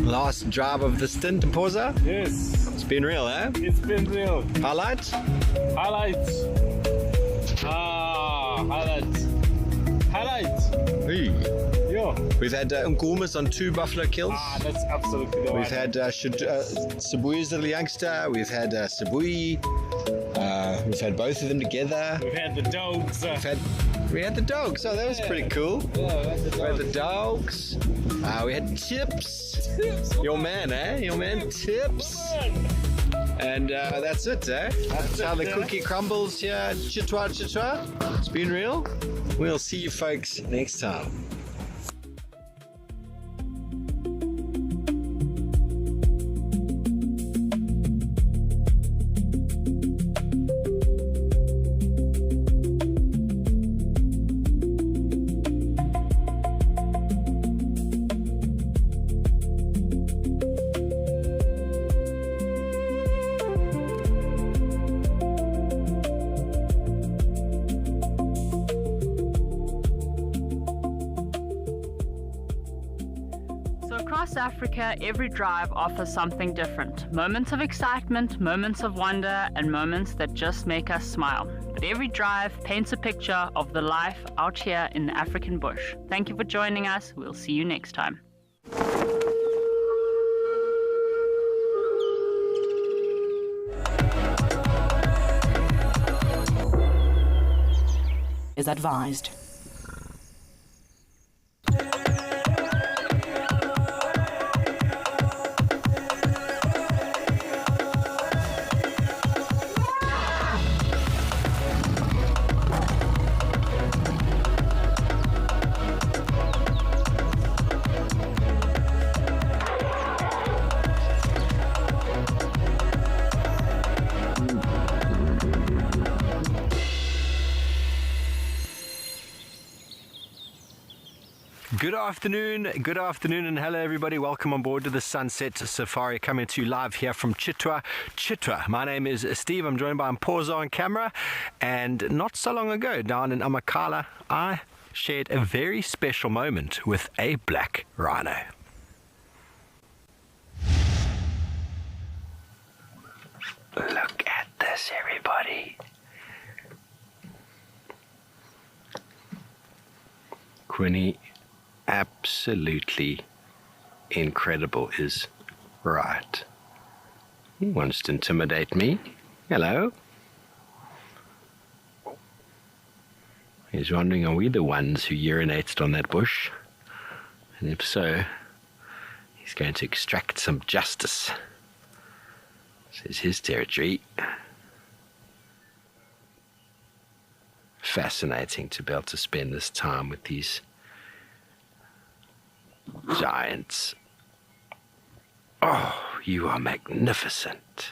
Last drive of the stint, Poza? Yes. It's been real, eh? It's been real. Highlights? Highlights. Highlights. Hey. Yeah. We've had Nkumas on 2 buffalo kills. That's absolutely the We've had Sibui's little youngster. We've had Sibui. We've had both of them together. We've had the dogs. We had the dogs. Oh, that was pretty cool. Yeah, we had the dogs. We had the dogs. We had Tips. Your man, eh? Your man Tips. And that's it, eh? That's how the cookie crumbles here. Chitwa, chitwa. It's been real. We'll see you folks next time. Across Africa, every drive offers something different. Moments of excitement, moments of wonder, and moments that just make us smile. But every drive paints a picture of the life out here in the African bush. Thank you for joining us. We'll see you next time. Is advised. Good afternoon, and hello everybody. Welcome on board to the Sunset Safari, coming to you live here from Chitwa. My name is Steve. I'm joined by Mpoza on camera, and not so long ago down in Amakhala, I shared a very special moment with a black rhino. Look at this, everybody. Quinny, absolutely incredible is right. He wants to intimidate me. Hello. He's wondering, are we the ones who urinated on that bush? And if so, he's going to extract some justice. This is his territory. Fascinating to be able to spend this time with these giants. Oh, you are magnificent.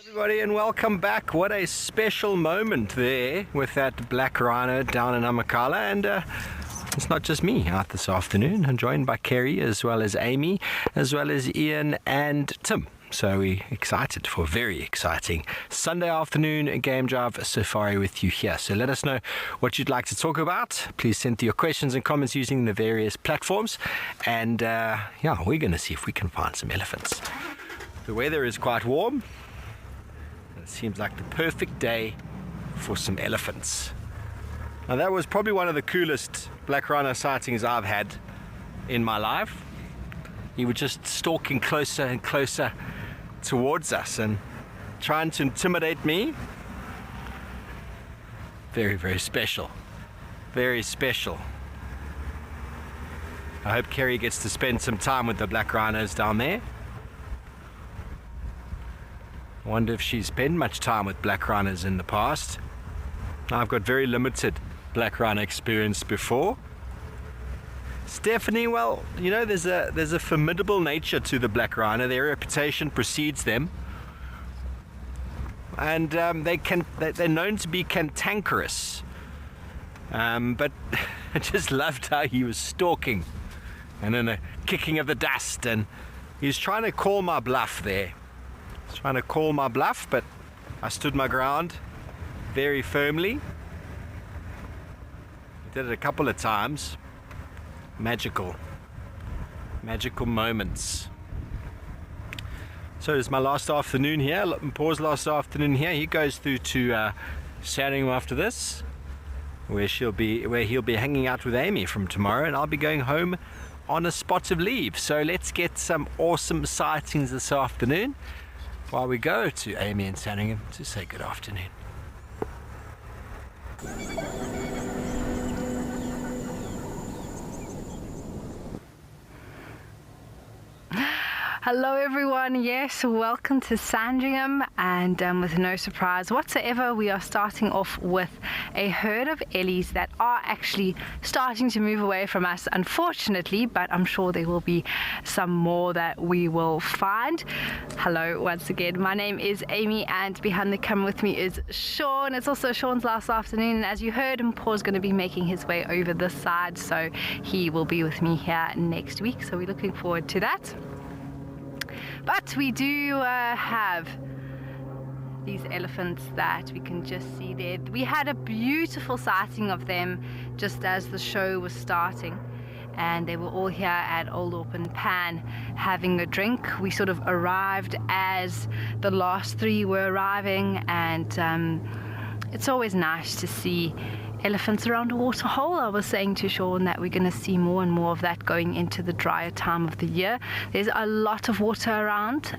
Everybody, and welcome back. What a special moment there with that black rhino down in Amakhala. And it's not just me out this afternoon. I'm joined by Kerry, as well as Amy, as well as Ian and Tim. So we're excited for a very exciting Sunday afternoon game drive safari with you here. So let us know what you'd like to talk about. Please send your questions and comments using the various platforms. And yeah, we're going to see if we can find some elephants. The weather is quite warm. It seems like the perfect day for some elephants. Now that was probably one of the coolest black rhino sightings I've had in my life. He was just stalking closer and closer towards us and trying to intimidate me. Very, very special. Very special. I hope Kerry gets to spend some time with the black rhinos down there. I wonder if she's spent much time with black rhinos in the past. I've got very limited black rhino experience before. Stephanie, well, you know, there's a formidable nature to the black rhino. Their reputation precedes them, and they're known to be cantankerous. But I just loved how he was stalking, and then a kicking of the dust, and he's trying to call my bluff there. He's trying to call my bluff, but I stood my ground very firmly. Did it a couple of times. Magical moments. So it's my last afternoon here, Paul's last afternoon here. He goes through to Sandringham after this, where he'll be hanging out with Amy from tomorrow, and I'll be going home on a spot of leave. So let's get some awesome sightings this afternoon while we go to Amy and Sandringham to say good afternoon. Hello everyone, yes, welcome to Sandringham, and with no surprise whatsoever, we are starting off with a herd of Ellies that are actually starting to move away from us, unfortunately, but I'm sure there will be some more that we will find. Hello once again, my name is Amy, and behind the camera with me is Sean. It's also Sean's last afternoon, and as you heard, Paul's going to be making his way over this side, so he will be with me here next week, so we're looking forward to that. But we do have these elephants that we can just see there. We had a beautiful sighting of them just as the show was starting, and they were all here at Old Open Pan having a drink. We sort of arrived as the last three were arriving, and it's always nice to see elephants around a waterhole. I was saying to Sean that we're going to see more and more of that going into the drier time of the year. There's a lot of water around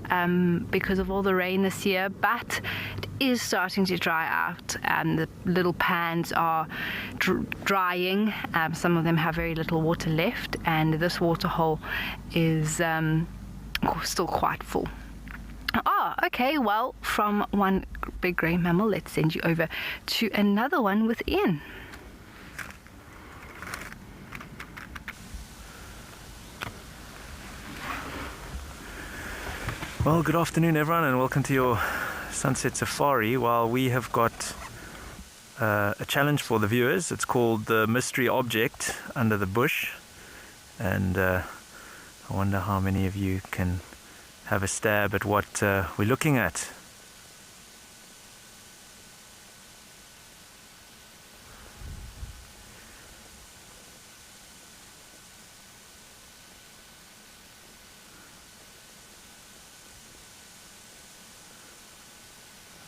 because of all the rain this year, but it is starting to dry out, and the little pans are drying. Some of them have very little water left, and this waterhole is still quite full. Oh, okay, well, from one big grey mammal, let's send you over to another one with Ian. Well, good afternoon everyone, and welcome to your sunset safari. While we have got a challenge for the viewers. It's called the mystery object under the bush, and I wonder how many of you can have a stab at what we're looking at.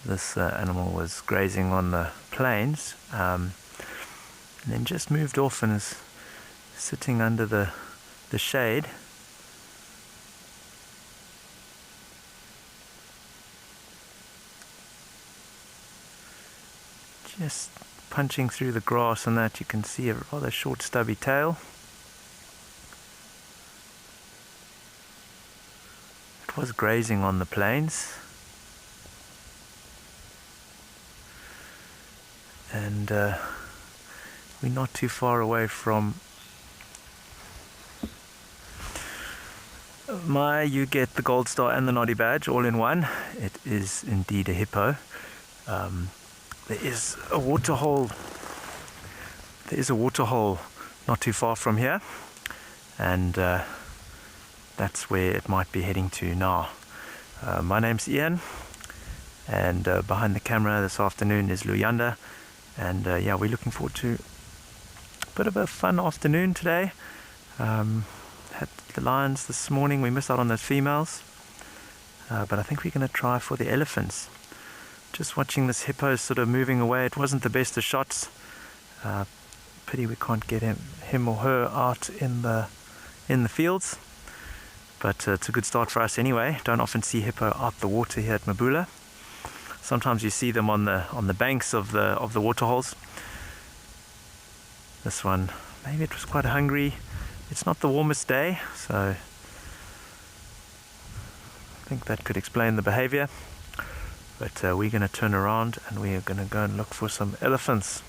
This animal was grazing on the plains, and then just moved off and is sitting under the shade. Just punching through the grass, and that you can see a rather short stubby tail. It was grazing on the plains, and we're not too far away from you get the gold star and the noddy badge all in one. It is indeed a hippo. There is a waterhole not too far from here, and that's where it might be heading to now. My name's Ian, and behind the camera this afternoon is Luyanda, and yeah, we're looking forward to a bit of a fun afternoon today. Had the lions this morning. We missed out on those females, but I think we're going to try for the elephants. Just watching this hippo sort of moving away. It wasn't the best of shots. Pity we can't get him or her out in the fields. But it's a good start for us anyway. Don't often see hippo out the water here at Mabula. Sometimes you see them on the banks of the waterholes. This one, maybe it was quite hungry. It's not the warmest day, so I think that could explain the behavior. But we're going to turn around and we are going to go and look for some elephants.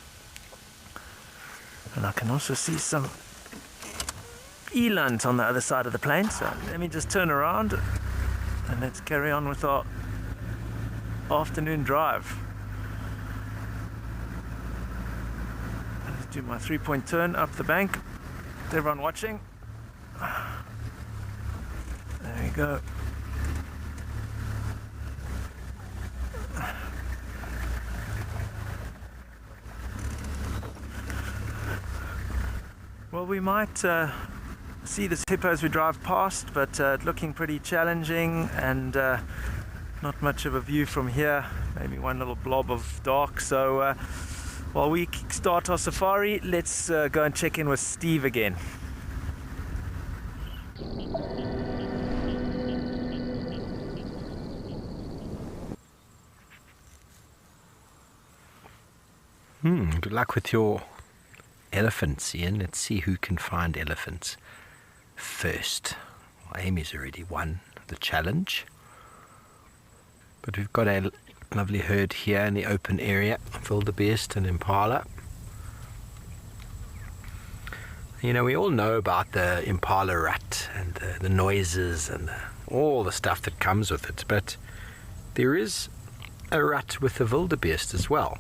And I can also see some eland on the other side of the plain. So let me just turn around and let's carry on with our afternoon drive. Let's do my 3-point turn up the bank. Is everyone watching? There we go. Well, we might see this hippo as we drive past, but looking pretty challenging and not much of a view from here. Maybe one little blob of dark. So while we start our safari, let's go and check in with Steve again. Good luck with your elephants, Ian. Let's see who can find elephants first. Well, Amy's already won the challenge. But we've got a lovely herd here in the open area, wildebeest and impala. You know, we all know about the impala rut and the noises and all the stuff that comes with it, but there is a rut with the wildebeest as well.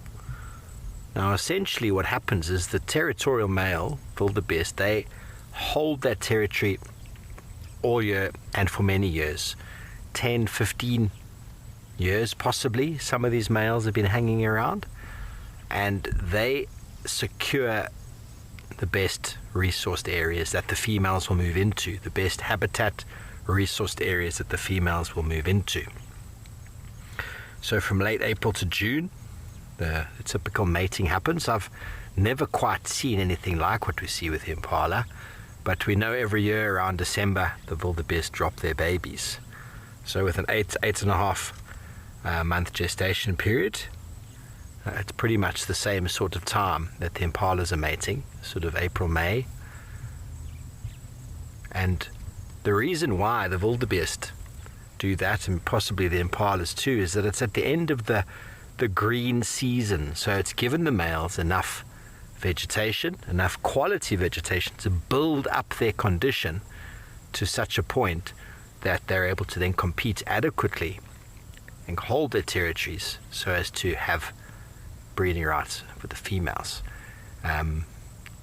Now, essentially what happens is the territorial male wildebeest, they hold that territory all year and for many years, 10, 15 years possibly. Some of these males have been hanging around, and they secure the best resourced areas that the females will move into, the best habitat resourced areas that the females will move into. So from late April to June, the typical mating happens. I've never quite seen anything like what we see with impala, but we know every year around December the wildebeest drop their babies. So with an 8.5 month gestation period, it's pretty much the same sort of time that the impalas are mating, sort of April, May. And the reason why the wildebeest do that, and possibly the impalas too, is that it's at the end of the green season, so it's given the males enough vegetation, enough quality vegetation to build up their condition to such a point that they're able to then compete adequately and hold their territories so as to have breeding rights for the females.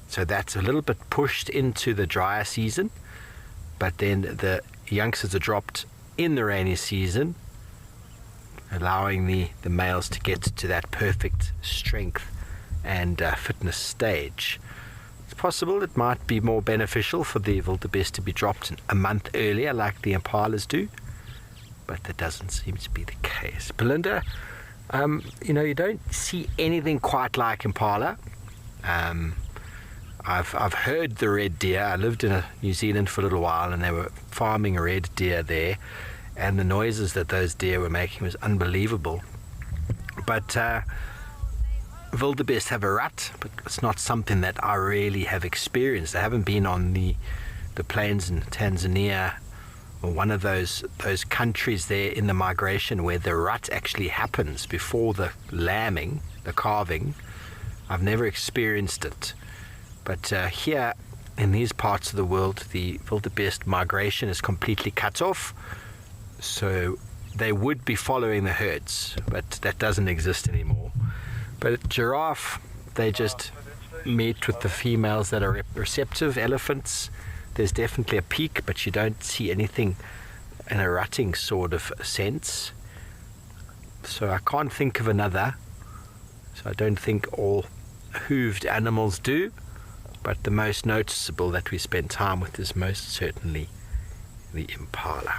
So that's a little bit pushed into the drier season, but then the youngsters are dropped in the rainy season, allowing the males to get to that perfect strength and fitness stage. It's possible it might be more beneficial for the wildebeest to be dropped a month earlier like the impalas do, but that doesn't seem to be the case. Belinda, you know, you don't see anything quite like impala. I've heard the red deer. I lived in New Zealand for a little while, and they were farming a red deer there, and the noises that those deer were making was unbelievable. But wildebeest have a rut, but it's not something that I really have experienced. I haven't been on the plains in Tanzania or one of those countries there in the migration where the rut actually happens before the lambing, the calving. I've never experienced it. But here in these parts of the world, the wildebeest migration is completely cut off. So they would be following the herds, but that doesn't exist anymore. But giraffe, they just meet with the females that are receptive. Elephants, there's definitely a peak, but you don't see anything in a rutting sort of sense. So I can't think of another. So I don't think all hooved animals do, but the most noticeable that we spend time with is most certainly the impala.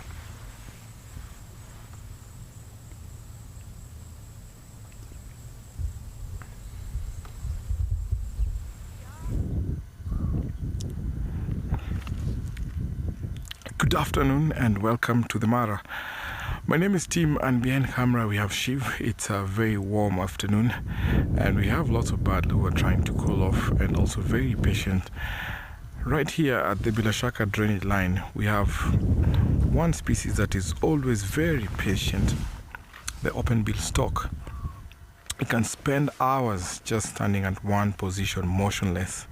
Good afternoon and welcome to the Mara. My name is Tim, and behind camera we have Shiv. It's a very warm afternoon and we have lots of birds who are trying to cool off and also very patient. Right here at the Bilashaka drainage line we have one species that is always very patient, the open-bill stork. It can spend hours just standing at one position motionless.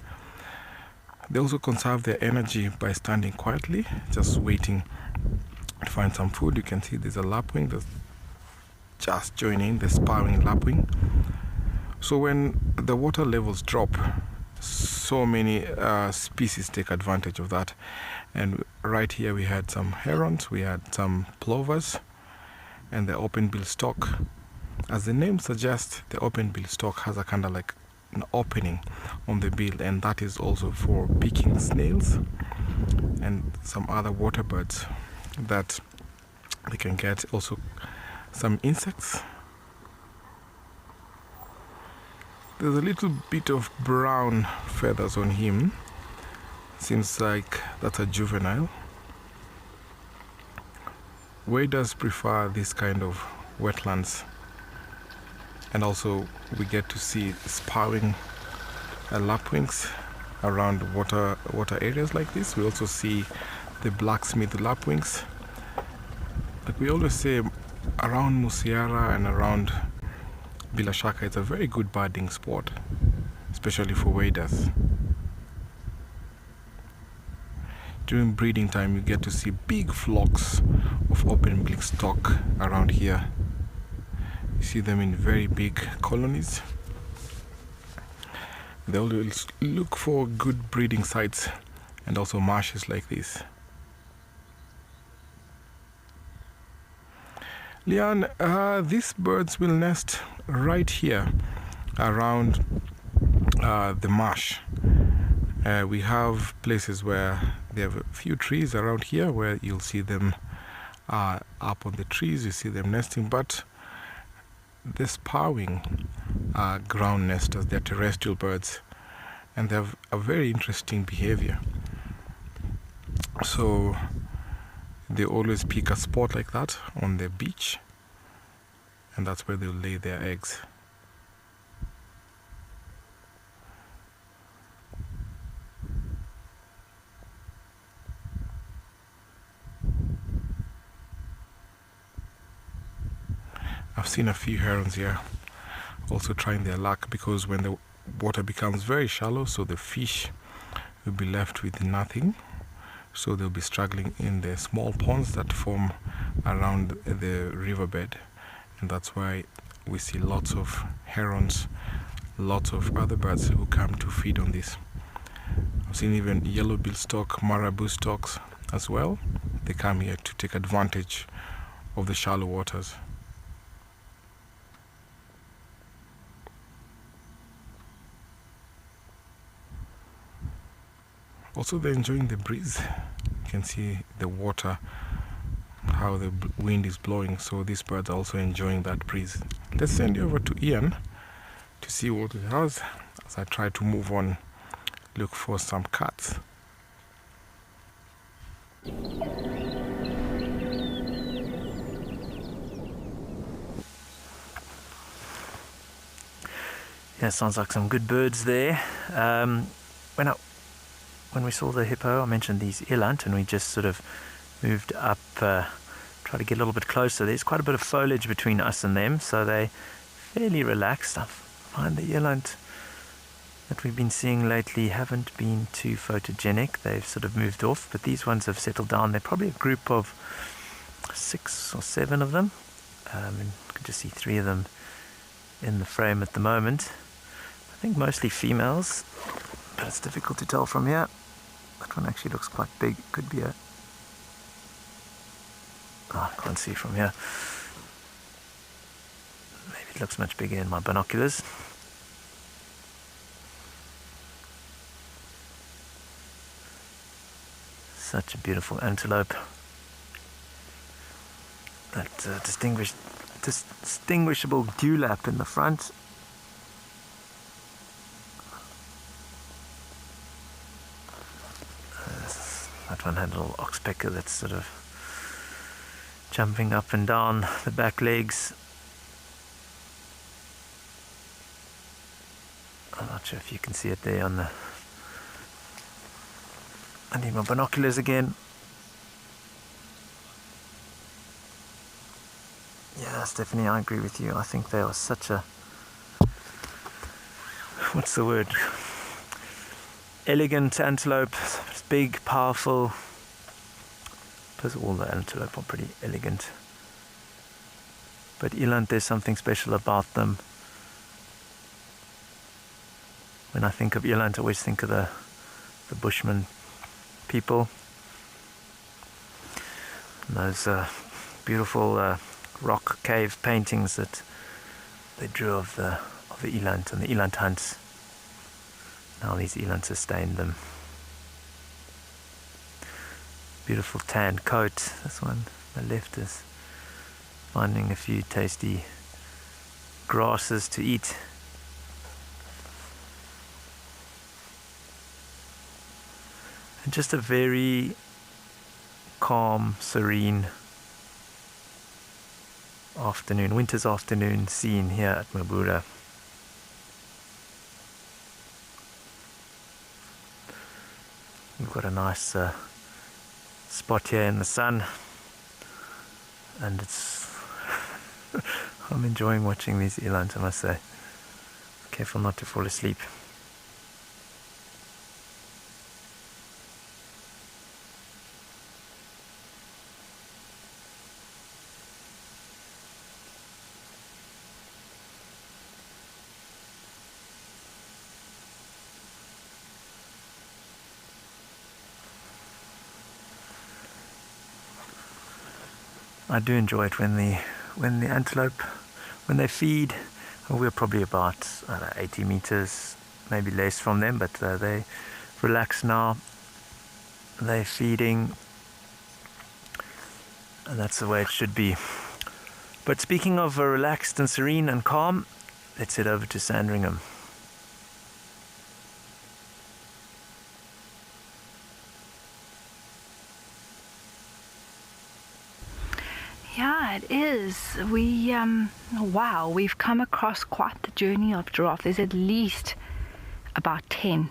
They also conserve their energy by standing quietly, just waiting to find some food. You can see there's a lapwing that's just joining the sparring lapwing. So when the water levels drop, so many species take advantage of that. And right here we had some herons, we had some plovers, and the open-bill stork. As the name suggests, the open-bill stork has a kind of like an opening on the bill, and that is also for picking snails and some other water birds that they can get, also some insects. There's a little bit of brown feathers on him. Seems like that's a juvenile. Waders prefer this kind of wetlands, and also we get to see spawning lapwings around water areas like this. We also see the blacksmith lapwings. Like we always say, around Musiara and around Bilashaka, it's a very good birding spot, especially for waders. During breeding time, you get to see big flocks of open-beak stock around here. You see them in very big colonies. They always look for good breeding sites and also marshes like this. Leon, these birds will nest right here around the marsh. We have places where there are a few trees around here where you'll see them up on the trees, you see them nesting, but they're spawning ground nesters. They're terrestrial birds, and they have a very interesting behavior. So they always pick a spot like that on the beach, and that's where they'll lay their eggs. I've seen a few herons here also trying their luck, because when the water becomes very shallow, so the fish will be left with nothing. So they'll be struggling in the small ponds that form around the riverbed, and that's why we see lots of herons, lots of other birds who come to feed on this. I've seen even yellow-billed stork, marabou storks as well. They come here to take advantage of the shallow waters. Also, they're enjoying the breeze. You can see the water, how the wind is blowing, so these birds are also enjoying that breeze. Let's send you over to Ian to see what he has as I try to move on, look for some cats. Yeah, sounds like some good birds there. When we saw the hippo, I mentioned these eland, and we just sort of moved up, try to get a little bit closer. There's quite a bit of foliage between us and them, so they're fairly relaxed. I find the eland that we've been seeing lately haven't been too photogenic. They've sort of moved off, but these ones have settled down. They're probably a group of 6 or 7 of them. And you can just see 3 of them in the frame at the moment. I think mostly females, but it's difficult to tell from here. That one actually looks quite big. Could be a... Oh, I can't see from here. Maybe it looks much bigger in my binoculars. Such a beautiful antelope. That distinguishable dewlap in the front. That one had a little oxpecker that's sort of jumping up and down the back legs. I'm not sure if you can see it there on the... I need my binoculars again. Yeah, Stephanie, I agree with you. I think they are such a... What's the word? Elegant antelope. It's big, powerful. Plus all the antelope are pretty elegant. But eland, there's something special about them. When I think of eland, I always think of the Bushman people. And those beautiful rock cave paintings that they drew of the eland and the eland hunts. Now these eland sustained them. Beautiful tanned coat. This one on the left is finding a few tasty grasses to eat. And just a very calm, serene afternoon, winter's afternoon scene here at Mabura. We've got a nice spot here in the sun, and it's I'm enjoying watching these elands, I must say. Careful not to fall asleep. I do enjoy it when the antelope, when they feed. We're probably about 80 meters, maybe less from them, but they relax now. They're feeding, and that's the way it should be. But speaking of relaxed and serene and calm, let's head over to Sandringham. Yeah, it is. Wow, we've come across quite the journey of giraffe. There's at least about 10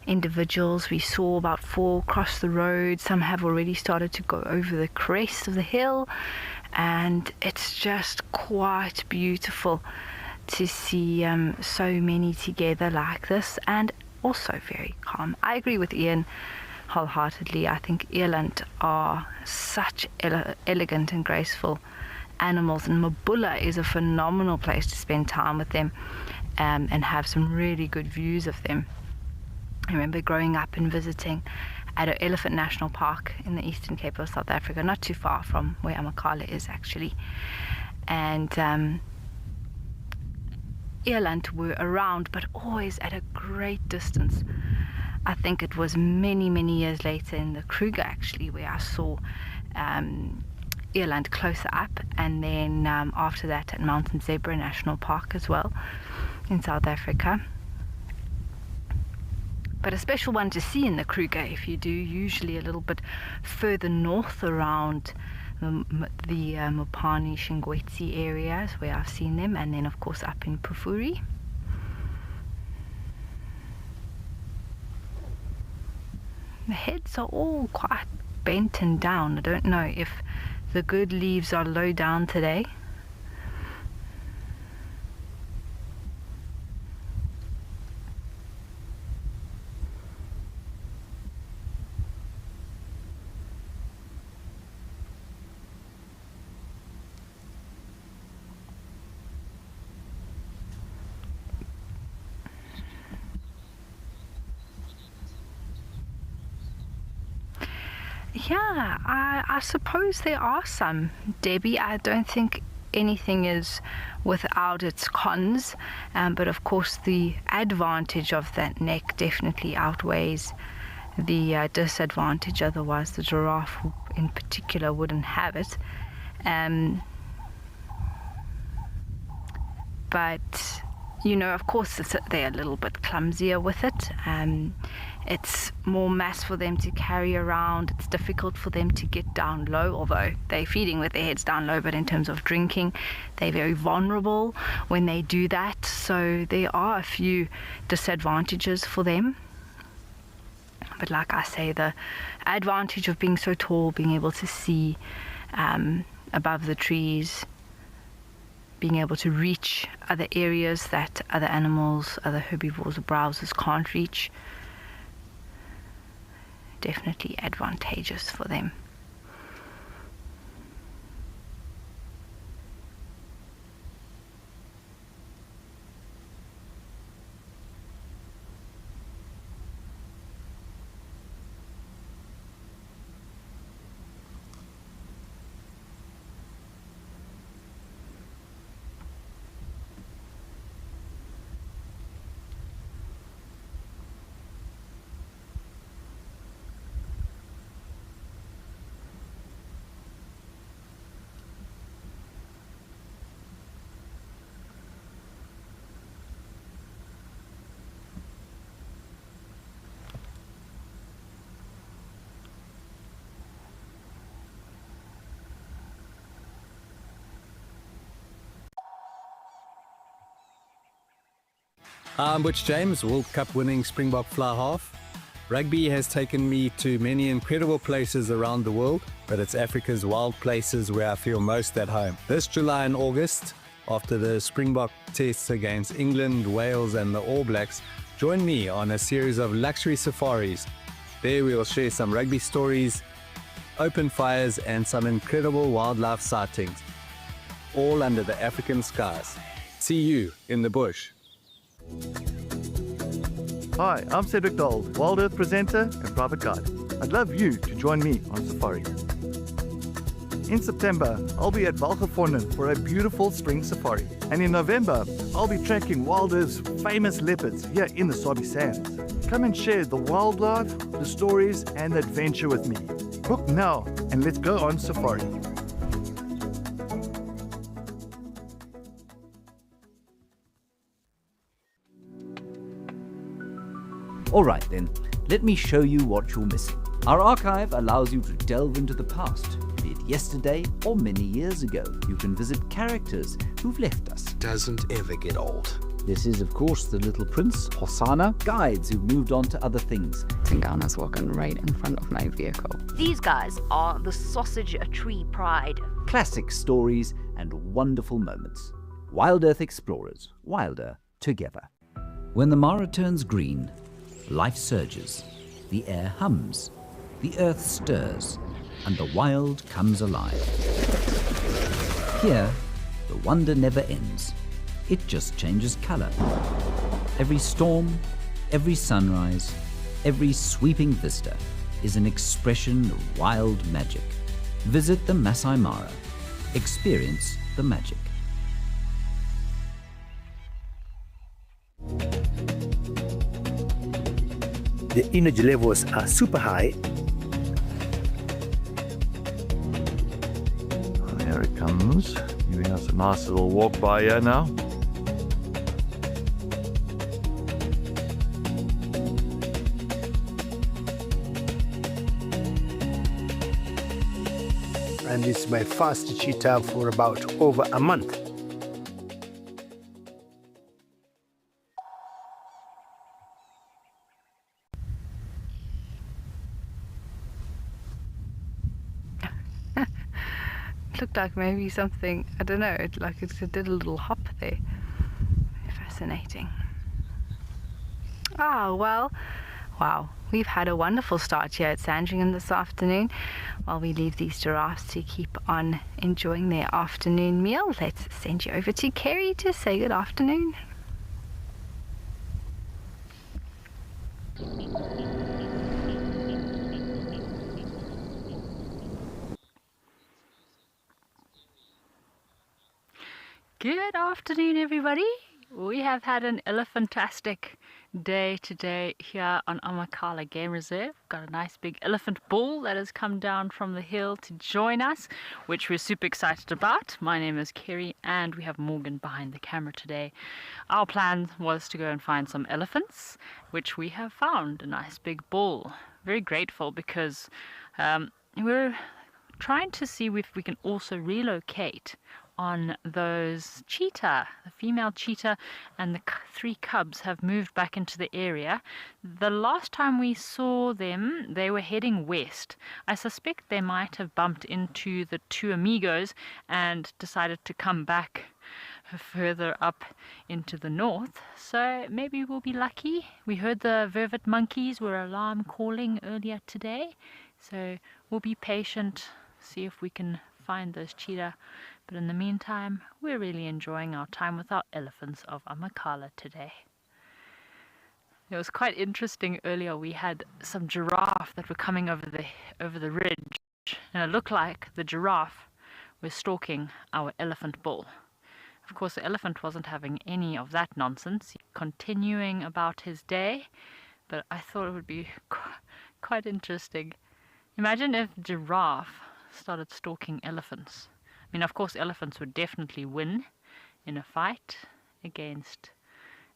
individuals. We saw about 4 cross the road. Some have already started to go over the crest of the hill, and it's just quite beautiful to see so many together like this, and also very calm. I agree with Ian wholeheartedly. I think eland are such elegant and graceful animals, and Mabula is a phenomenal place to spend time with them and have some really good views of them. I remember growing up and visiting at an elephant national park in the Eastern Cape of South Africa, not too far from where Amakhala is actually, and eland were around, but always at a great distance. I think it was many, many years later in the Kruger actually where I saw eland closer up, and then after that at Mountain Zebra National Park as well in South Africa. But a special one to see in the Kruger, if you do, usually a little bit further north around the Mopani, Shingwetsi areas where I've seen them, and then of course up in Pufuri. The heads are all quite bent and down. I don't know if the good leaves are low down today. Yeah, I suppose there are some, Debbie. I don't think anything is without its cons, but of course the advantage of that neck definitely outweighs the disadvantage. Otherwise the giraffe in particular wouldn't have it. But you know, of course they're a little bit clumsier with it. It's more mass for them to carry around. It's difficult for them to get down low, although they're feeding with their heads down low, but in terms of drinking, they're very vulnerable when they do that. So there are a few disadvantages for them. But like I say, the advantage of being so tall, being able to see above the trees, being able to reach other areas that other animals, other herbivores or browsers can't reach, definitely advantageous for them. I'm Butch James, World Cup winning Springbok fly half. Rugby has taken me to many incredible places around the world, but it's Africa's wild places where I feel most at home. This July and August, after the Springbok tests against England, Wales and the All Blacks, join me on a series of luxury safaris. There we will share some rugby stories, open fires and some incredible wildlife sightings, all under the African skies. See you in the bush. Hi, I'm Cedric Dold, Wild Earth presenter and private guide. I'd love you to join me on safari. In September, I'll be at Valgevonden for a beautiful spring safari. And in November, I'll be tracking Wild Earth's famous leopards here in the Sabi Sands. Come and share the wildlife, the stories and the adventure with me. Book now and let's go on safari. Alright then, let me show you what you're missing. Our archive allows you to delve into the past, be it yesterday or many years ago. You can visit characters who've left us. Doesn't ever get old. This is, of course, the Little Prince, Hosanna, guides who've moved on to other things. Tingana's walking right in front of my vehicle. These guys are the sausage tree pride. Classic stories and wonderful moments. Wild Earth Explorers, wilder together. When the Mara turns green, life surges, the air hums, the earth stirs, and the wild comes alive. Here, the wonder never ends. It just changes color. Every storm, every sunrise, every sweeping vista is an expression of wild magic. Visit the Masai Mara. Experience the magic. The energy levels are super high. There it comes, giving us a nice little walk by here now. And this is my first cheetah for about over a month. Looked like maybe something, I don't know, it did a little hop there. Fascinating. Well, wow, we've had a wonderful start here at Sandringham this afternoon. While we leave these giraffes to keep on enjoying their afternoon meal, let's send you over to Kerry to say good afternoon. Good afternoon, everybody. We have had an elephantastic day today here on Amakhala Game Reserve. Got a nice big elephant bull that has come down from the hill to join us, which we're super excited about. My name is Kerry and we have Morgan behind the camera today. Our plan was to go and find some elephants, which we have found, a nice big bull. Very grateful because we're trying to see if we can also relocate on those cheetah. The female cheetah and the 3 cubs have moved back into the area. The last time we saw them, they were heading west. I suspect they might have bumped into the 2 amigos and decided to come back further up into the north. So maybe we'll be lucky. We heard the vervet monkeys were alarm calling earlier today. So we'll be patient, see if we can find those cheetah. But in the meantime, we're really enjoying our time with our elephants of Amakhala today. It was quite interesting earlier. We had some giraffe that were coming over the ridge, and it looked like the giraffe was stalking our elephant bull. Of course, the elephant wasn't having any of that nonsense, continuing about his day, but I thought it would be quite interesting. Imagine if giraffe started stalking elephants. I mean, of course, elephants would definitely win in a fight against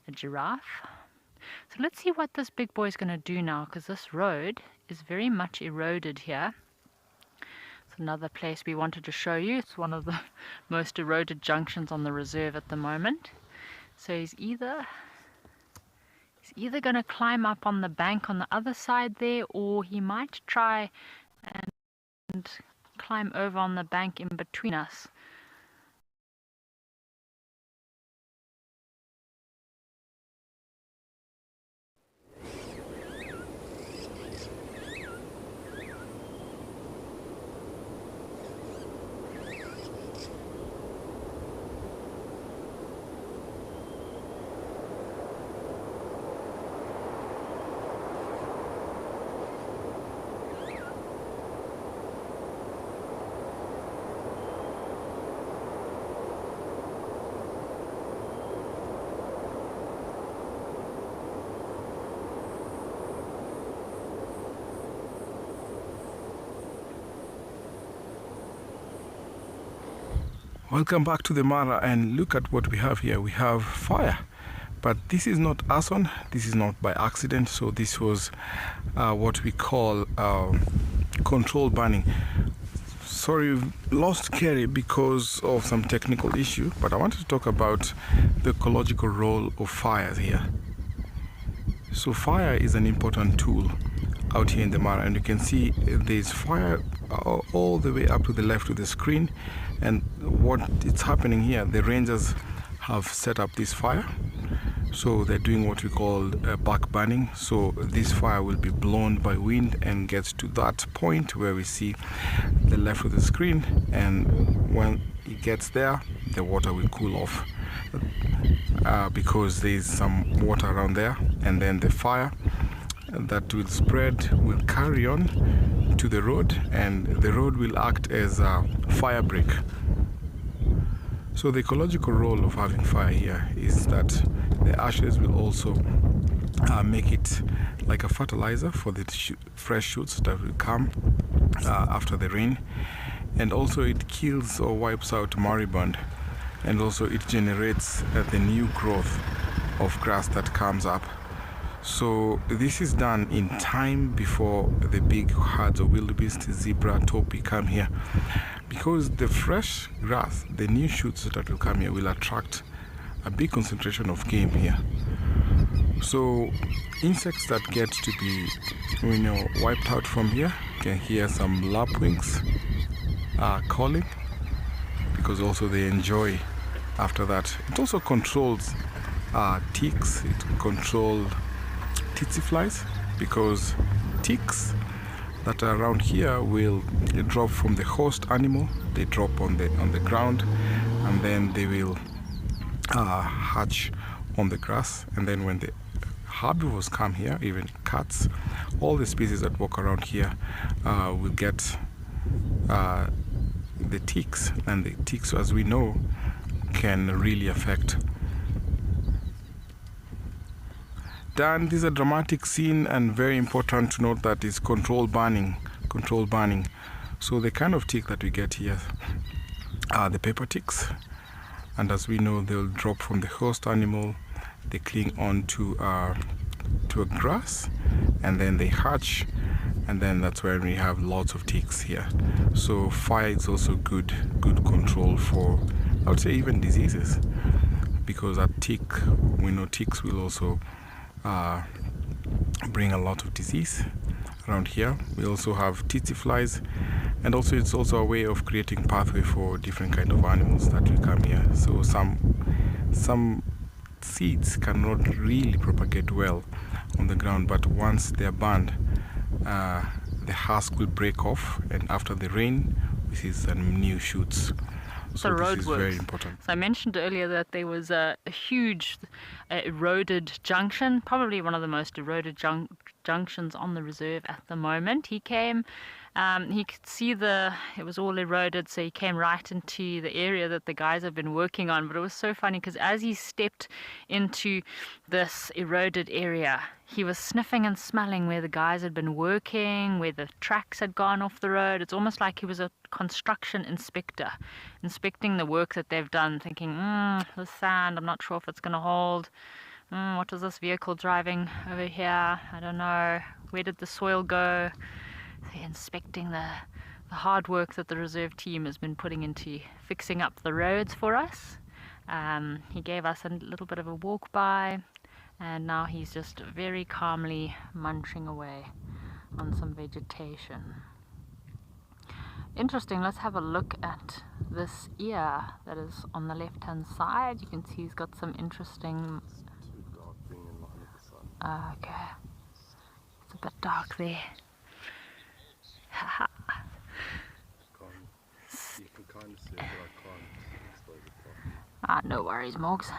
a giraffe. So let's see what this big boy is going to do now, because this road is very much eroded here. It's another place we wanted to show you. It's one of the most eroded junctions on the reserve at the moment. So he's either either going to climb up on the bank on the other side there, or he might try and climb over on the bank in between us. Welcome back to the Mara, and look at what we have here. We have fire, but this is not arson, this is not by accident. So this was what we call controlled burning. Sorry, we've lost Kerry because of some technical issue, but I wanted to talk about the ecological role of fire here. So fire is an important tool out here in the Mara, and you can see there's fire all the way up to the left of the screen. And what is happening here, the rangers have set up this fire, so they're doing what we call back burning. So this fire will be blown by wind and gets to that point where we see the left of the screen, and when it gets there, the water will cool off because there's some water around there, and then the fire that will spread will carry on to the road, and the road will act as a fire break. So the ecological role of having fire here is that the ashes will also make it like a fertilizer for the fresh shoots that will come after the rain, and also it kills or wipes out moribund, and also it generates the new growth of grass that comes up. So this is done in time before the big herds of wildebeest, zebra, topi come here, because the fresh grass, the new shoots that will come here, will attract a big concentration of game here. So insects that get to be, wiped out from here, you can hear some lapwings calling, because also they enjoy after that. It also controls ticks, it controls tsetse flies, because ticks that are around here will drop from the host animal. They drop on the ground, and then they will hatch on the grass. And then when the herbivores come here, even cats, all the species that walk around here will get the ticks, and the ticks, as we know, can really affect. Then this is a dramatic scene, and very important to note that is controlled burning. Controlled burning. So the kind of tick that we get here are the pepper ticks, and as we know, they'll drop from the host animal, they cling on to a grass, and then they hatch, and then that's where we have lots of ticks here. So fire is also good control for, I would say, even diseases, because a tick, we know ticks will also bring a lot of disease around here. We also have tsetse flies, and also it's also a way of creating pathway for different kind of animals that will come here. So some seeds cannot really propagate well on the ground, but once they're burned, the husk will break off, and after the rain, we see some new shoots. So this is very important. So I mentioned earlier that there was a huge eroded junction, probably one of the most eroded junctions on the reserve at the moment. He came, he could see it was all eroded, so he came right into the area that the guys have been working on. But it was so funny because as he stepped into this eroded area, he was sniffing and smelling where the guys had been working, where the tracks had gone off the road. It's almost like he was a construction inspector, inspecting the work that they've done, thinking, the sand, I'm not sure if it's going to hold. What is this vehicle driving over here? I don't know. Where did the soil go? So inspecting the hard work that the reserve team has been putting into fixing up the roads for us. He gave us a little bit of a walk by, and now he's just very calmly munching away on some vegetation. Interesting, let's have a look at this ear that is on the left hand side. You can see he's got some interesting... Okay, it's a bit dark there. Haha. You can kind of see it, but I can't expose it properly. No worries, Morgs.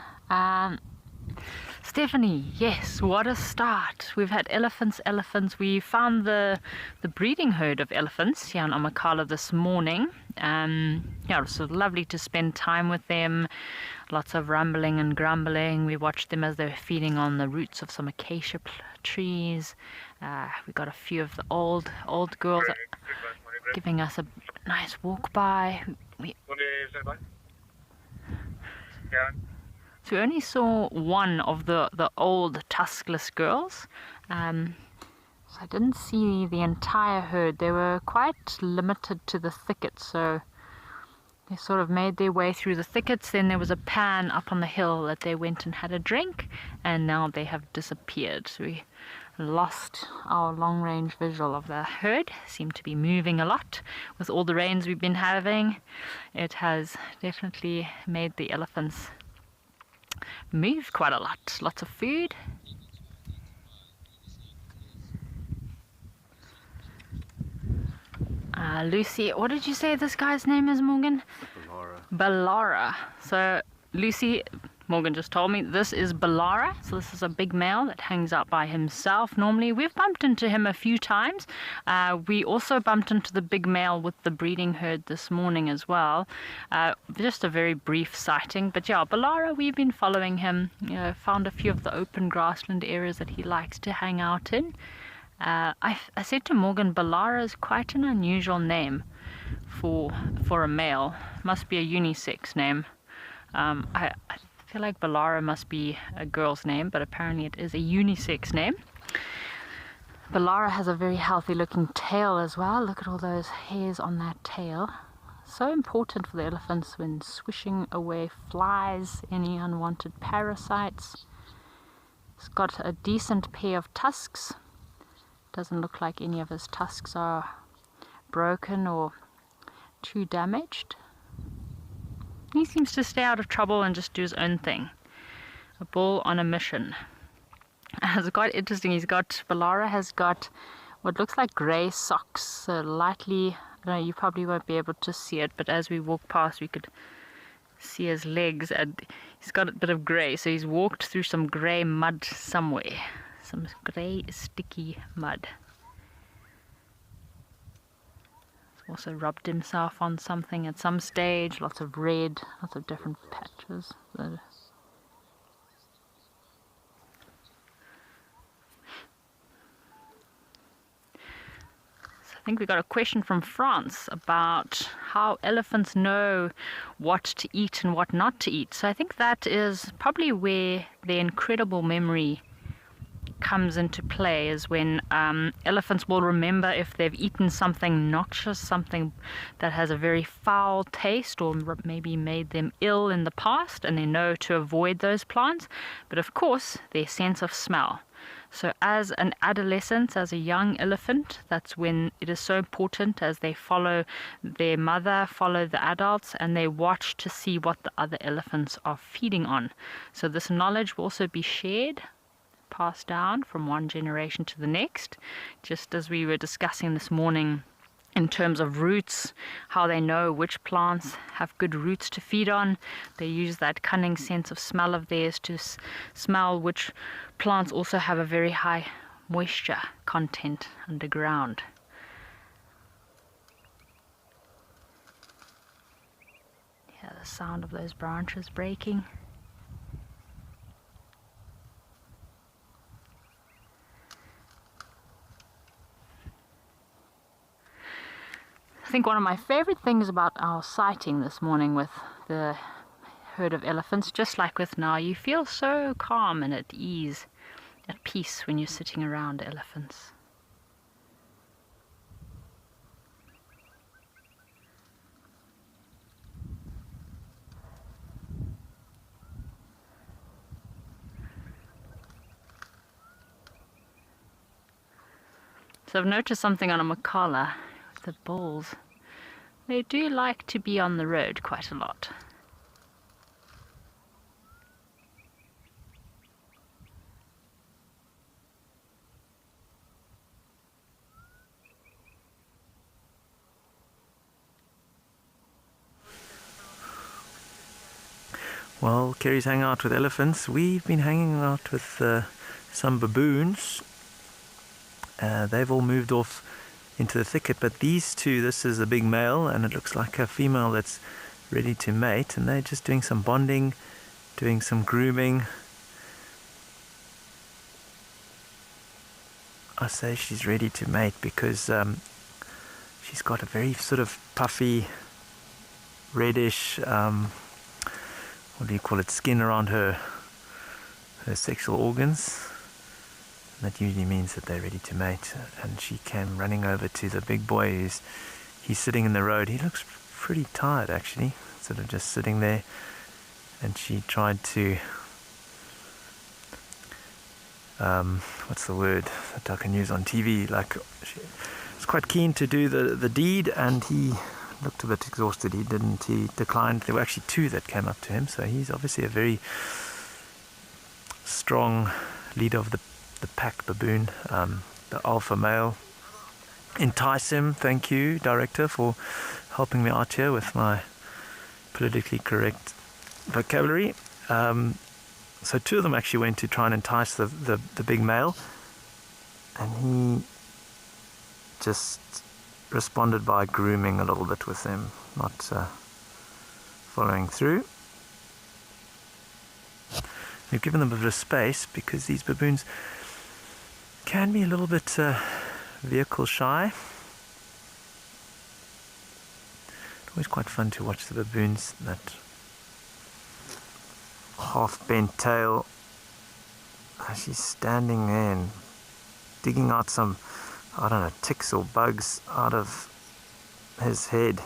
Stephanie, yes, what a start. We've had elephants. We found the breeding herd of elephants here in Amakala this morning. Yeah, it was so lovely to spend time with them. Lots of rumbling and grumbling. We watched them as they were feeding on the roots of some acacia trees. We got a few of the old girls giving us a nice walk by. So we only saw one of the old tuskless girls. So I didn't see the entire herd. They were quite limited to the thickets, so they sort of made their way through the thickets. Then there was a pan up on the hill that they went and had a drink, and now they have disappeared. So we lost our long-range visual of the herd. Seem to be moving a lot with all the rains we've been having. It has definitely made the elephants move quite a lot. Lots of food. Lucy, what did you say this guy's name is, Morgan? Balara. So Lucy, Morgan just told me this is Balara. So this is a big male that hangs out by himself normally. We've bumped into him a few times. We also bumped into the big male with the breeding herd this morning as well. Just a very brief sighting. But yeah, Balara, we've been following him. You know, found a few of the open grassland areas that he likes to hang out in. I said to Morgan, Balara is quite an unusual name for a male. Must be a unisex name. I feel like Balara must be a girl's name, but apparently it is a unisex name. Balara has a very healthy looking tail as well. Look at all those hairs on that tail. So important for the elephants when swishing away flies, any unwanted parasites. It's got a decent pair of tusks. Doesn't look like any of his tusks are broken or too damaged. He seems to stay out of trouble and just do his own thing. A bull on a mission. It's quite interesting. Balara has got what looks like grey socks. So lightly, I don't know, you probably won't be able to see it, but as we walk past we could see his legs, and he's got a bit of grey. So he's walked through some grey mud somewhere. Some grey sticky mud. He's also rubbed himself on something at some stage. Lots of red, lots of different patches. So I think we got a question from France about how elephants know what to eat and what not to eat. So I think that is probably where their incredible memory comes into play, is when elephants will remember if they've eaten something noxious, something that has a very foul taste or maybe made them ill in the past, and they know to avoid those plants. But of course, their sense of smell. So as an adolescent, as a young elephant, that's when it is so important, as they follow their mother, follow the adults, and they watch to see what the other elephants are feeding on. So this knowledge will also be shared, passed down from one generation to the next, just as we were discussing this morning in terms of roots, how they know which plants have good roots to feed on. They use that cunning sense of smell of theirs to smell which plants also have a very high moisture content underground. Hear the sound of those branches breaking. I think one of my favorite things about our sighting this morning with the herd of elephants, just like with now, you feel so calm and at ease, at peace when you're sitting around elephants. So I've noticed something on a Makala. The bulls, they do like to be on the road quite a lot. Well, Kerry's hanging out with elephants. We've been hanging out with some baboons. They've all moved off into the thicket, but these two, this is a big male and it looks like a female that's ready to mate, and they're just doing some bonding, doing some grooming. I say she's ready to mate because she's got a very sort of puffy, reddish, what do you call it, skin around her sexual organs. That usually means that they're ready to mate. And she came running over to the big boy he's sitting in the road. He looks pretty tired actually, sort of just sitting there. And she tried to, what's the word that I can use on TV? Like, she was quite keen to do the deed, and he looked a bit exhausted. He declined. There were actually two that came up to him, so he's obviously a very strong leader of the pack baboon, the alpha male. Entice him. Thank you, director, for helping me out here with my politically correct vocabulary. So two of them actually went to try and entice the big male, and he just responded by grooming a little bit with them, not following through. We've given them a bit of space because these baboons can be a little bit vehicle shy. Always quite fun to watch the baboons, that half bent tail. She's standing there and digging out some, I don't know, ticks or bugs out of his head.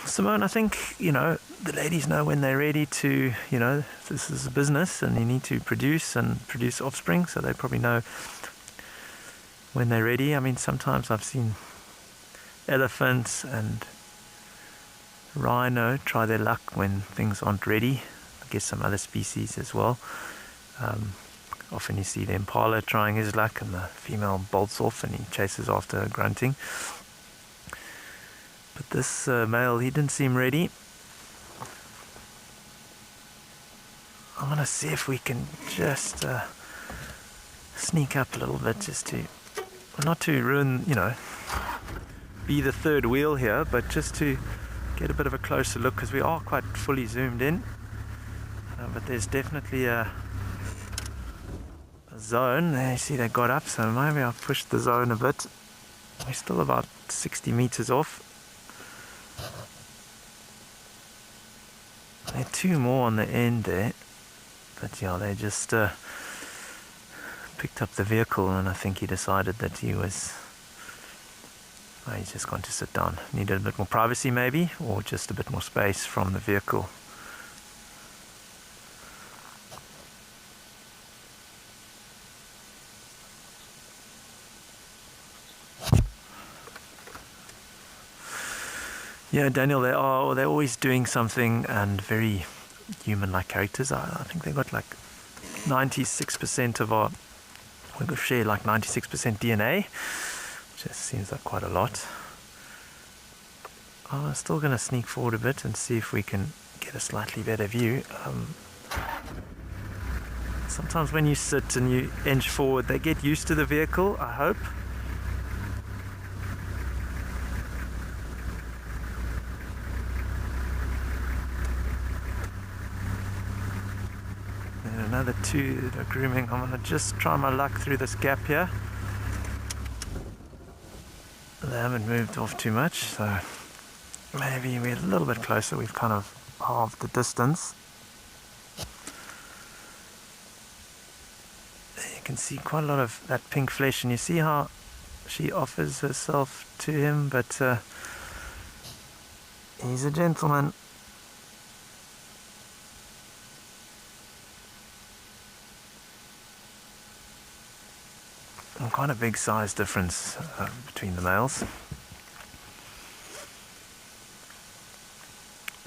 Simone, I think, the ladies know when they're ready to, this is a business and you need to produce offspring, so they probably know when they're ready. I mean, sometimes I've seen elephants and rhino try their luck when things aren't ready. I guess some other species as well. Often you see the impala trying his luck and the female bolts off and he chases after her grunting. But this male, he didn't seem ready. I'm going to see if we can just sneak up a little bit, just to, not to ruin, be the third wheel here, but just to get a bit of a closer look, because we are quite fully zoomed in. But there's definitely a zone. There, you see they got up, so maybe I'll push the zone a bit. We're still about 60 meters off. There are two more on the end there, but yeah, they just picked up the vehicle, and I think he decided that he's just going to sit down. Needed a bit more privacy maybe, or just a bit more space from the vehicle. Yeah, Daniel, they're always doing something, and very human-like characters. I think they got like 96% of we share like 96% DNA, which just seems like quite a lot. I'm still going to sneak forward a bit and see if we can get a slightly better view. Sometimes when you sit and you inch forward, they get used to the vehicle, I hope. Another two that are grooming. I'm going to just try my luck through this gap here. They haven't moved off too much, so maybe we're a little bit closer. We've kind of halved the distance. You can see quite a lot of that pink flesh, and you see how she offers herself to him, but he's a gentleman. quite a big size difference between the males.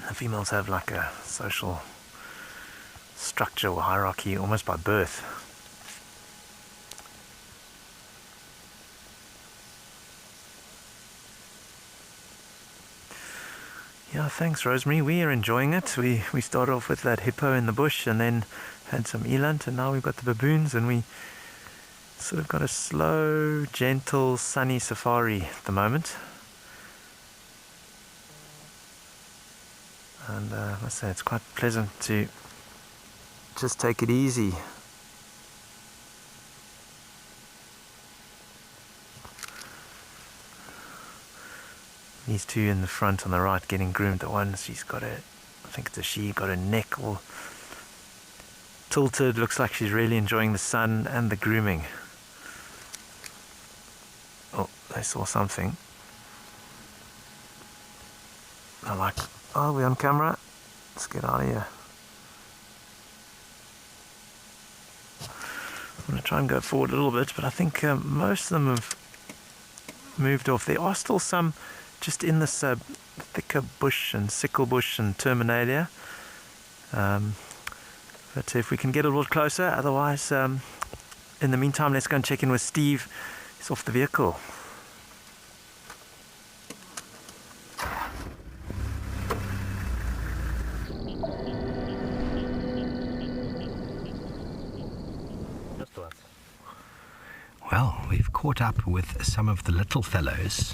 The females have like a social structure or hierarchy almost by birth. Yeah, thanks Rosemary, we are enjoying it. We started off with that hippo in the bush and then had some eland, and now we've got the baboons, and we sort of got a slow, gentle, sunny safari at the moment. And I must say it's quite pleasant to just take it easy. These two in the front on the right getting groomed. The one, she's got a, I think it's a she, got her neck all tilted. Looks like she's really enjoying the sun and the grooming. Oh, they saw something. I like, oh, we're on camera. Let's get out of here. I'm going to try and go forward a little bit, but I think most of them have moved off. There are still some just in this thicker bush and sickle bush and terminalia. But if we can get a little closer, otherwise, in the meantime, let's go and check in with Steve. He's off the vehicle. Well, we've caught up with some of the little fellows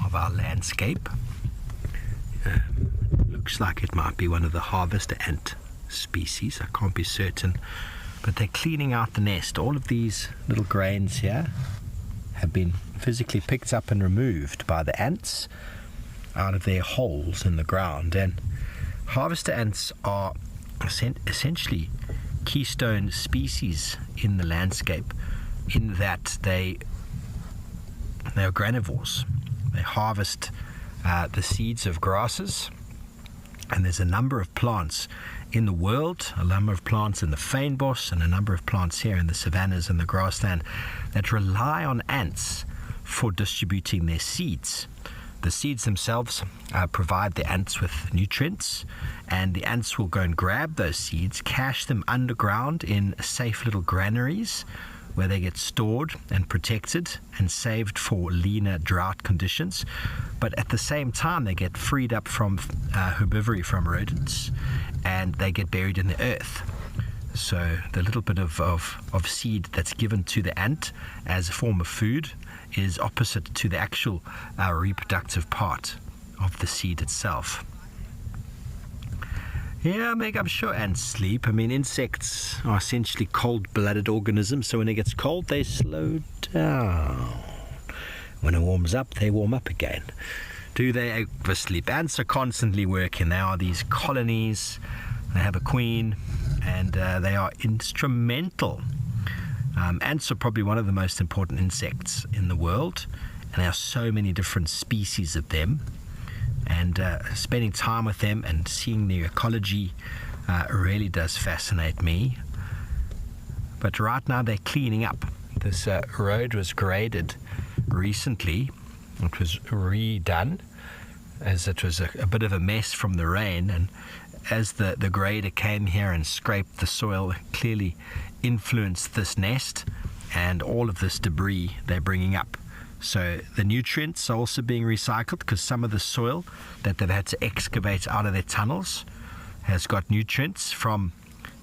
of our landscape. Looks like it might be one of the harvester ant species, I can't be certain, but they're cleaning out the nest. All of these little grains here have been physically picked up and removed by the ants out of their holes in the ground. And harvester ants are essentially keystone species in the landscape, in that they are granivores. They harvest the seeds of grasses, and there's a number of plants in the world, a number of plants in the fynbos, and a number of plants here in the savannas and the grassland that rely on ants for distributing their seeds. The seeds themselves provide the ants with nutrients, and the ants will go and grab those seeds, cache them underground in safe little granaries, where they get stored and protected and saved for leaner drought conditions. But at the same time, they get freed up from herbivory from rodents, and they get buried in the earth. So the little bit of seed that's given to the ant as a form of food is opposite to the actual reproductive part of the seed itself. Yeah, Meg, I'm sure ants sleep. I mean, insects are essentially cold-blooded organisms, so when it gets cold, they slow down. When it warms up, they warm up again. Do they ever sleep? Ants are constantly working. They are these colonies. They have a queen, and they are instrumental. Ants are probably one of the most important insects in the world, and there are so many different species of them. And spending time with them and seeing their ecology really does fascinate me. But right now they're cleaning up. This road was graded recently. It was redone, as it was a bit of a mess from the rain, and as the grader came here and scraped the soil, it clearly influenced this nest and all of this debris they're bringing up. So the nutrients are also being recycled, because some of the soil that they've had to excavate out of their tunnels has got nutrients from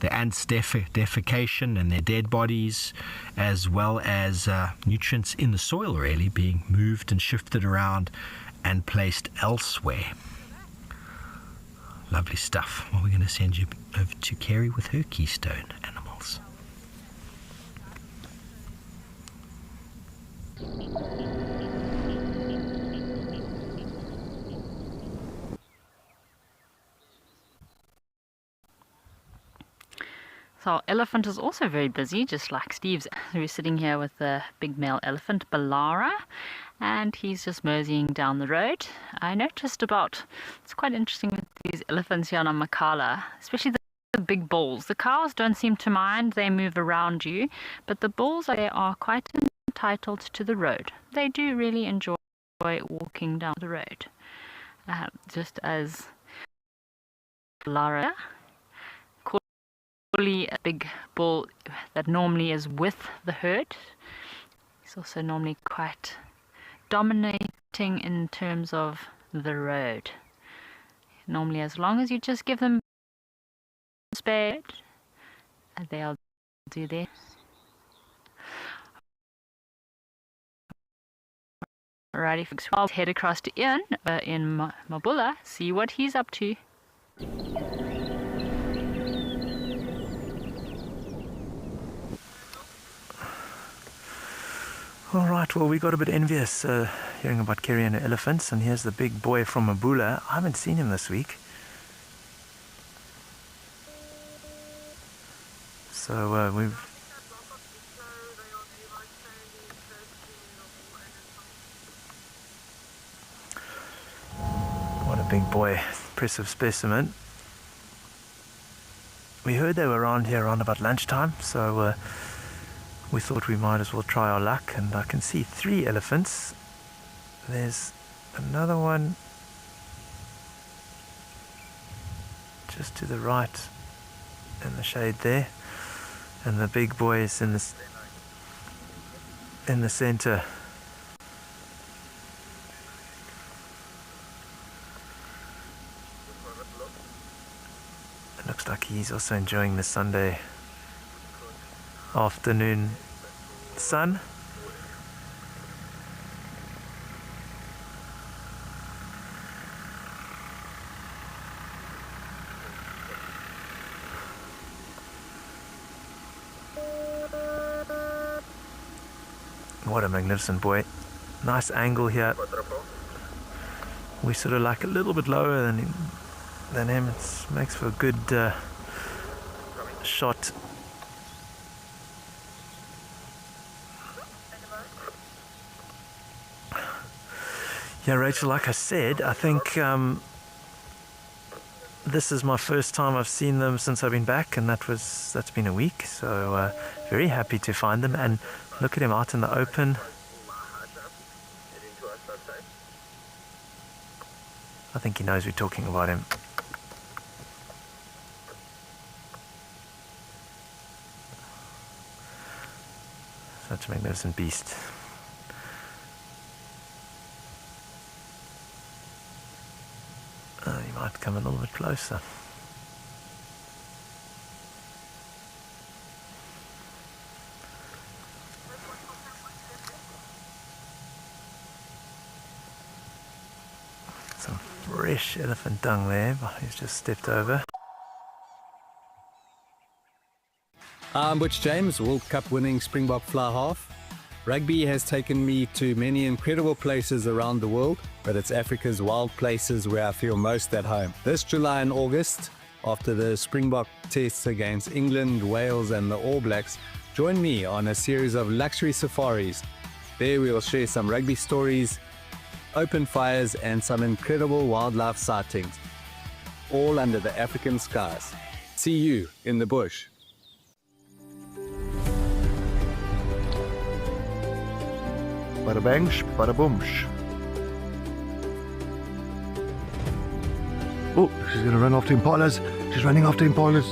the ants' defecation and their dead bodies, as well as nutrients in the soil really being moved and shifted around and placed elsewhere. Lovely stuff. Well, we're going to send you over to Kerry with her keystone animals. So our elephant is also very busy, just like Steve's. We're sitting here with the big male elephant, Balara, and he's just moseying down the road. I noticed it's quite interesting with these elephants here on Namakala, especially the big bulls. The cows don't seem to mind, they move around you, but the bulls are quite entitled to the road. They do really enjoy walking down the road. Just as Lara, Collie, a big bull that normally is with the herd. He's also normally quite dominating in terms of the road. Normally, as long as you just give them space, they'll do their. Alrighty, folks, I'll head across to Ian in Mabula, see what he's up to. All right, well, we got a bit envious hearing about Kerry and her elephants, and here's the big boy from Mabula. I haven't seen him this week. So we've... What a big boy, impressive specimen. We heard they were around here around about lunchtime, so we thought we might as well try our luck, and I can see 3 elephants. There's another one just to the right in the shade there, and the big boy is in the center. It looks like he's also enjoying the Sunday afternoon sun. What a magnificent boy. Nice angle here. We sort of like a little bit lower than him. It makes for a good shot. Yeah, Rachel, like I said, I think this is my first time I've seen them since I've been back, and that's been a week, so very happy to find them. And look at him out in the open. I think he knows we're talking about him. Such a magnificent beast. You might come a little bit closer. Some fresh elephant dung there, he's just stepped over. I'm Butch James, World Cup winning Springbok fly half. Rugby has taken me to many incredible places around the world, but it's Africa's wild places where I feel most at home. This July and August, after the Springbok tests against England, Wales and the All Blacks, join me on a series of luxury safaris. There we'll share some rugby stories, open fires and some incredible wildlife sightings, all under the African skies. See you in the bush. Bada bang, bada boom. Oh, she's going to run after impalas. She's running after impalas.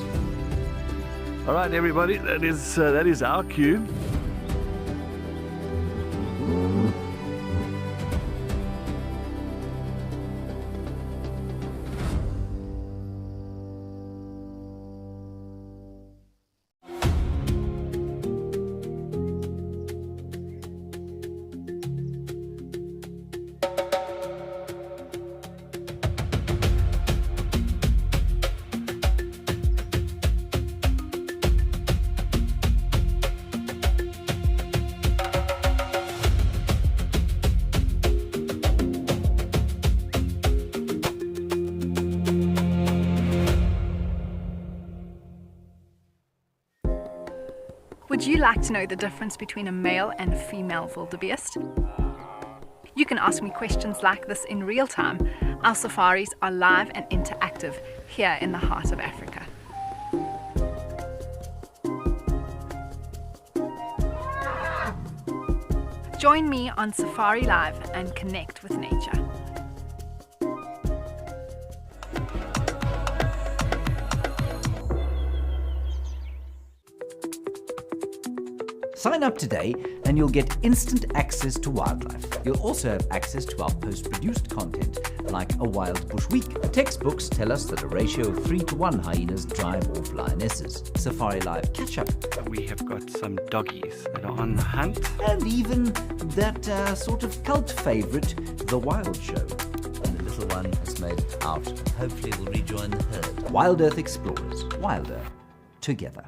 All right, everybody, that is our cue. Would you like to know the difference between a male and female wildebeest? You can ask me questions like this in real time. Our safaris are live and interactive here in the heart of Africa. Join me on Safari Live and connect with nature. Sign up today and you'll get instant access to wildlife. You'll also have access to our post-produced content, like a Wild Bush Week. Textbooks tell us that a ratio of 3-to-1 hyenas drive off lionesses. Safari Live catch-up. We have got some doggies that are on the hunt. And even that sort of cult favourite, The Wild Show. And the little one has made it out. Hopefully will rejoin the herd. Wild Earth Explorers. Wilder. Together.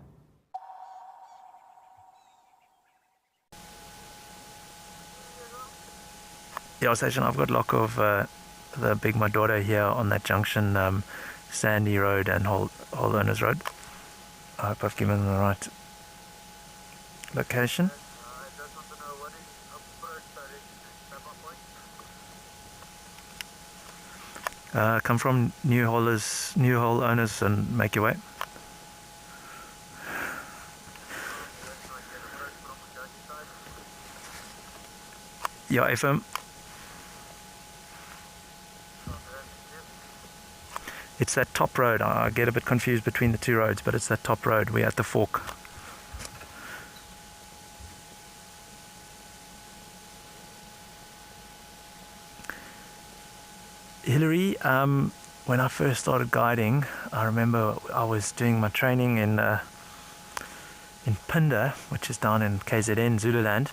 Yeah, Station, I've got lock of the Big Madora here on that junction, Sandy Road and Hold Owners Road. I hope I've given the right location. Come from New Hole Owners and make your way. Yeah, FM. It's that top road. I get a bit confused between the two roads, but it's that top road. We're at the fork. Hillary, when I first started guiding, I remember I was doing my training in Pinda, which is down in KZN, Zululand,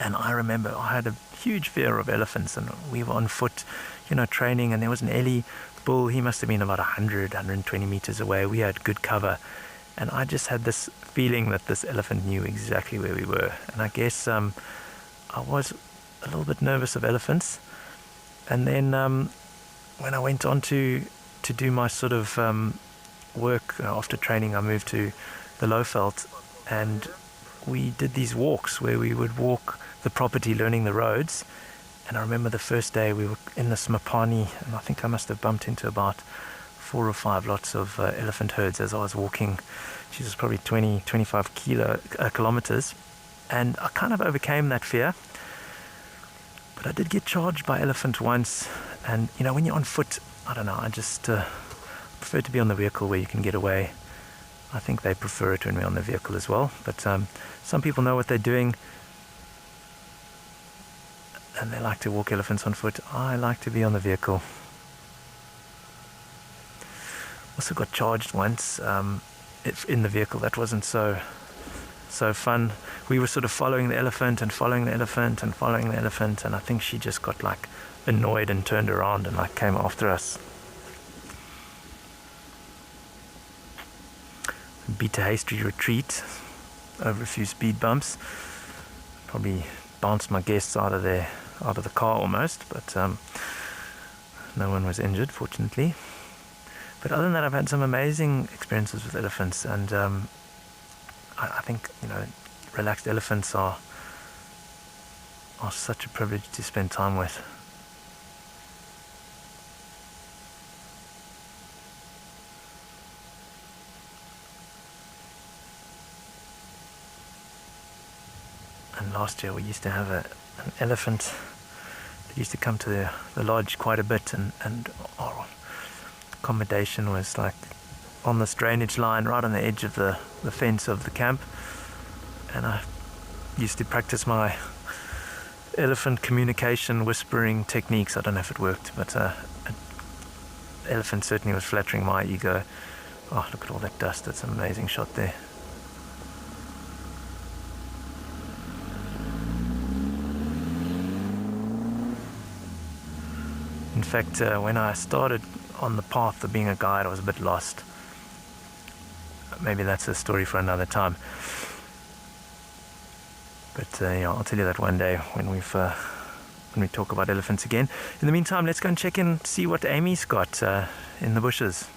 and I remember I had a huge fear of elephants, and we were on foot, training, and there was an Ellie bull. He must have been about 120 meters away. We had good cover, and I just had this feeling that this elephant knew exactly where we were. And I guess I was a little bit nervous of elephants. And then when I went on to do my sort of work after training, I moved to the Lowveld, and we did these walks where we would walk the property learning the roads. And I remember the first day we were in this Mapani, and I think I must have bumped into about 4 or 5 lots of elephant herds as I was walking. She was probably 25 kilometers. And I kind of overcame that fear. But I did get charged by elephant once. And, when you're on foot, I don't know, I just prefer to be on the vehicle where you can get away. I think they prefer it when we're on the vehicle as well. But some people know what they're doing, and they like to walk elephants on foot. I like to be on the vehicle. Also got charged once in the vehicle. That wasn't so fun. We were sort of following the elephant and following the elephant and following the elephant, and I think she just got annoyed and turned around and came after us. Beat a hasty retreat over a few speed bumps. Probably bounced my guests out of the car almost, but no one was injured, fortunately. But other than that, I've had some amazing experiences with elephants, and I think relaxed elephants are such a privilege to spend time with. And last year we used to have an elephant that used to come to the lodge quite a bit, and our accommodation was on this drainage line right on the edge of the fence of the camp, and I used to practice my elephant communication whispering techniques. I don't know if it worked, but an elephant certainly was flattering my ego. Oh, look at all that dust. That's an amazing shot there. In fact, when I started on the path of being a guide, I was a bit lost. Maybe that's a story for another time. But I'll tell you that one day when we talk about elephants again. In the meantime, let's go and check in, see what Amy's got in the bushes.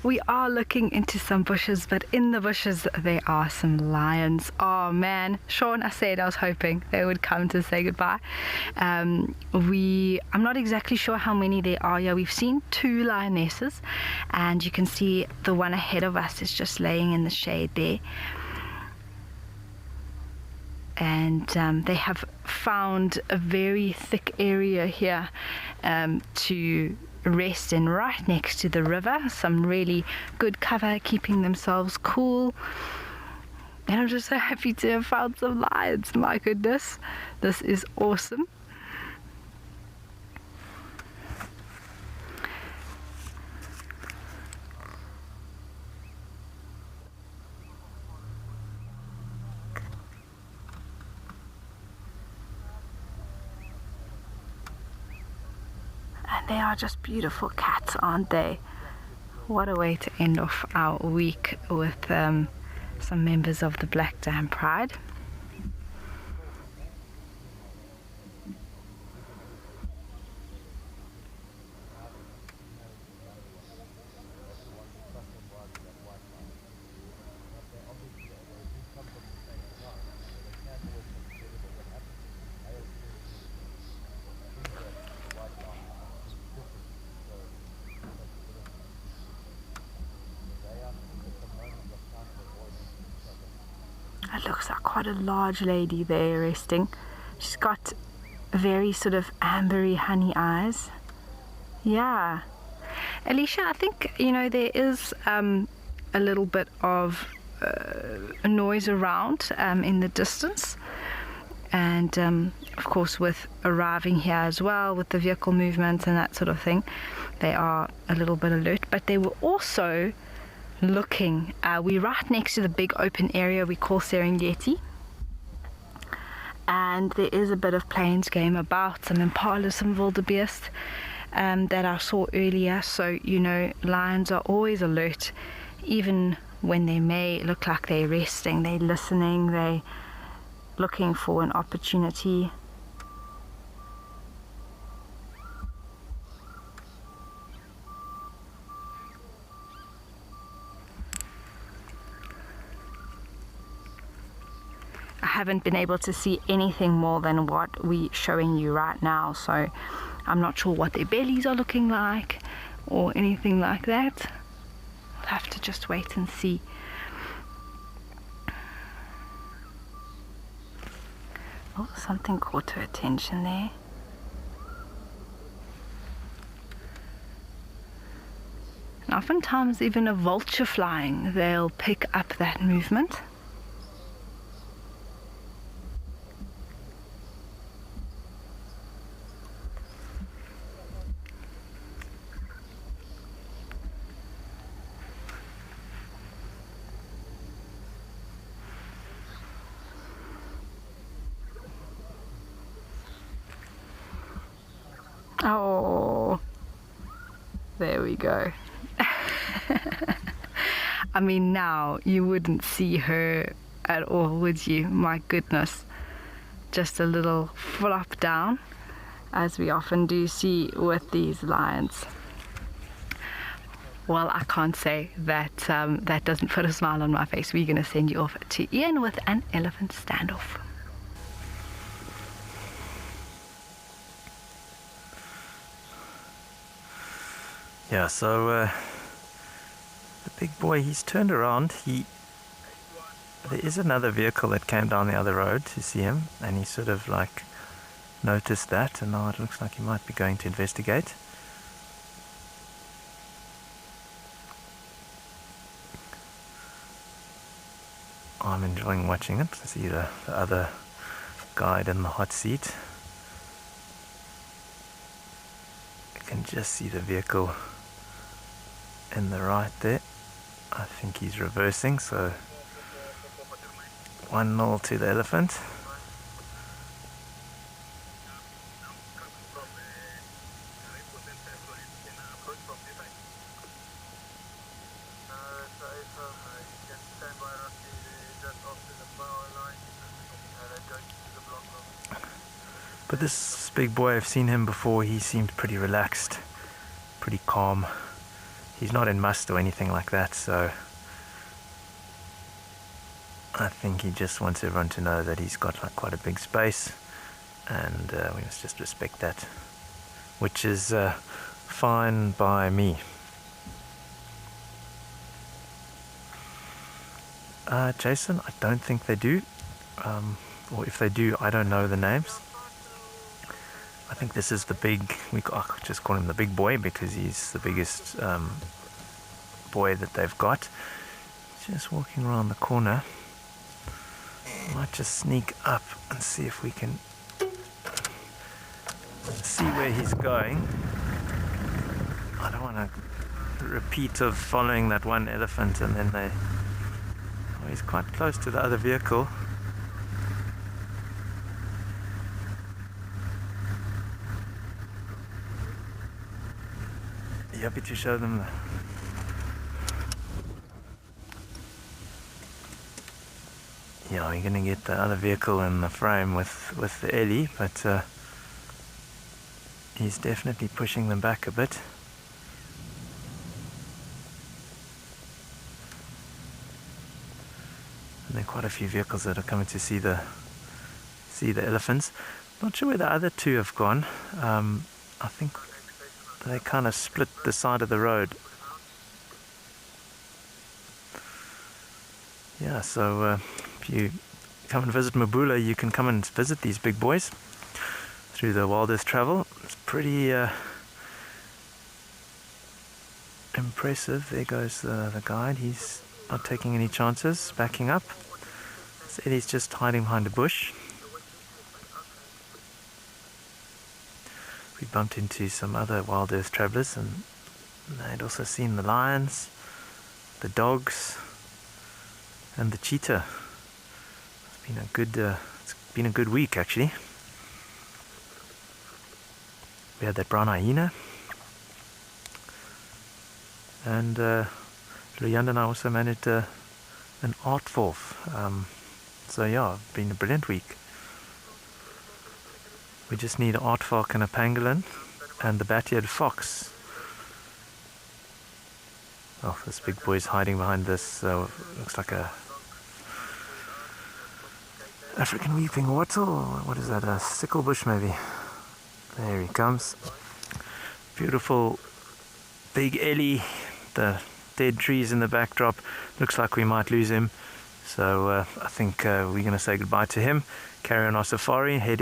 we are looking into some bushes, but in the bushes there are some lions. Oh man, Sean, I said I was hoping they would come to say goodbye. I'm not exactly sure how many there are here. We've seen 2 lionesses, and you can see the one ahead of us is just laying in the shade there. And they have found a very thick area here to rest in, right next to the river. Some really good cover, keeping themselves cool. And I'm just so happy to have found some lions. My goodness, this is awesome. And they are just beautiful cats, aren't they? What a way to end off our week with some members of the Black Dam Pride. It looks like quite a large lady there resting. She's got very sort of ambery honey eyes. Yeah. Alicia, I think, there is a little bit of noise around in the distance. And of course, with arriving here as well, with the vehicle movement and that sort of thing, they are a little bit alert. But they were also looking, we're right next to the big open area we call Serengeti, and there is a bit of plains game about, some impalas, some wildebeest that I saw earlier. So lions are always alert, even when they may look like they're resting. They're listening, they're looking for an opportunity. I haven't been able to see anything more than what we're showing you right now, so I'm not sure what their bellies are looking like or anything like that. I'll have to just wait and see. Oh, something caught her attention there. And oftentimes even a vulture flying, they'll pick up that movement. Oh, there we go. I mean, now you wouldn't see her at all, would you? My goodness. Just a little flop down, as we often do see with these lions. Well, I can't say that that doesn't put a smile on my face. We're going to send you off to Ian with an elephant standoff. Yeah, so the big boy, he's turned around. There is another vehicle that came down the other road to see him, and he sort of like noticed that, and now it looks like he might be going to investigate. I'm enjoying watching it. I see the other guide in the hot seat. You can just see the vehicle in the right there. I think he's reversing, so 1-0 to the elephant. But this big boy, I've seen him before. He seemed pretty relaxed, pretty calm. he's not in must or anything like that, so I think he just wants everyone to know that he's got like quite a big space, and we must just respect that, which is fine by me. Jason, I don't think they do, or if they do, I don't know the names. I think this is the big, I just call him the big boy because he's the biggest boy that they've got. Just walking around the corner. Might just sneak up and see if we can see where he's going. I don't want to repeat of following that one elephant and then they... Oh, he's quite close to the other vehicle. You happy to show them the... Yeah, we're gonna get the other vehicle in the frame with the Ellie, but he's definitely pushing them back a bit. And there are quite a few vehicles that are coming to see the elephants. Not sure where the other two have gone. I think they kind of split the side of the road. Yeah, so if you come and visit Mabula, you can come and visit these big boys through the wildest travel. It's pretty impressive. There goes the guide. He's not taking any chances, backing up. So he's just hiding behind a bush. We bumped into some other wild earth travelers, and they'd also seen the lions, the dogs, and the cheetah. It's been a good week actually. We had that brown hyena, and Luyanda and I also managed an aardwolf. So yeah, been a brilliant week. We just need an aardvark and a pangolin and the bat-eared fox. Oh, this big boy's hiding behind this, looks like a African weeping wattle, or what is that, a sickle bush maybe? There he comes. Beautiful big Ellie, the dead trees in the backdrop. Looks like we might lose him, so I think we're going to say goodbye to him, carry on our safari, head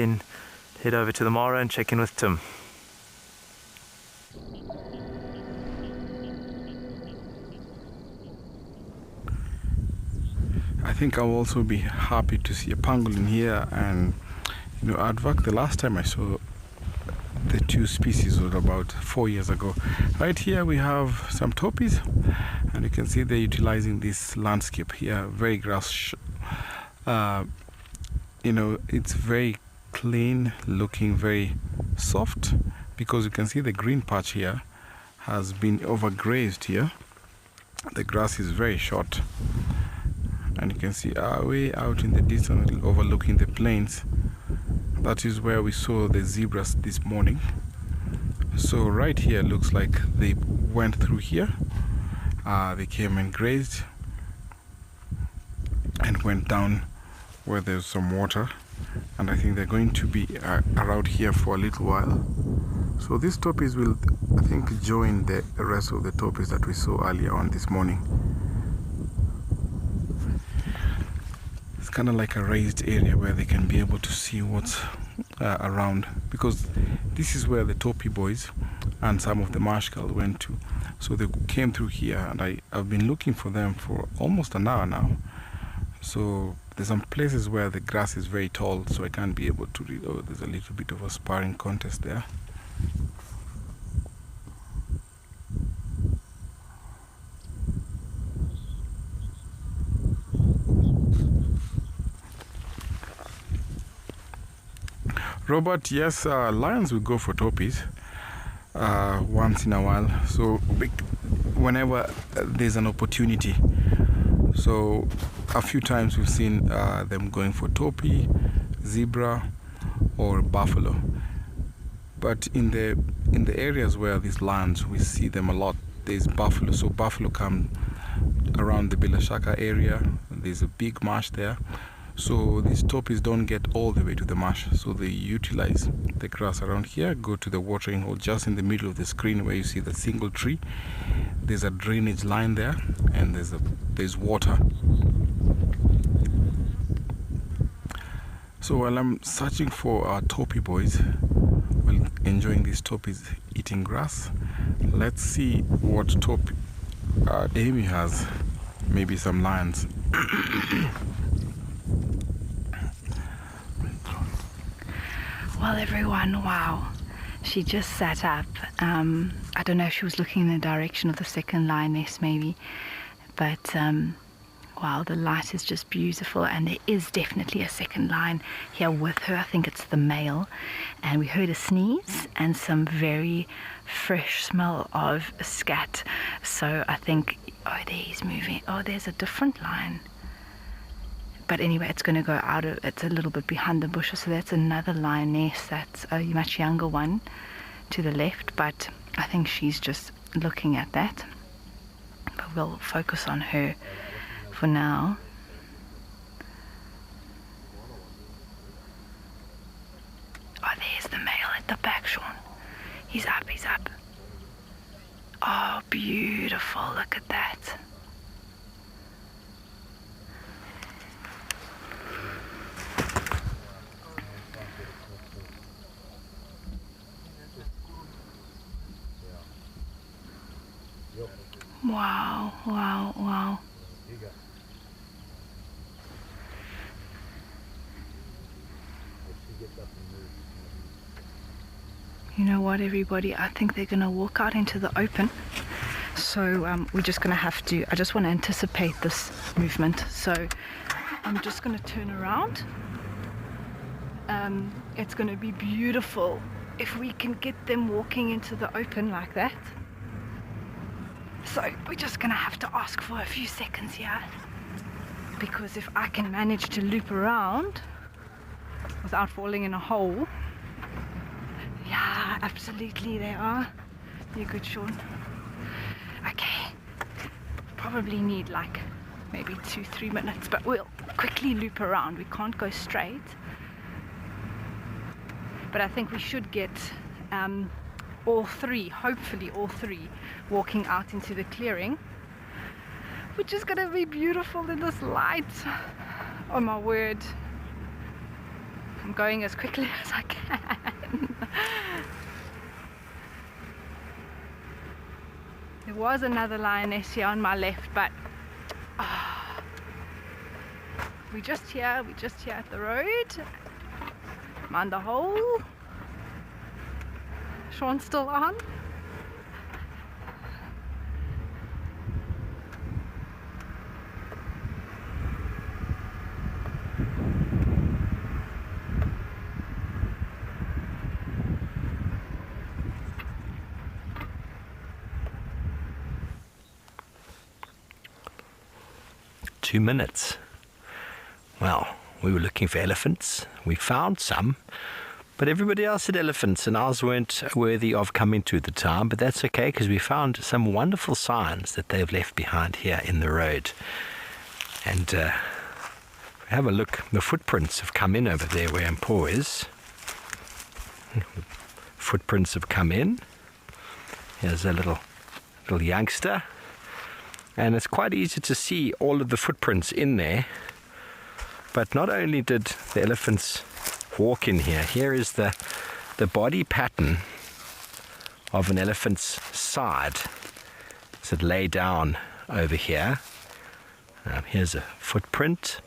over to the Mara and check in with Tim. I think I'll also be happy to see a pangolin here, and aardvark. The last time I saw the two species was about 4 years ago. Right here we have some toppies, and you can see they're utilizing this landscape here, very grass. It's very clean looking, very soft, because you can see the green patch here has been overgrazed here. The grass is very short, and you can see way out in the distance, overlooking the plains. That is where we saw the zebras this morning. So right here looks like they went through here. They came and grazed and went down where there's some water, and I think they're going to be around here for a little while. So these toppies will, I think, join the rest of the toppies that we saw earlier on this morning. It's kind of like a raised area where they can be able to see what's around, because this is where the toppy boys and some of the marshcal went to. So they came through here, and I've been looking for them for almost an hour now. So there's some places where the grass is very tall, so I can't be able to read. Oh, there's a little bit of a sparring contest there. Robert, yes, lions will go for toppies once in a while, so whenever there's an opportunity. So a few times we've seen them going for topi, zebra, or buffalo. But in the areas where these lands, we see them a lot there's buffalo. So buffalo come around the Bilashaka area. There's a big marsh there. So these toppies don't get all the way to the marsh. So they utilize the grass around here, go to the watering hole just in the middle of the screen where you see the single tree. There's a drainage line there, and there's water. So while I'm searching for our toppy boys, well, enjoying these toppies eating grass, let's see what toppy Amy has. Maybe some lions. Well, everyone, wow. She just sat up. I don't know if she was looking in the direction of the second lioness, maybe. But, wow, the light is just beautiful. And there is definitely a second lion here with her. I think it's the male. And we heard a sneeze and some very fresh smell of scat. So I think, oh, there he's moving. Oh, there's a different lion. But anyway, it's going to go out of, it's a little bit behind the bushes, so that's another lioness. That's a much younger one to the left, but I think she's just looking at that. But we'll focus on her for now. Oh, there's the male at the back, Sean. He's up, he's up. Oh, beautiful, look at that. Wow, wow, wow. You know what, everybody? I think they're going to walk out into the open. So we're just going to have to, I just want to anticipate this movement. So I'm just going to turn around. It's going to be beautiful if we can get them walking into the open like that. So we're just going to have to ask for a few seconds here, because if I can manage to loop around without falling in a hole. Yeah, absolutely they are. You're good, Sean. Okay, probably need like maybe 2-3 minutes, but we'll quickly loop around. We can't go straight, but I think we should get all three, hopefully all three, walking out into the clearing, which is going to be beautiful in this light. Oh my word. I'm going as quickly as I can. There was another lioness here on my left, but we're just here at the road. Mind the hole. Sean's still on. Two minutes. Well, we were looking for elephants. We found some. But everybody else had elephants, and ours weren't worthy of coming to the town. But that's okay, because we found some wonderful signs that they've left behind here in the road. And have a look. The footprints have come in over there where Mpo is. Footprints have come in. Here's a little youngster. And it's quite easy to see all of the footprints in there. But not only did the elephants walk in here, here is the body pattern of an elephant's side. So it lay down over here. Here's a footprint,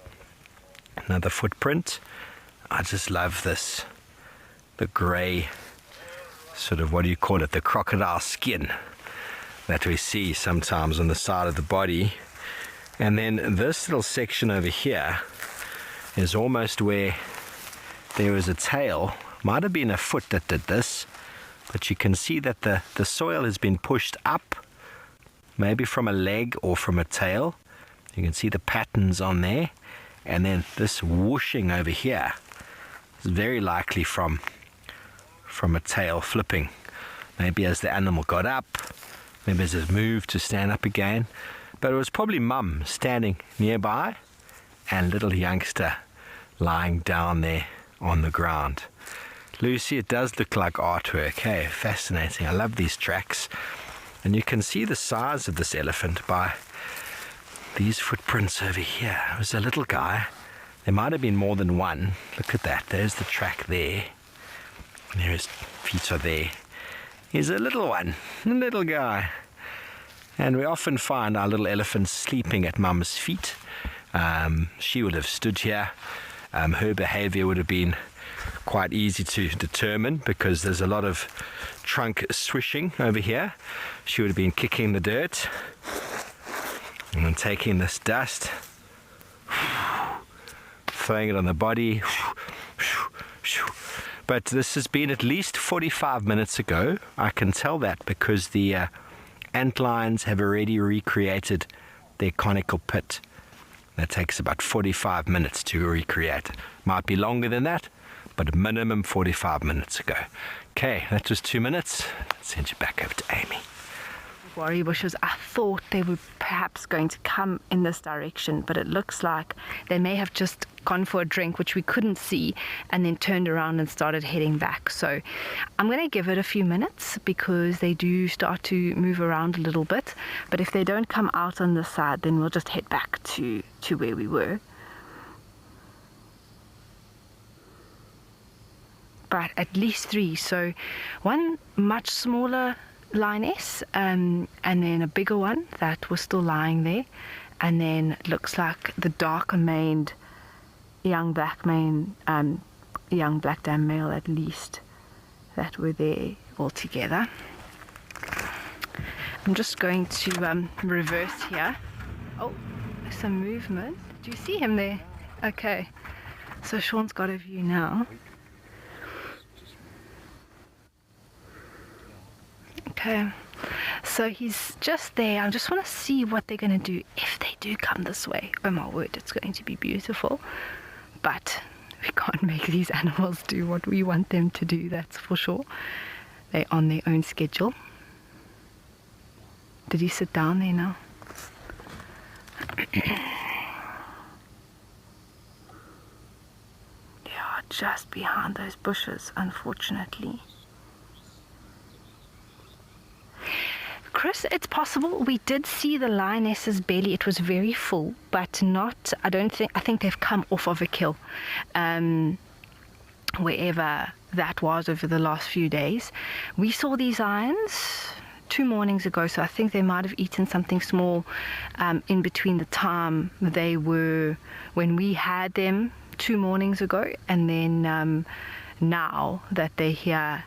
another footprint. I just love this, the grey sort of, what do you call it, the crocodile skin that we see sometimes on the side of the body. And then this little section over here is almost where there was a tail. Might have been a foot that did this, but you can see that the soil has been pushed up, maybe from a leg or from a tail. You can see the patterns on there, and then this whooshing over here is very likely from a tail flipping. Maybe as the animal got up, Maybe it's moved to stand up again. But it was probably Mum standing nearby and little youngster lying down there on the ground. Lucy, it does look like artwork. Hey, fascinating. I love these tracks. And you can see the size of this elephant by these footprints over here. It was a little guy. There might have been more than one. Look at that. There's the track there. And his feet are there. He's a little one, a little guy. And we often find our little elephants sleeping at Mum's feet. She would have stood here. Her behavior would have been quite easy to determine because there's a lot of trunk swishing over here. She would have been kicking the dirt and then taking this dust, throwing it on the body. But this has been at least 45 minutes ago. I can tell that because the antlions have already recreated their conical pit. That takes about 45 minutes to recreate. Might be longer than that, but a minimum 45 minutes ago. Okay, that was 2 minutes. Let's send you back over to Amy. Worry bushes, I thought they were perhaps going to come in this direction, but it looks like they may have just gone for a drink, which we couldn't see, and then turned around and started heading back. So I'm going to give it a few minutes because they do start to move around a little bit, but if they don't come out on this side, then we'll just head back to where we were. But at least 3, so one much smaller lioness, and then a bigger one that was still lying there, and then it looks like the darker maned young black dam male at least that were there all together. I'm just going to reverse here. Oh, there's some movement. Do you see him there? Okay, so Sean's got a view now. Okay, so he's just there. I just want to see what they're going to do if they do come this way. Oh my word, it's going to be beautiful. But we can't make these animals do what we want them to do, that's for sure. They're on their own schedule. Did he sit down there now? They are just behind those bushes, unfortunately. Chris, it's possible we did see the lioness's belly. It was very full, but not, I think they've come off of a kill. Wherever that was over the last few days. We saw these lions 2 mornings ago, so I think they might have eaten something small in between the time they were, when we had them 2 mornings ago, and then now that they're here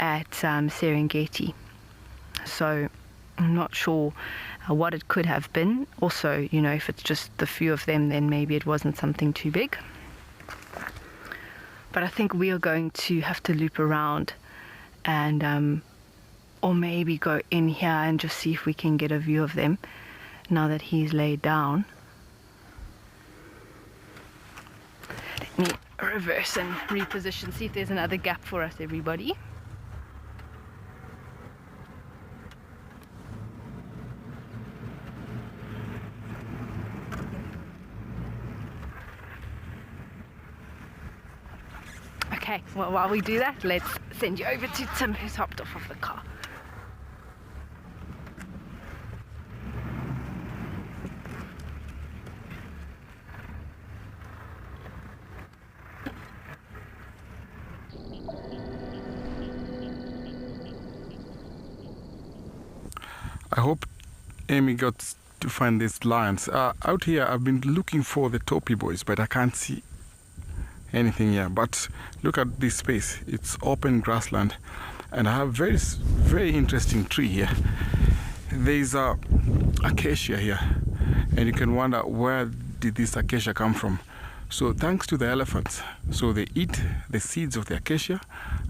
at Serengeti. So I'm not sure what it could have been. Also, you know, if it's just the few of them, then maybe it wasn't something too big. But I think we are going to have to loop around and or maybe go in here and just see if we can get a view of them now that he's laid down. Let me reverse and reposition, see if there's another gap for us, everybody. Okay, well, while we do that, let's send you over to Tim, who's hopped off of the car. I hope Amy got to find these lions. Out here, I've been looking for the Topi boys, but I can't see anything here. But look at this space. It's open grassland, and I have very interesting tree here. There's a acacia here, and you can wonder, where did this acacia come from? So thanks to the elephants, so they eat the seeds of the acacia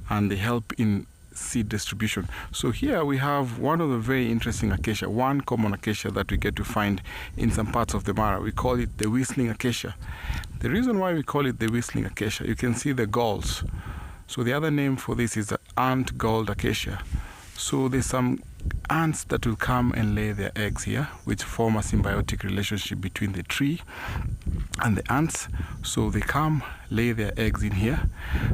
and they help in seed distribution. So here we have one of the very interesting acacia, one common acacia that we get to find in some parts of the Mara. We call it the whistling acacia. The reason why we call it the whistling acacia, you can see the galls. So the other name for this is the ant galled acacia. So there's some ants that will come and lay their eggs here, which form a symbiotic relationship between the tree and the ants. So they come, lay their eggs in here.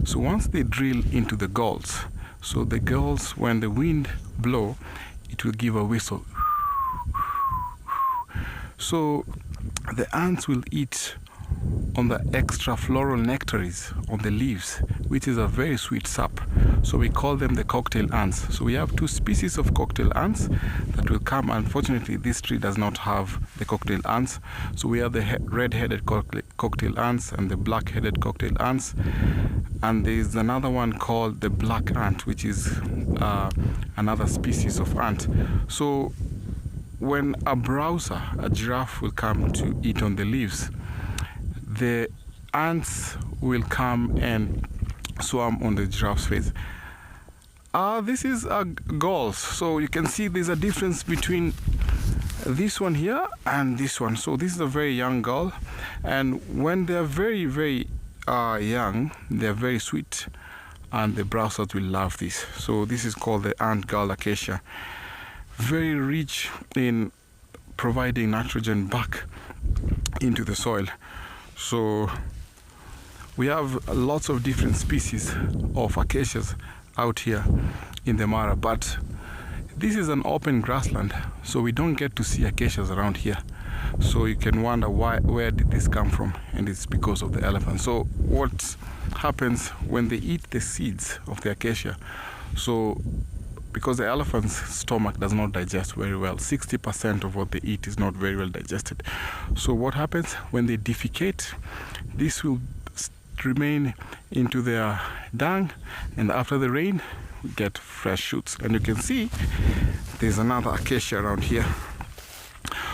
So once they drill into the galls, so the galls, when the wind blow, it will give a whistle. So the ants will eat on the extra floral nectaries on the leaves, which is a very sweet sap. So we call them the cocktail ants. So we have two species of cocktail ants that will come. Unfortunately, this tree does not have the cocktail ants. So we have the red-headed cocktail ants and the black-headed cocktail ants. And there's another one called the black ant, which is another species of ant. So when a browser, a giraffe, will come to eat on the leaves, the ants will come and swarm on the giraffe's face. This is galls. So you can see there's a difference between this one here and this one. So this is a very young gall, and when they're very, very young, they're very sweet, and the browsers will love this. So this is called the ant gall acacia. Very rich in providing nitrogen back into the soil. So we have lots of different species of acacias out here in the Mara, but this is an open grassland, so we don't get to see acacias around here. So you can wonder where did this come from, and it's because of the elephant. So what happens when they eat the seeds of the acacia? So because the elephant's stomach does not digest very well, 60% of what they eat is not very well digested. So what happens when they defecate? This will remain into their dung, and after the rain we get fresh shoots. And you can see there's another acacia around here.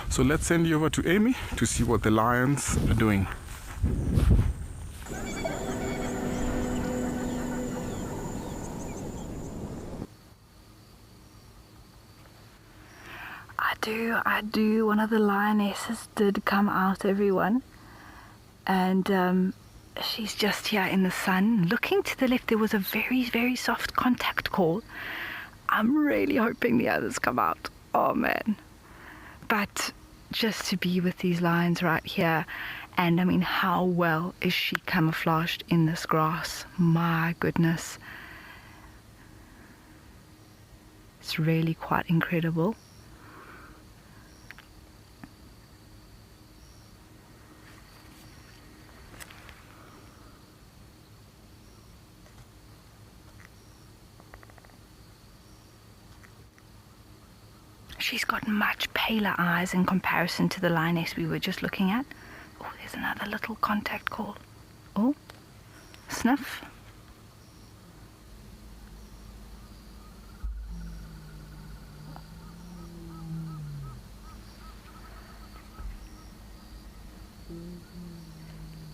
So let's send you over to Amy to see what the lions are doing. I do. One of the lionesses did come out, everyone. And she's just here in the sun. Looking to the left, there was a very, very soft contact call. I'm really hoping the others come out. Oh, man. But just to be with these lions right here, and I mean, how well is she camouflaged in this grass? My goodness. It's really quite incredible. She's got much paler eyes in comparison to the lioness we were just looking at. Oh, there's another little contact call. Oh, sniff.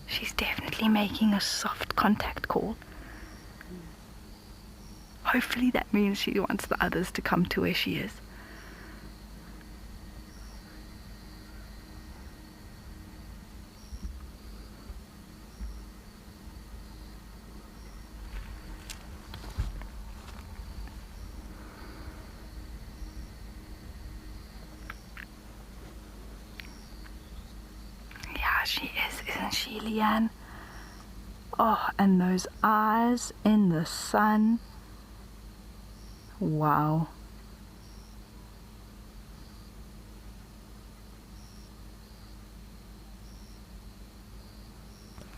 She's definitely making a soft contact call. Hopefully that means she wants the others to come to where she is. She is, isn't she, Leanne? Oh, and those eyes in the sun. Wow.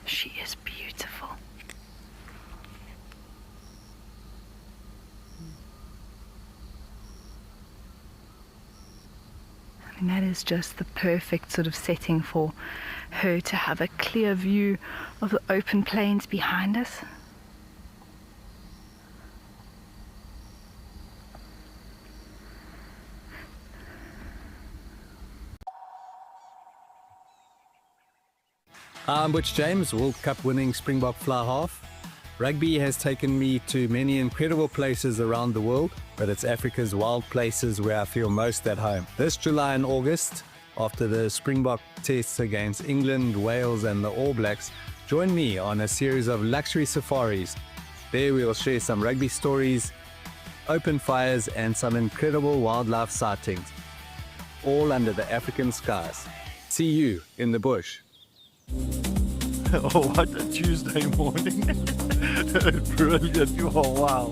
She is beautiful. I mean, that is just the perfect sort of setting for her to have a clear view of the open plains behind us. I'm Butch James, World Cup winning Springbok fly half. Rugby has taken me to many incredible places around the world, but it's Africa's wild places where I feel most at home. This July and August, after the Springbok tests against England, Wales and the All Blacks, join me on a series of luxury safaris. There we'll share some rugby stories, open fires, and some incredible wildlife sightings, all under the African skies. See you in the bush. Oh, what a Tuesday morning. Brilliant. Oh, wow.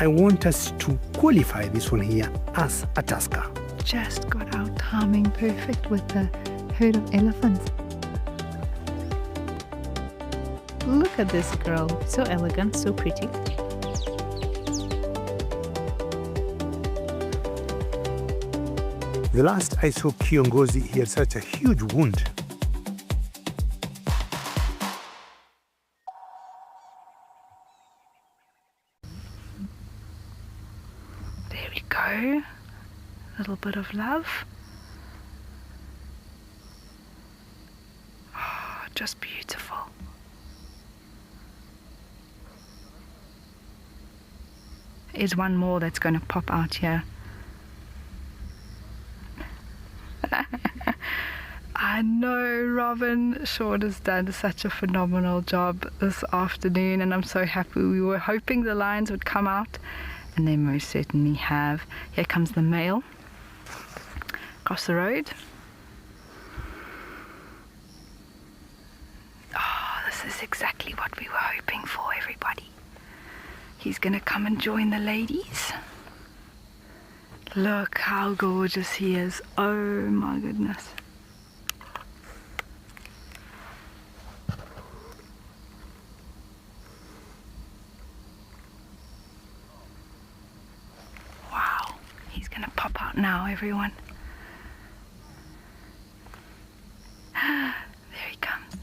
I want us to qualify this one here as a tasker. Just got our timing perfect with the herd of elephants. Look at this girl, so elegant, so pretty. The last I saw Kiongozi, he had such a huge wound. There we go. A little bit of love. Oh, just beautiful. There's one more that's going to pop out here. I know Robin Short has done such a phenomenal job this afternoon, and I'm so happy. We were hoping the lions would come out, and they most certainly have. Here comes the male across the road. Oh, this is exactly what we were hoping for, everybody. He's gonna come and join the ladies. Look how gorgeous he is. Oh my goodness. Wow, he's gonna pop out now, everyone. There he comes.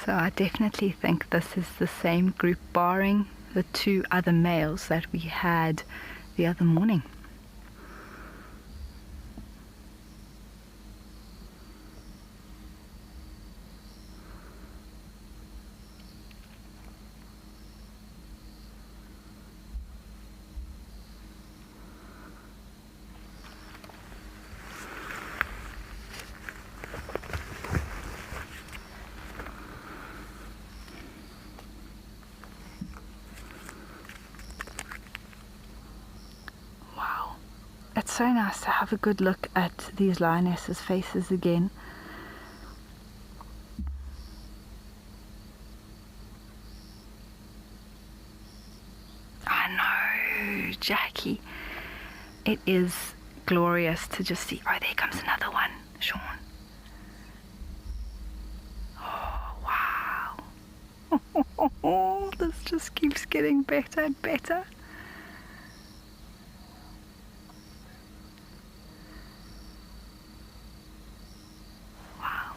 So I definitely think this is the same group, barring the two other males that we had the other morning. It's so nice to have a good look at these lionesses' faces again. I know, Jackie. It is glorious to just see. Oh, there comes another one, Sean. Oh, wow. just keeps getting better and better. Wow.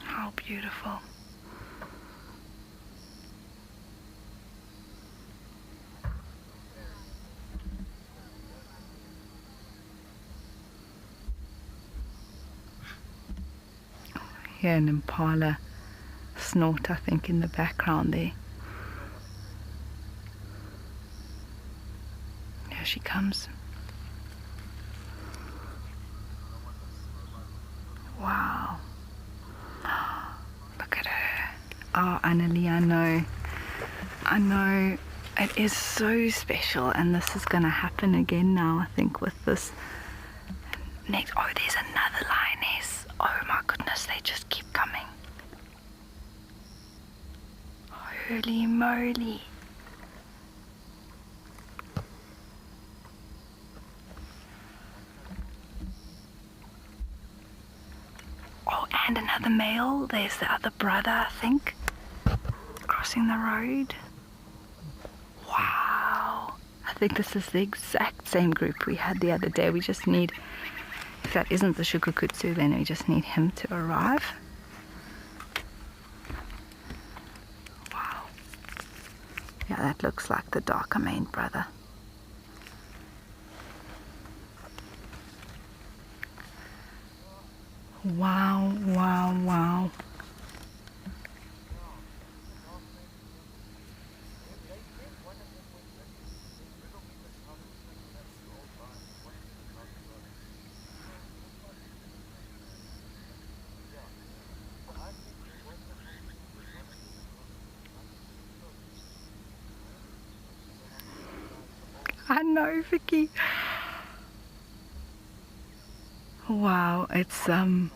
How beautiful. Here an impala snort, I think, in the background there. Here she comes. Wow. Look at her. Oh, Annalie, I know it is so special, and this is going to happen again now, I think, with this next. Oh, there's another lioness. Oh my goodness, they just keep coming. Holy moly. Oh, and another male. There's the other brother, I think, crossing the road. Wow. I think this is the exact same group we had the other day. We just need, if that isn't the Shukukutsu, then we just need him to arrive. Wow. Yeah, that looks like the darker maned brother. Wow, wow, wow. I know, Vicky. Wow, it's this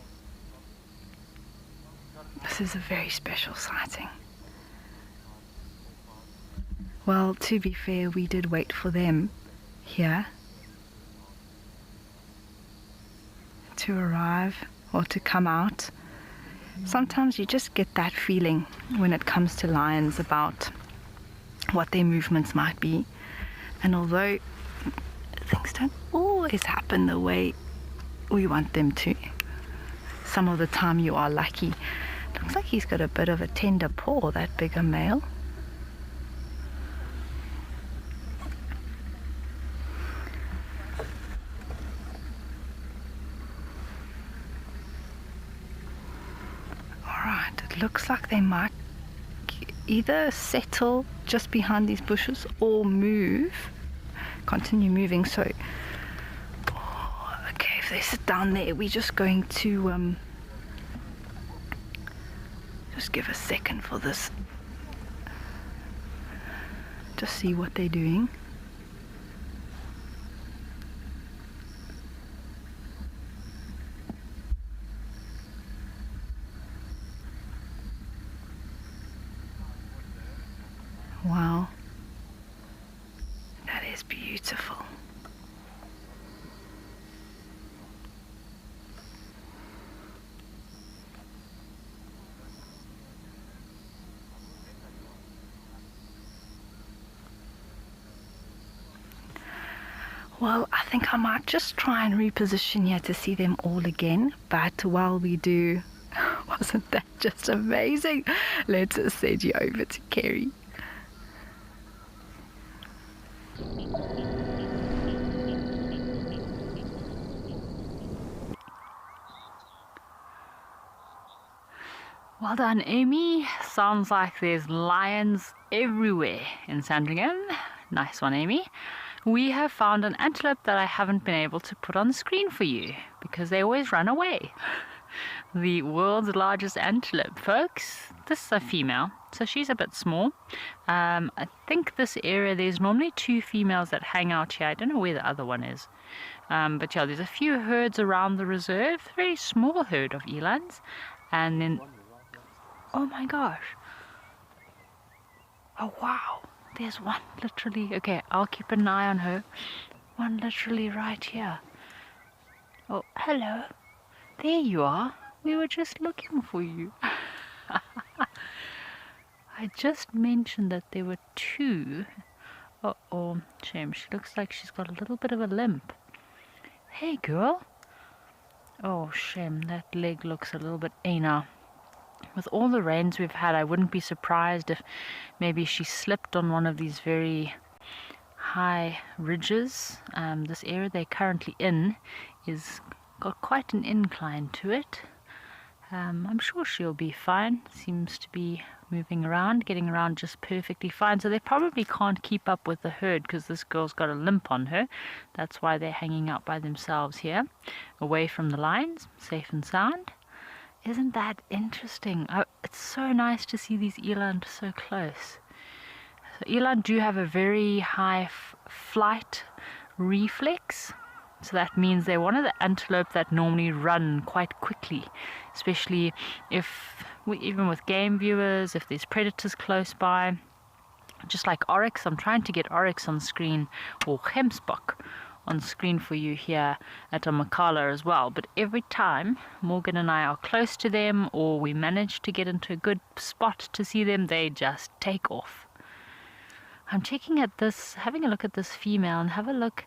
is a very special sighting. Well, to be fair, we did wait for them here to arrive or to come out. Sometimes you just get that feeling when it comes to lions about what their movements might be. And although things don't always happen the way we want them to, some of the time you are lucky. Looks like he's got a bit of a tender paw, that bigger male. Alright, it looks like they might either settle just behind these bushes or continue moving. So okay, if they sit down there, we're just going to just give a second for this, just see what they're doing. Wow, that is beautiful. Well, I think I might just try and reposition here to see them all again, but while we do, wasn't that just amazing? Let's send you over to Kerry. Well done, Amy. Sounds like there's lions everywhere in Sandringham. Nice one, Amy. We have found an antelope that I haven't been able to put on the screen for you because they always run away. The world's largest antelope, folks. This is a female, So she's a bit small. I think this area, there's normally 2 females that hang out here. I don't know where the other one is. But yeah, there's a few herds around the reserve. Very small herd of elands. And then, oh my gosh. Oh wow, there's one literally. Okay, I'll keep an eye on her. One literally right here. Oh, hello. There you are. We were just looking for you. I just mentioned that there were 2. Uh-oh, shame. She looks like she's got a little bit of a limp. Hey, girl. Oh, shame. That leg looks a little bit anal. With all the rains we've had, I wouldn't be surprised if maybe she slipped on one of these very high ridges. This area they're currently in is got quite an incline to it. I'm sure she'll be fine. Seems to be moving around, getting around just perfectly fine. So they probably can't keep up with the herd because this girl's got a limp on her. That's why they're hanging out by themselves here, away from the lines, safe and sound. Isn't that interesting? It's so nice to see these eland so close. So eland do have a very high flight reflex. So that means they're one of the antelope that normally run quite quickly, especially even with game viewers, if there's predators close by. Just like oryx, I'm trying to get oryx on screen, or gemsbok on screen for you here at Amakala as well. But every time Morgan and I are close to them, or we manage to get into a good spot to see them, they just take off. I'm checking at this, having a look at this female, and have a look.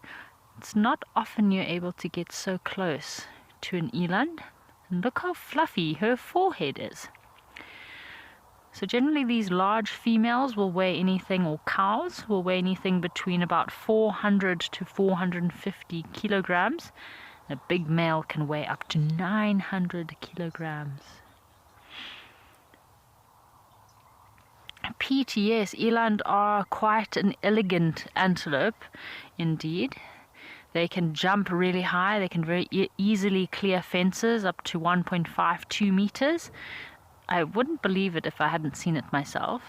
It's not often you're able to get so close to an eland. And look how fluffy her forehead is. So generally these large females will weigh anything, or cows will weigh anything between about 400 to 450 kilograms. A big male can weigh up to 900 kilograms. PTS, eland are quite an elegant antelope indeed. They can jump really high. They can very easily clear fences up to 1.52 meters. I wouldn't believe it if I hadn't seen it myself.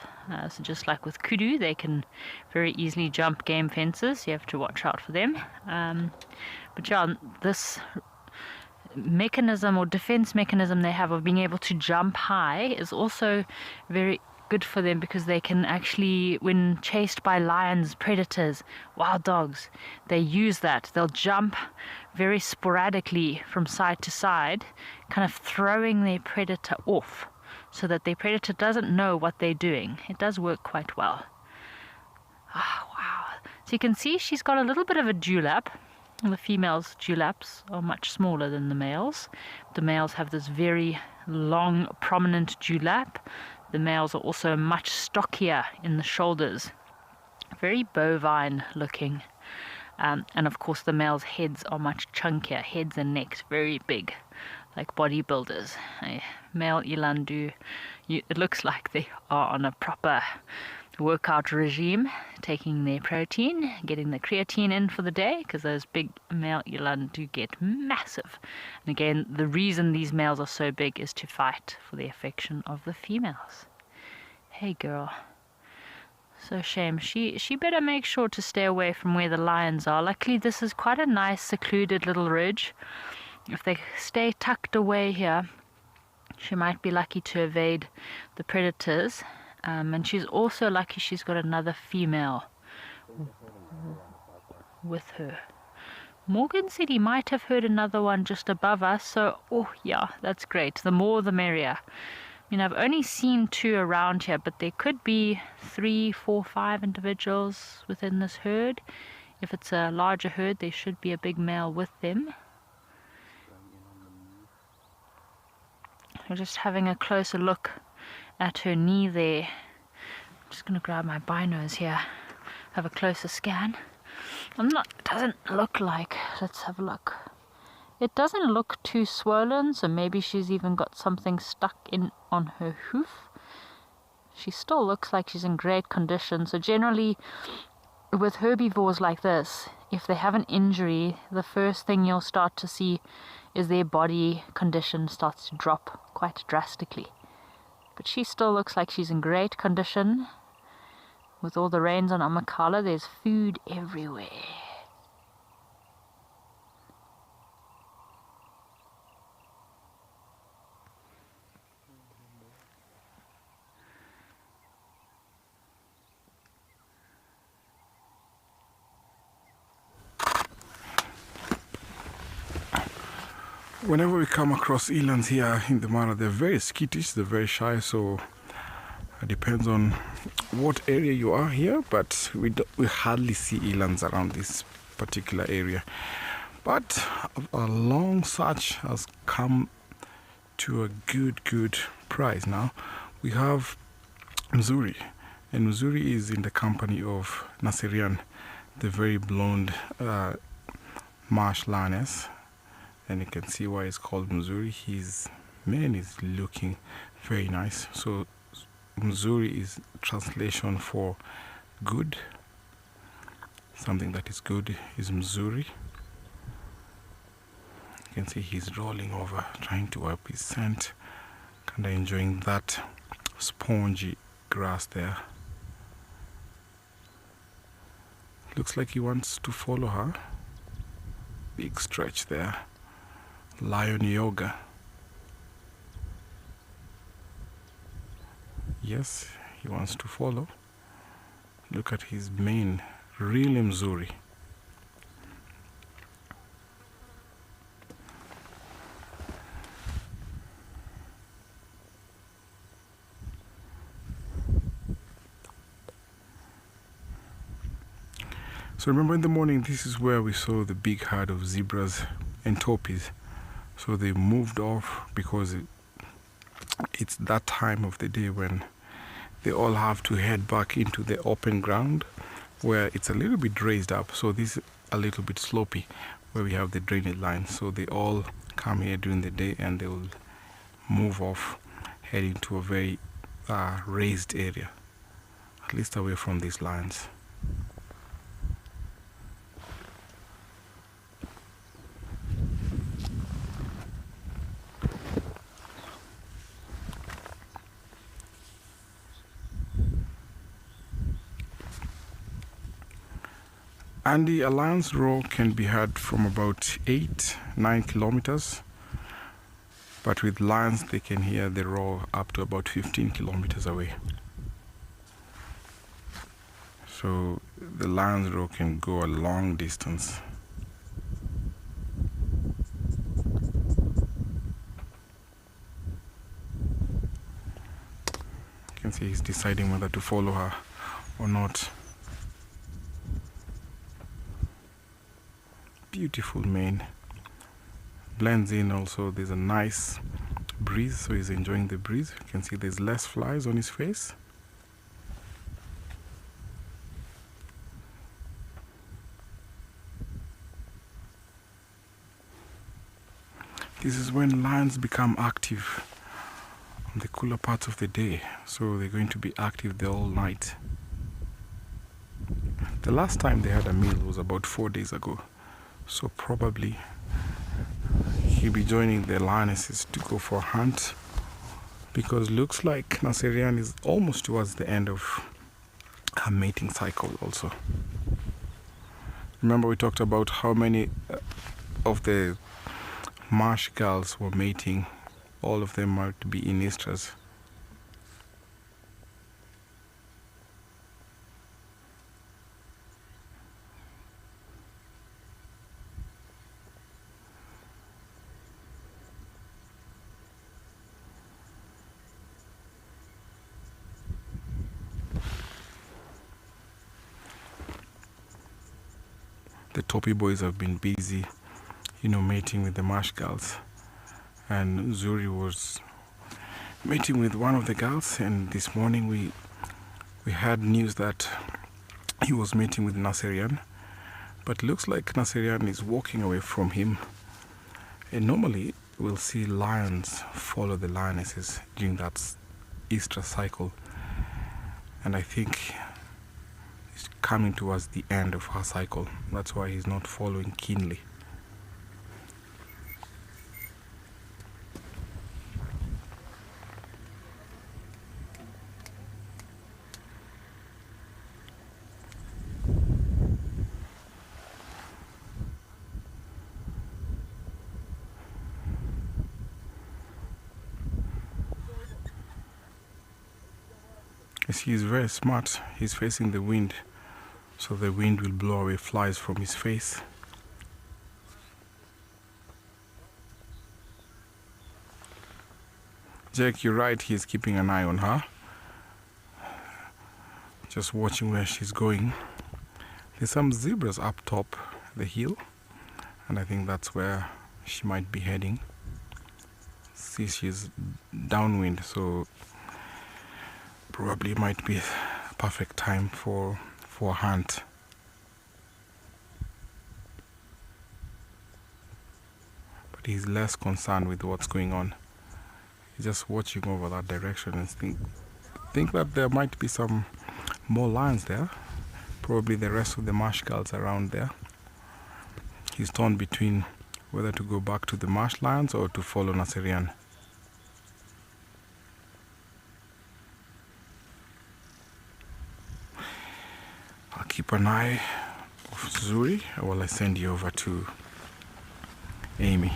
So just like with kudu, they can very easily jump game fences. You have to watch out for them. But yeah, this mechanism or defense mechanism they have of being able to jump high is also very good for them, because they can actually, when chased by lions, predators, wild dogs, they use that. They'll jump very sporadically from side to side, kind of throwing their predator off so that their predator doesn't know what they're doing. It does work quite well. Oh, wow. So you can see she's got a little bit of a dewlap. The females' dewlaps are much smaller than the males. The males have this very long, prominent dewlap. The males are also much stockier in the shoulders, very bovine looking. And of course the males' heads are much chunkier, heads and necks very big, like bodybuilders. A male eland it looks like they are on a proper workout regime, taking their protein, getting the creatine in for the day, because those big male eland do get massive. And again, the reason these males are so big is to fight for the affection of the females. Hey girl. So shame. She better make sure to stay away from where the lions are. Luckily this is quite a nice secluded little ridge. If they stay tucked away here, she might be lucky to evade the predators. And she's also lucky she's got another female with her. Morgan said he might have heard another one just above us, so oh yeah, that's great. The more the merrier. I mean, I've only seen 2 around here, but there could be 3, 4, 5 individuals within this herd. If it's a larger herd, there should be a big male with them. We're just having a closer look at her knee there. I'm just going to grab my binos here, have a closer scan. It doesn't look like, let's have a look. It doesn't look too swollen, so maybe she's even got something stuck in on her hoof. She still looks like she's in great condition. So generally, with herbivores like this, if they have an injury, the first thing you'll start to see is their body condition starts to drop quite drastically. but she still looks like she's in great condition. With all the rains on Amakala, there's food everywhere. Whenever we come across elands here in the Mara, they're very skittish, they're very shy, so it depends on what area you are here, but we hardly see elands around this particular area. But a long search has come to a good price now. We have Mzuri, and Mzuri is in the company of Naserian, the very blonde marsh lioness. And you can see why it's called Mzuri. His mane is looking very nice. So Mzuri is translation for good. Something that is good is Mzuri. You can see he's rolling over, trying to wipe his scent. Kind of enjoying that spongy grass there. Looks like he wants to follow her. Big stretch there. Lion yoga. Yes, he wants to follow. Look at his mane, really Mzuri. So remember in the morning, this is where we saw the big herd of zebras and topis. So they moved off because it's that time of the day when they all have to head back into the open ground where it's a little bit raised up. So this is a little bit slopey where we have the drainage line. So they all come here during the day and they will move off heading to a very raised area, at least away from these lines. And the Alliance roar can be heard from about 8-9 kilometers, but with lions they can hear the roar up to about 15 kilometers away. So the lion's roar can go a long distance. You can see he's deciding whether to follow her or not. Beautiful mane. Blends in also. There's a nice breeze, so he's enjoying the breeze. You can see there's less flies on his face. This is when lions become active on the cooler parts of the day, so they're going to be active the whole night. The last time they had a meal was about 4 days ago. So probably he'll be joining the lionesses to go for a hunt, because looks like Naserian is almost towards the end of her mating cycle also. Remember we talked about how many of the marsh girls were mating. All of them are to be in estrus. The Topi boys have been busy, mating with the marsh girls. And Zuri was mating with one of the girls, and this morning we had news that he was mating with Naserian. But looks like Naserian is walking away from him. And normally we'll see lions follow the lionesses during that estrus cycle. And I think coming towards the end of her cycle. That's why he's not following keenly. You see, he's very smart. He's facing the wind, so the wind will blow away flies from his face. Jack, you're right, he's keeping an eye on her. Just watching where she's going. There's some zebras up top the hill, and I think that's where she might be heading. See, she's downwind, so probably might be a perfect time for a hunt. But he's less concerned with what's going on. He's just watching over that direction and think that there might be some more lions there. Probably the rest of the marsh gulls around there. He's torn between whether to go back to the marsh lions or to follow Naserian. I'll keep an eye of Zuri while I send you over to Amy.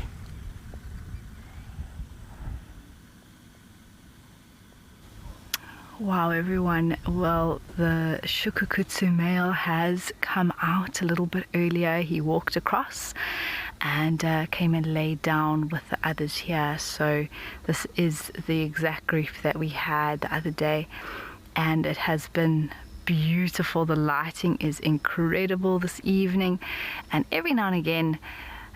Wow, everyone. Well, the Shukukutsu male has come out a little bit earlier. He walked across and came and laid down with the others here. So this is the exact group that we had the other day, and it has been beautiful. The lighting is incredible this evening, and every now and again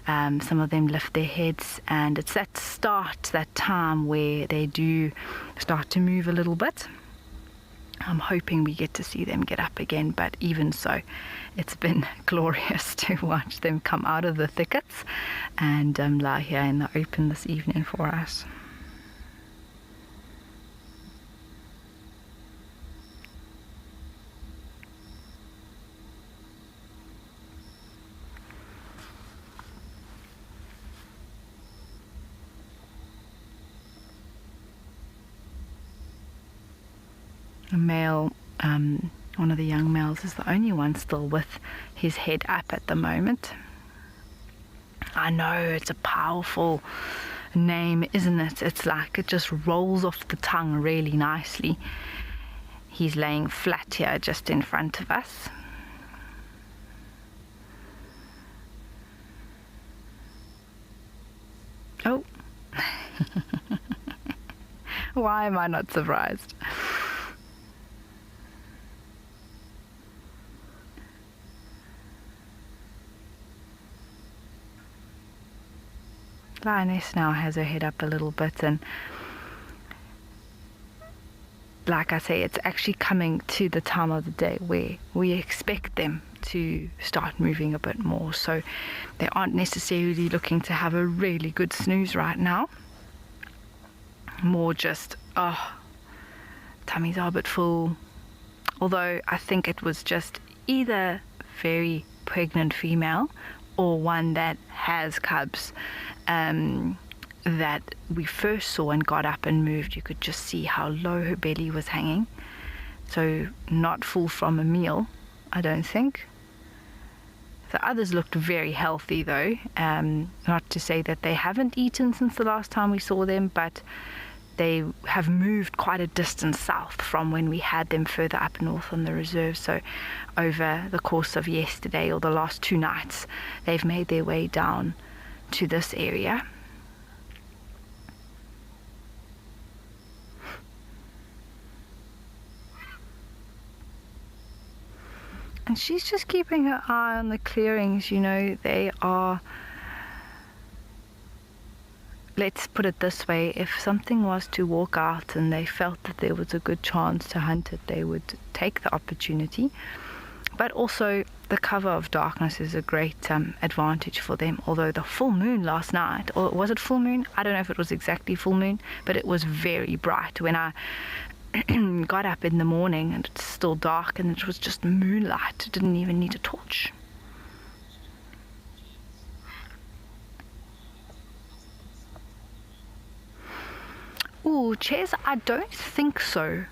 some of them lift their heads, and it's that time where they do start to move a little bit. I'm hoping we get to see them get up again, but even so, it's been glorious to watch them come out of the thickets and lie here in the open this evening for us. The male, one of the young males, is the only one still with his head up at the moment. I know, it's a powerful name, isn't it? It's like it just rolls off the tongue really nicely. He's laying flat here just in front of us. Oh. Why am I not surprised? Lioness now has her head up a little bit, and like I say, it's actually coming to the time of the day where we expect them to start moving a bit more, so they aren't necessarily looking to have a really good snooze right now. More just, tummies are a bit full, although I think it was just either very pregnant female or one that has cubs that we first saw and got up and moved. You could just see how low her belly was hanging, so not full from a meal, I don't think. The others looked very healthy though, not to say that they haven't eaten since the last time we saw them, but they have moved quite a distance south from when we had them further up north on the reserve. So over the course of yesterday or the last 2 nights, they've made their way down to this area. And she's just keeping her eye on the clearings. You know, they are, let's put it this way, if something was to walk out and they felt that there was a good chance to hunt it, they would take the opportunity. But also the cover of darkness is a great advantage for them, although the full moon last night, or was it full moon? I don't know if it was exactly full moon, but it was very bright when I got up in the morning, and it's still dark and it was just moonlight. It didn't even need a torch. Ooh, Ches, I don't think so.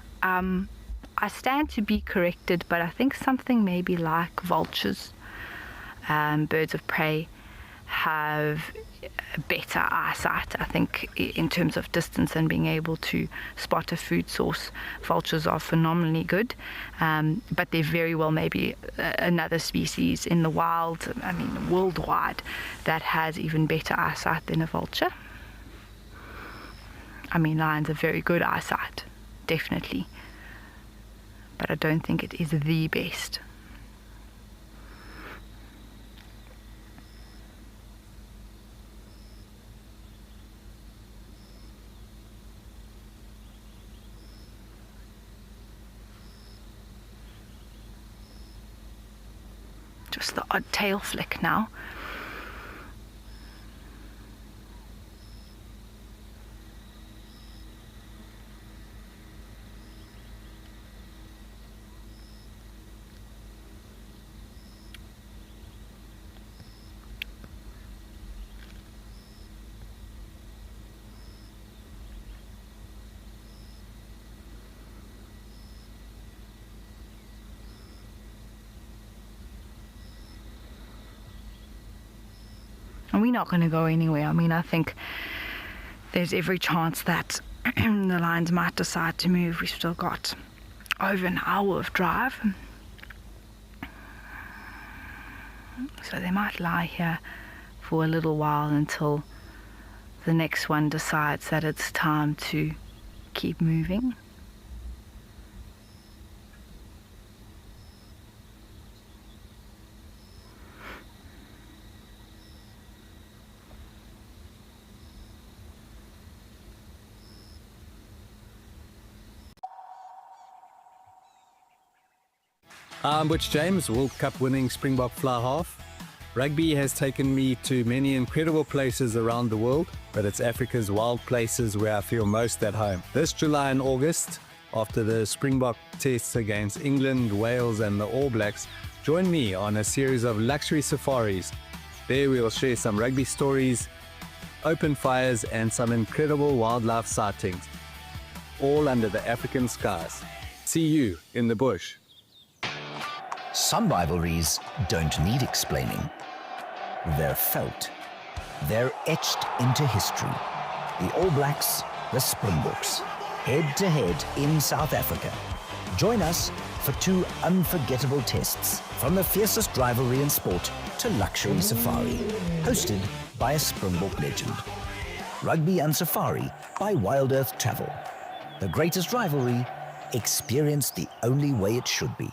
I stand to be corrected, but I think something maybe like vultures, birds of prey, have better eyesight, I think, in terms of distance and being able to spot a food source. Vultures are phenomenally good, but there very well may be another species in the wild, I mean worldwide, that has even better eyesight than a vulture. I mean, lions have very good eyesight, definitely, but I don't think it is the best. Just the odd tail flick now. And we're not going to go anywhere. I mean, I think there's every chance that the lions might decide to move. We've still got over an hour of drive. So they might lie here for a little while until the next one decides that it's time to keep moving. I'm Butch James, World Cup winning Springbok fly half. Rugby has taken me to many incredible places around the world, but it's Africa's wild places where I feel most at home. This July and August, after the Springbok tests against England, Wales and the All Blacks, join me on a series of luxury safaris. There we will share some rugby stories, open fires and some incredible wildlife sightings, all under the African skies. See you in the bush. Some rivalries don't need explaining. They're felt. They're etched into history. The All Blacks, the Springboks, head to head in South Africa. Join us for 2 unforgettable tests, from the fiercest rivalry in sport to luxury safari, hosted by a Springbok legend. Rugby and Safari by Wild Earth Travel. The greatest rivalry, experienced the only way it should be.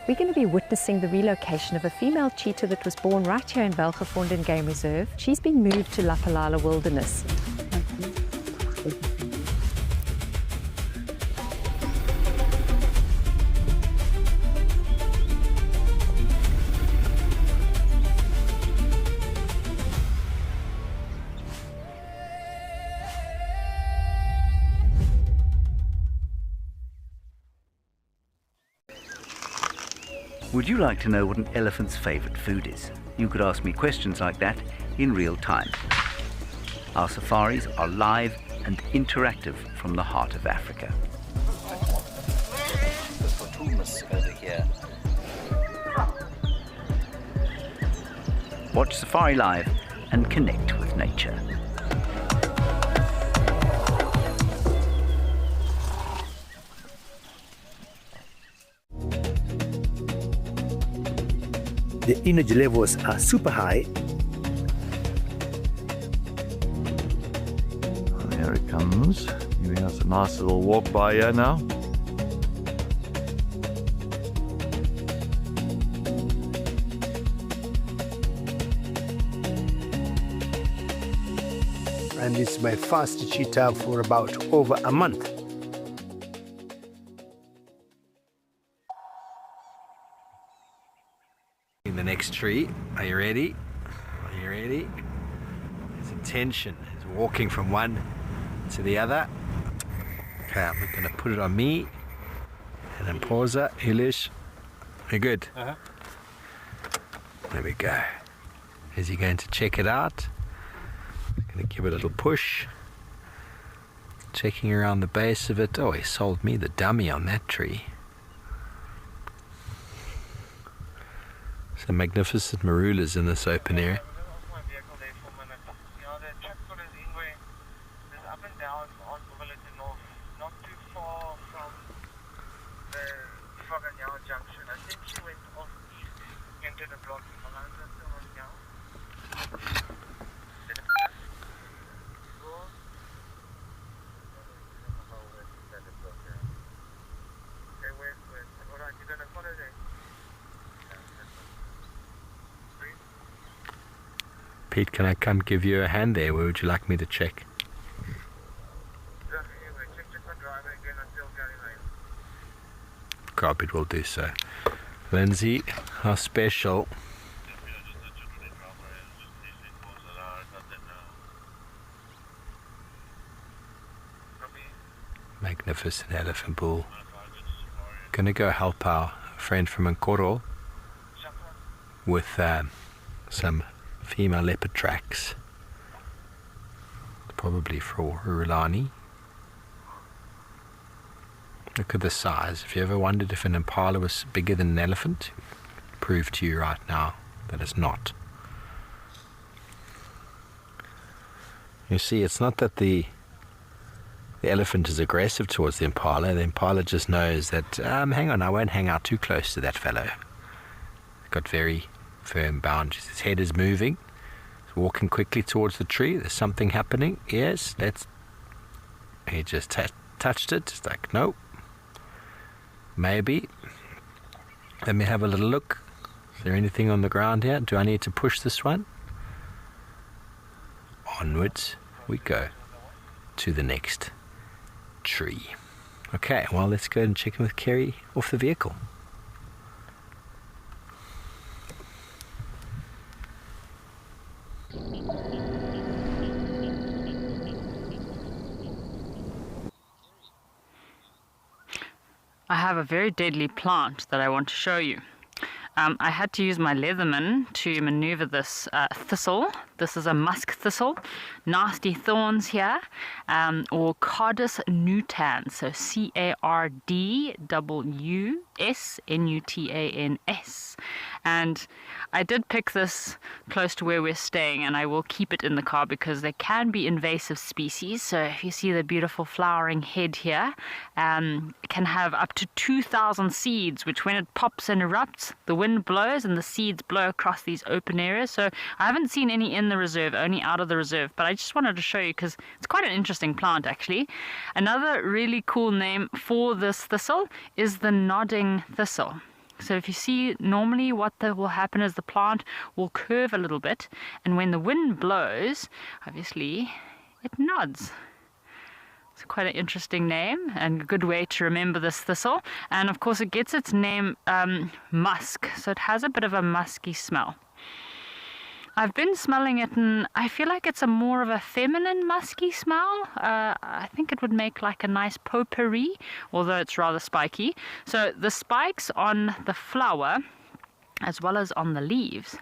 We're going to be witnessing the relocation of a female cheetah that was born right here in Belgefontein Game Reserve. She's been moved to Lapalala Wilderness. Would you like to know what an elephant's favorite food is? You could ask me questions like that in real time. Our safaris are live and interactive from the heart of Africa. Over here. Watch Safari Live and connect with nature. The energy levels are super high. There it comes, giving us a nice little walk by here now. And it's my first cheetah for about over a month. In the next tree. Are you ready? Are you ready? His intention is walking from one to the other. Okay, I'm going to put it on me. And then pause it. Elish. We're good. There we go. Is he going to check it out? Going to give it a little push. Checking around the base of it. Oh, he sold me the dummy on that tree. Some magnificent marulas in this open area. Pete, can I come give you a hand there? Where would you like me to check? Carpet will do so. Lindsay, how special. Magnificent elephant bull. Gonna go help our friend from Nkoro with some female leopard tracks, probably for Rulani. Look at the size. If you ever wondered if an impala was bigger than an elephant, prove to you right now that it's not. You see, it's not that the elephant is aggressive towards the impala just knows that, hang on, I won't hang out too close to that fellow. He's got very firm boundaries. His head is moving. He's walking quickly towards the tree. There's something happening. Yes, he just touched it. It's like, nope. Maybe. Let me have a little look. Is there anything on the ground here? Do I need to push this one? Onwards we go to the next tree. Okay, well, let's go and check in with Kerry off the vehicle. I have a very deadly plant that I want to show you. I had to use my Leatherman to maneuver this thistle. This is a musk thistle. Nasty thorns here, or Cardus nutans. So CARDWSNUTANS. And I did pick this close to where we're staying, and I will keep it in the car because there can be invasive species. So if you see the beautiful flowering head here, it can have up to 2,000 seeds, which when it pops and erupts, the wind blows and the seeds blow across these open areas. So I haven't seen any in the reserve, only out of the reserve, but I just wanted to show you because it's quite an interesting plant actually. Another really cool name for this thistle is the nodding thistle. So if you see, normally what will happen is the plant will curve a little bit, and when the wind blows, obviously it nods. It's quite an interesting name and a good way to remember this thistle. And of course it gets its name musk, so it has a bit of a musky smell. I've been smelling it and I feel like it's more of a feminine musky smell. I think it would make like a nice potpourri, although it's rather spiky. So the spikes on the flower as well as on the leaves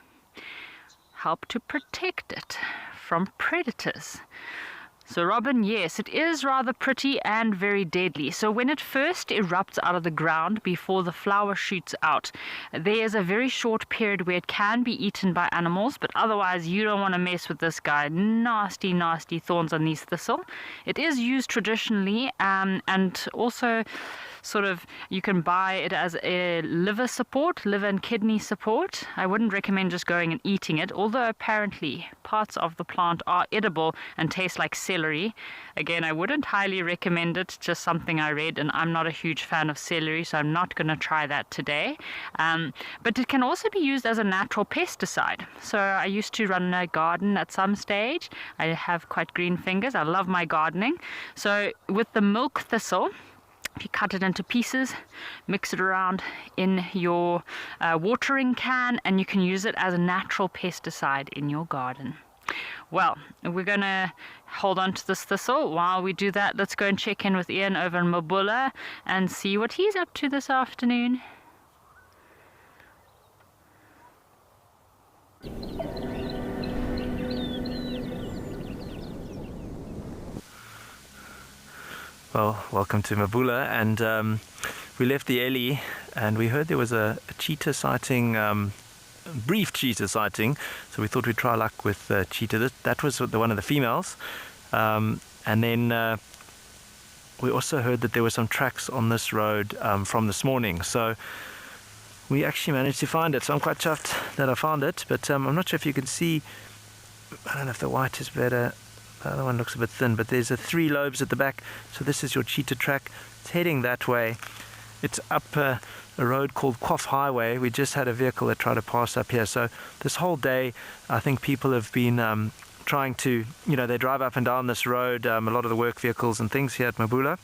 help to protect it from predators. So Robin, yes, it is rather pretty and very deadly. So when it first erupts out of the ground before the flower shoots out, there is a very short period where it can be eaten by animals, but otherwise you don't want to mess with this guy. Nasty, nasty thorns on these thistle. It is used traditionally and also sort of you can buy it as a liver and kidney support. I wouldn't recommend just going and eating it, although apparently parts of the plant are edible and taste like celery. Again, I wouldn't highly recommend it, just something I read, and I'm not a huge fan of celery, so I'm not going to try that today. But it can also be used as a natural pesticide. So I used to run a garden at some stage. I have quite green fingers. I love my gardening. So with the milk thistle, if you cut it into pieces, mix it around in your watering can, and you can use it as a natural pesticide in your garden. Well, we're going to hold on to this thistle. While we do that, let's go and check in with Ian over in Mabula and see what he's up to this afternoon. Well, welcome to Mabula, and we left the Ellie and we heard there was a cheetah sighting brief cheetah sighting, so we thought we'd try luck with cheetah. That was one of the females. And then we also heard that there were some tracks on this road from this morning, so we actually managed to find it. So I'm quite chuffed that I found it, but I'm not sure if you can see. I don't know if the white is better. The other one looks a bit thin, but there's 3 lobes at the back. So this is your cheetah track. It's heading that way. It's up a road called Quoff Highway. We just had a vehicle that tried to pass up here. So this whole day, I think people have been trying to, they drive up and down this road, a lot of the work vehicles and things here at Mabula.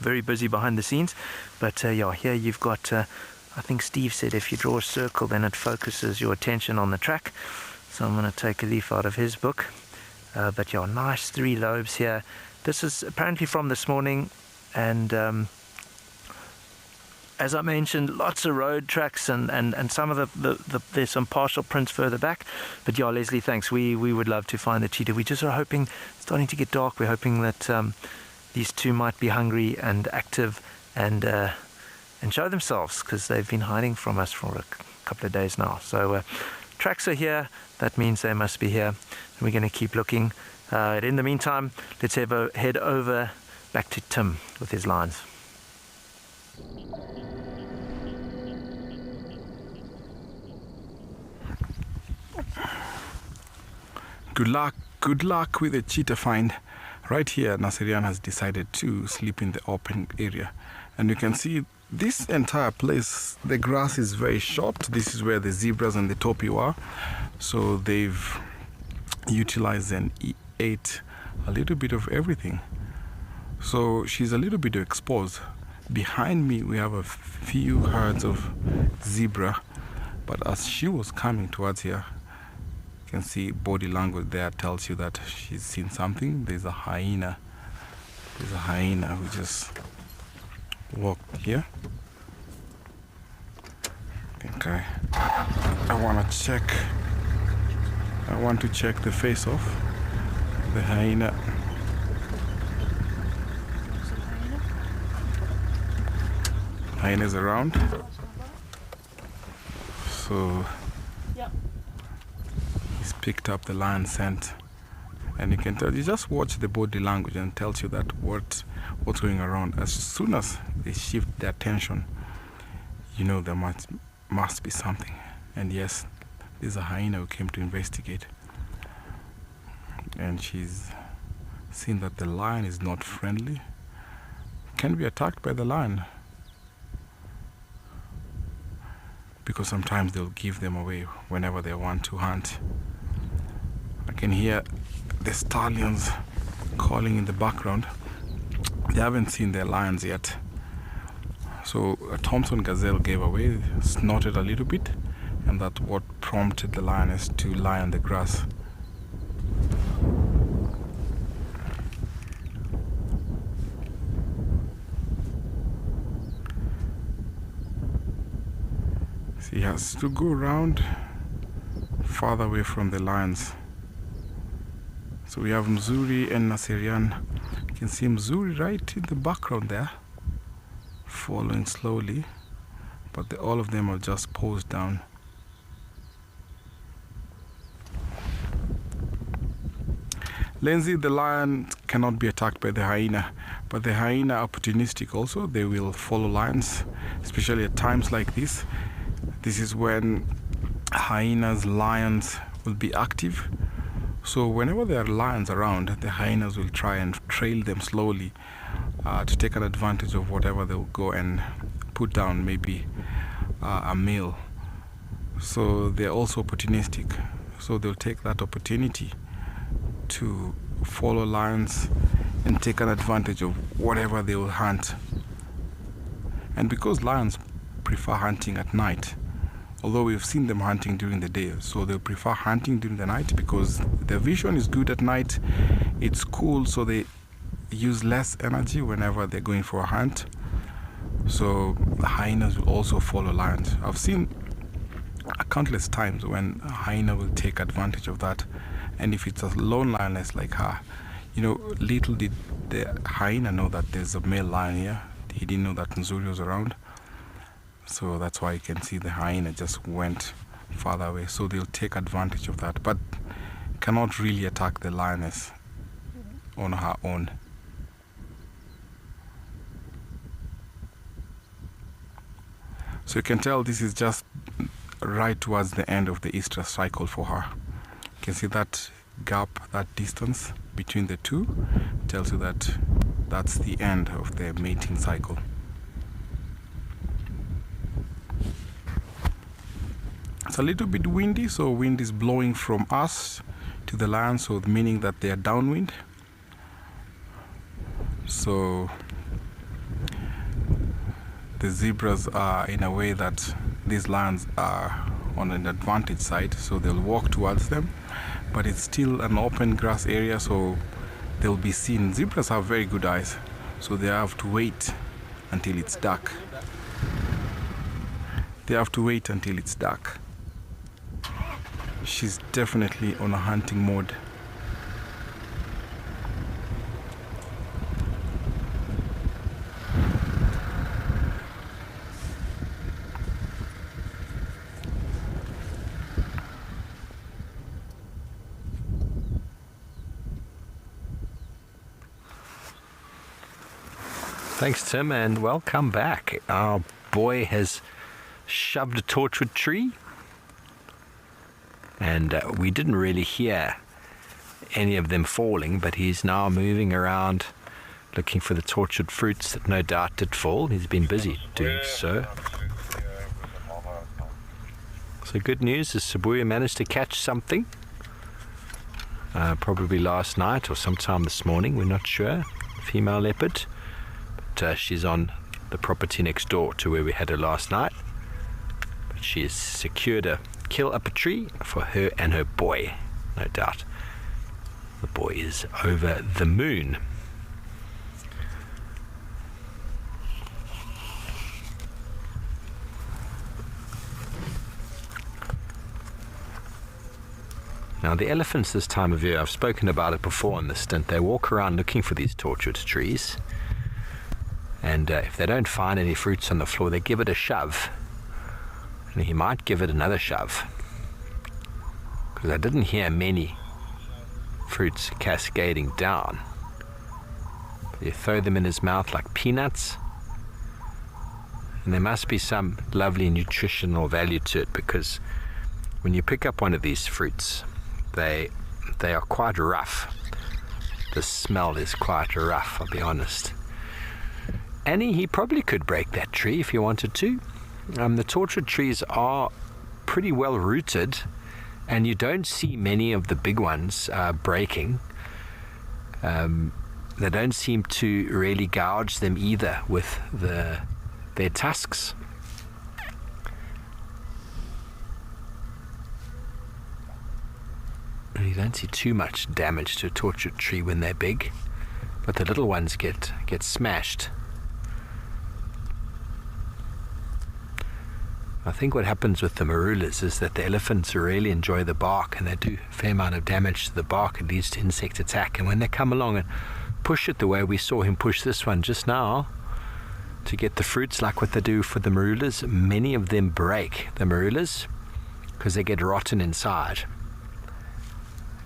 Very busy behind the scenes. But yeah, here you've got, I think Steve said if you draw a circle, then it focuses your attention on the track. So I'm going to take a leaf out of his book. But yeah, nice 3 lobes here. This is apparently from this morning, and as I mentioned, lots of road tracks and some of there's some partial prints further back. But yeah, Leslie, thanks. We would love to find the cheetah. We just are hoping, it's starting to get dark, we're hoping that these 2 might be hungry and active and show themselves, because they've been hiding from us for a couple of days now. So tracks are here, that means they must be here, and we're going to keep looking. In the meantime, let's head over back to Tim with his lines. Good luck with the cheetah find. Right here, Nasirian has decided to sleep in the open area, and you can see this entire place, the grass is very short. This is where the zebras and the topi are, so they've utilized and ate a little bit of everything. So she's a little bit exposed. Behind me we have a few herds of zebra, but as she was coming towards here, you can see body language there tells you that she's seen something. There's a hyena who just walked here. Okay, I want to check the face of the hyena. Hyena's around, so he's picked up the lion scent, and you can tell, you just watch the body language and tells you that what's going around. As soon as they shift their attention, there must be something. And yes, there's a hyena who came to investigate, and she's seen that the lion is not friendly, can be attacked by the lion, because sometimes they'll give them away whenever they want to hunt. I can hear the stallions calling in the background. They haven't seen their lions yet. So a Thompson gazelle gave away, snorted a little bit, and that's what prompted the lioness to lie on the grass. He has to go around farther away from the lions. So we have Mzuri and Nasirian. You can see Mzuri right in the background there, following slowly, but all of them are just posed down. Lindsay, the lion cannot be attacked by the hyena, but the hyena are opportunistic also. They will follow lions, especially at times like this. This is when hyenas, lions will be active. So whenever there are lions around, the hyenas will try and trail them slowly to take an advantage of whatever they'll go and put down, maybe a meal. So they're also opportunistic. So they'll take that opportunity to follow lions and take an advantage of whatever they will hunt. And because lions prefer hunting at night, although we've seen them hunting during the day, so they'll prefer hunting during the night because their vision is good at night, it's cool, so they use less energy whenever they're going for a hunt. So hyenas will also follow lions. I've seen countless times when a hyena will take advantage of that, and if it's a lone lioness like her, little did the hyena know that there's a male lion here. He didn't know that Nzuri was around. So that's why you can see the hyena just went farther away, so they'll take advantage of that, but cannot really attack the lioness on her own. So you can tell this is just right towards the end of the estrus cycle for her. You can see that gap, that distance between the two tells you that that's the end of the mating cycle. It's a little bit windy, so wind is blowing from us to the land, so meaning that they are downwind. So the zebras are in a way that these lions are on an advantage side, so they'll walk towards them, but it's still an open grass area, so they'll be seen. Zebras have very good eyes, so they have to wait until it's dark. They have to wait until it's dark. She's definitely on a hunting mode. Thanks, Tim, and welcome back. Our boy has shoved a torchwood tree, and we didn't really hear any of them falling, but he's now moving around looking for the torchwood fruits that no doubt did fall. He's been busy doing so. So good news is Sibuya managed to catch something, probably last night or sometime this morning, we're not sure. Female leopard. She's on the property next door to where we had her last night. But she has secured a kill up a tree for her and her boy, no doubt. The boy is over the moon. Now the elephants this time of year, I've spoken about it before in this stint, they walk around looking for these torchwood trees. And if they don't find any fruits on the floor, they give it a shove. And he might give it another shove. Because I didn't hear many fruits cascading down. But you throw them in his mouth like peanuts. And there must be some lovely nutritional value to it, because when you pick up one of these fruits, they are quite rough. The smell is quite rough, I'll be honest. And he probably could break that tree if he wanted to. The torchwood trees are pretty well rooted, and you don't see many of the big ones breaking. They don't seem to really gouge them either with their tusks. And you don't see too much damage to a torchwood tree when they're big, but the little ones get smashed. I think what happens with the marulas is that the elephants really enjoy the bark, and they do a fair amount of damage to the bark. It leads to insect attack, and when they come along and push it the way we saw him push this one just now to get the fruits, like what they do for the marulas, many of them break the marulas because they get rotten inside,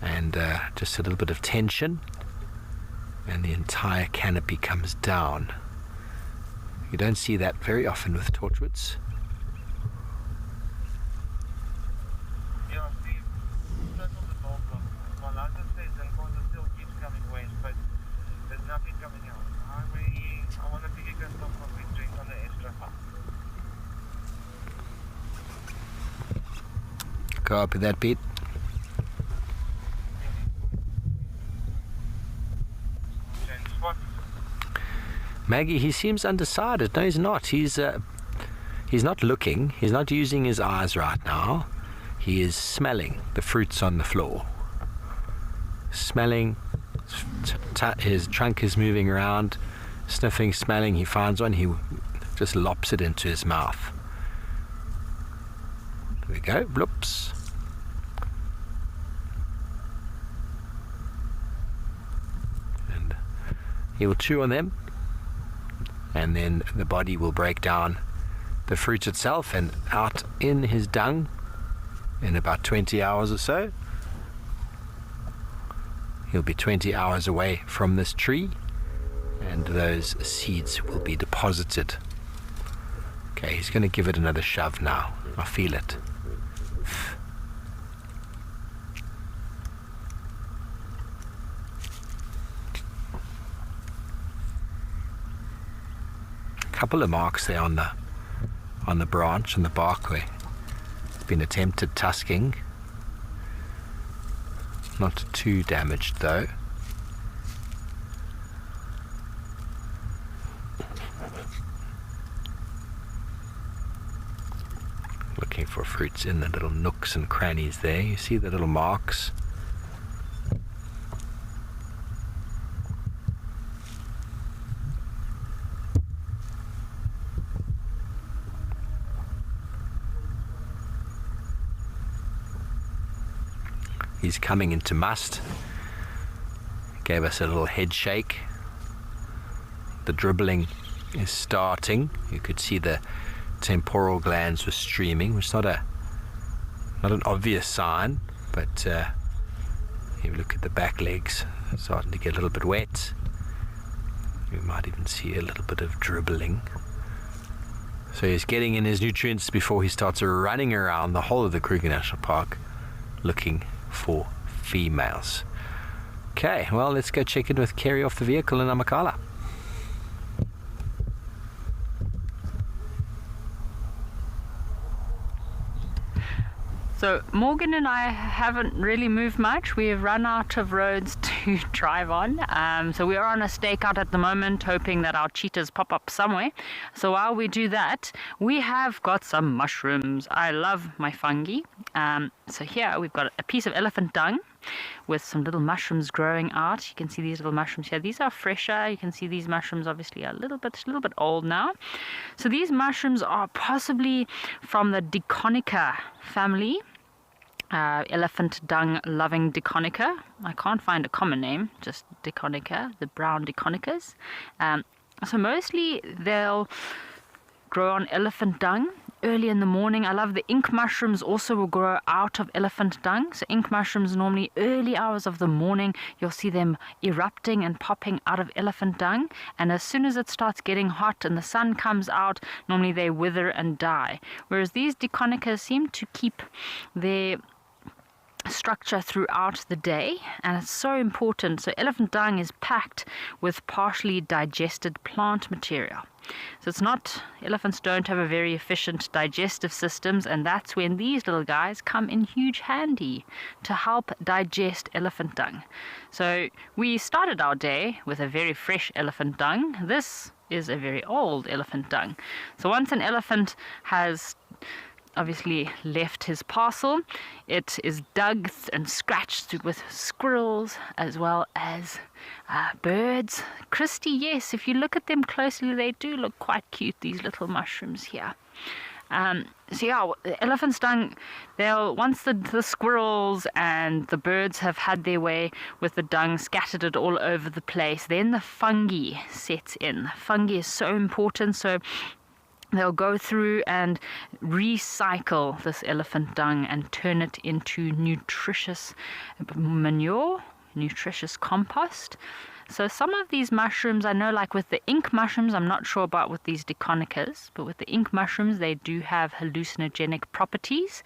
and just a little bit of tension and the entire canopy comes down. You don't see that very often with torchwoods. Copy that, Pete. Maggie, he seems undecided. No, he's not. He's not looking. He's not using his eyes right now. He is smelling the fruits on the floor. Smelling. His trunk is moving around, sniffing, smelling. He finds one. He just lops it into his mouth. There we go. Bloops. And he will chew on them, and then the body will break down the fruit itself, and out in his dung in about 20 hours or so. He'll be 20 hours away from this tree, and those seeds will be deposited. Okay, he's going to give it another shove now. I feel it. A couple of marks there on the branch, on the bark where it's been attempted tusking. Not too damaged though. Looking for fruits in the little nooks and crannies there. You see the little marks. He's coming into must. Gave us a little head shake. The dribbling is starting. You could see the temporal glands were streaming, which is not an obvious sign, but if you look at the back legs, it's starting to get a little bit wet. You might even see a little bit of dribbling. So he's getting in his nutrients before he starts running around the whole of the Kruger National Park looking for females. Okay, well, let's go check in with Kerry off the vehicle in Namakala. So Morgan and I haven't really moved much. We have run out of roads to drive on. So we are on a stakeout at the moment, hoping that our cheetahs pop up somewhere. So while we do that, we have got some mushrooms. I love my fungi. So here we've got a piece of elephant dung with some little mushrooms growing out. You can see these little mushrooms here. These are fresher. You can see these mushrooms obviously are a little bit old now. So these mushrooms are possibly from the Diconica family. Elephant dung loving Diconica. I can't find a common name, just Diconica, the brown Diconicas. So mostly they'll grow on elephant dung early in the morning. I love the ink mushrooms also will grow out of elephant dung. So ink mushrooms normally early hours of the morning, you'll see them erupting and popping out of elephant dung. And as soon as it starts getting hot and the sun comes out, normally they wither and die. Whereas these Diconicas seem to keep their structure throughout the day, and it's so important. So elephant dung is packed with partially digested plant material. So it's not, elephants don't have a very efficient digestive systems, and that's when these little guys come in huge handy to help digest elephant dung. So we started our day with a very fresh elephant dung. This is a very old elephant dung. So once an elephant has obviously left his parcel, it is dug and scratched with squirrels as well as birds. Christy, yes, if you look at them closely, they do look quite cute, these little mushrooms here. So yeah, the elephant's dung, once the squirrels and the birds have had their way with the dung, scattered it all over the place, then the fungi sets in. Fungi is so important, so they'll go through and recycle this elephant dung and turn it into nutritious manure, nutritious compost. So some of these mushrooms, I know, like with the ink mushrooms, I'm not sure about with these Diconicas, but with the ink mushrooms, they do have hallucinogenic properties.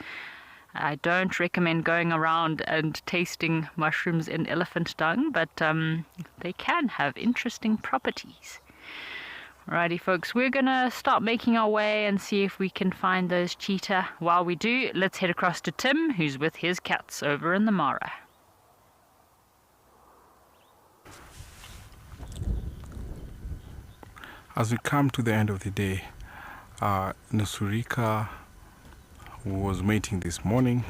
I don't recommend going around and tasting mushrooms in elephant dung, but they can have interesting properties. Alrighty folks, we're gonna start making our way and see if we can find those cheetah. While we do, let's head across to Tim, who's with his cats over in the Mara. As we come to the end of the day, Nusurika was mating this morning,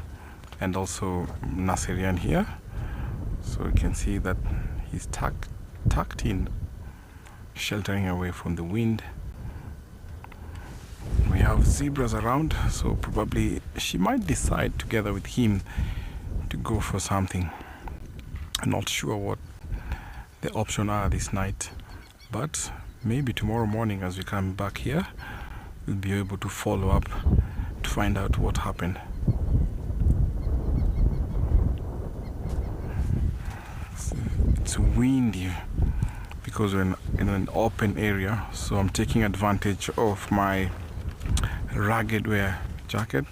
and also Naserian here. So you can see that he's tucked in, sheltering away from the wind. We have zebras around, so probably she might decide together with him to go for something. I'm not sure what the options are this night, but maybe tomorrow morning as we come back here, we'll be able to follow up to find out what happened. it's windy because we're in an open area, so I'm taking advantage of my ragged wear jacket.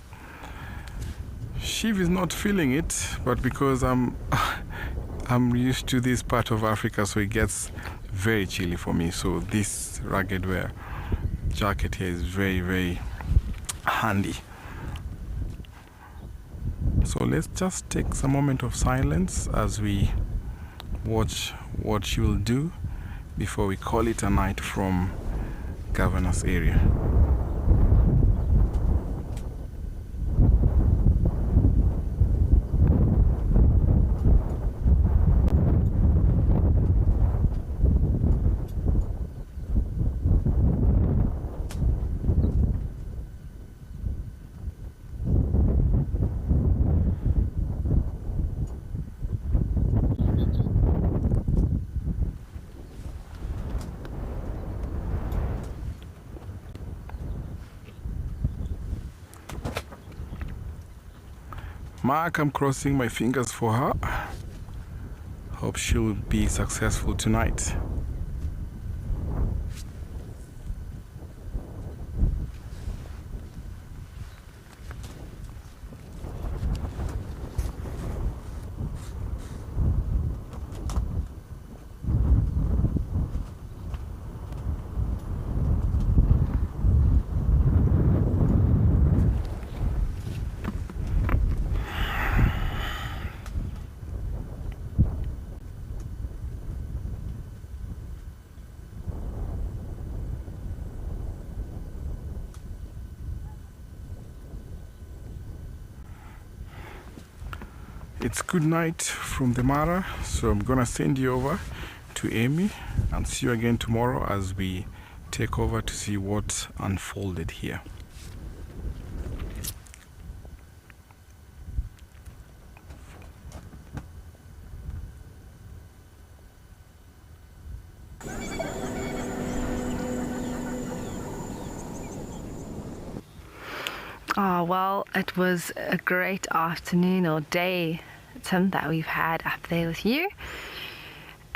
Shiv is not feeling it, but because I'm used to this part of Africa, so it gets very chilly for me, so this ragged wear jacket here is very, very handy. So let's just take some moment of silence as we watch what she will do before we call it a night from Governor's area. Mark, I'm crossing my fingers for her. Hope she'll be successful tonight. It's good night from the Mara, so I'm gonna send you over to Amy and see you again tomorrow as we take over to see what unfolded here. Oh, well, it was a great afternoon or day, Tim, that we've had up there with you.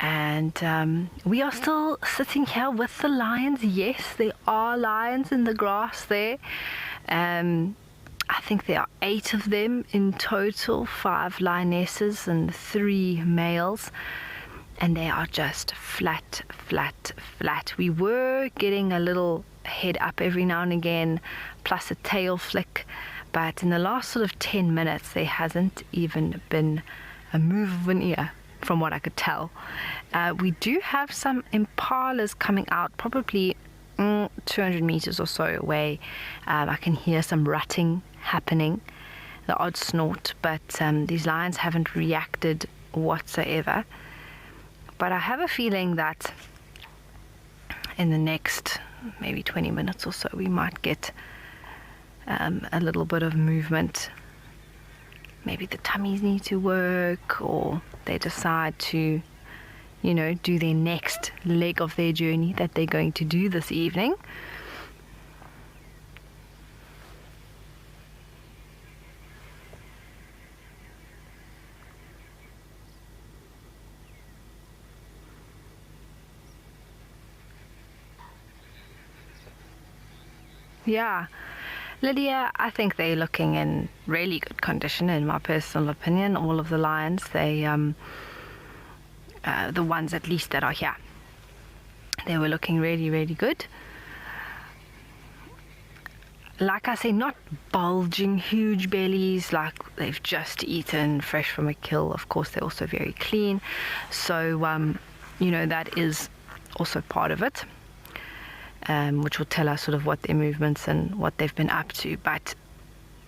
And we are still sitting here with the lions. Yes, there are lions in the grass there. I think there are 8 of them in total, 5 lionesses and 3 males. And they are just flat, flat, flat. We were getting a little head up every now and again, plus a tail flick, but in the last sort of 10 minutes there hasn't even been a move of an ear from what I could tell. We do have some impalas coming out, probably 200 meters or so away. I can hear some rutting happening, the odd snort, but these lions haven't reacted whatsoever. But I have a feeling that in the next maybe 20 minutes or so we might get a little bit of movement. Maybe the tummies need to work, or they decide to, you know, do their next leg of their journey that they're going to do this evening. Yeah, Lydia, I think they're looking in really good condition, in my personal opinion. All of the lions, they, the ones at least that are here, they were looking really, really good. Like I say, not bulging huge bellies, like they've just eaten fresh from a kill. Of course, they're also very clean. So, you know, that is also part of it. Which will tell us sort of what their movements and what they've been up to. But,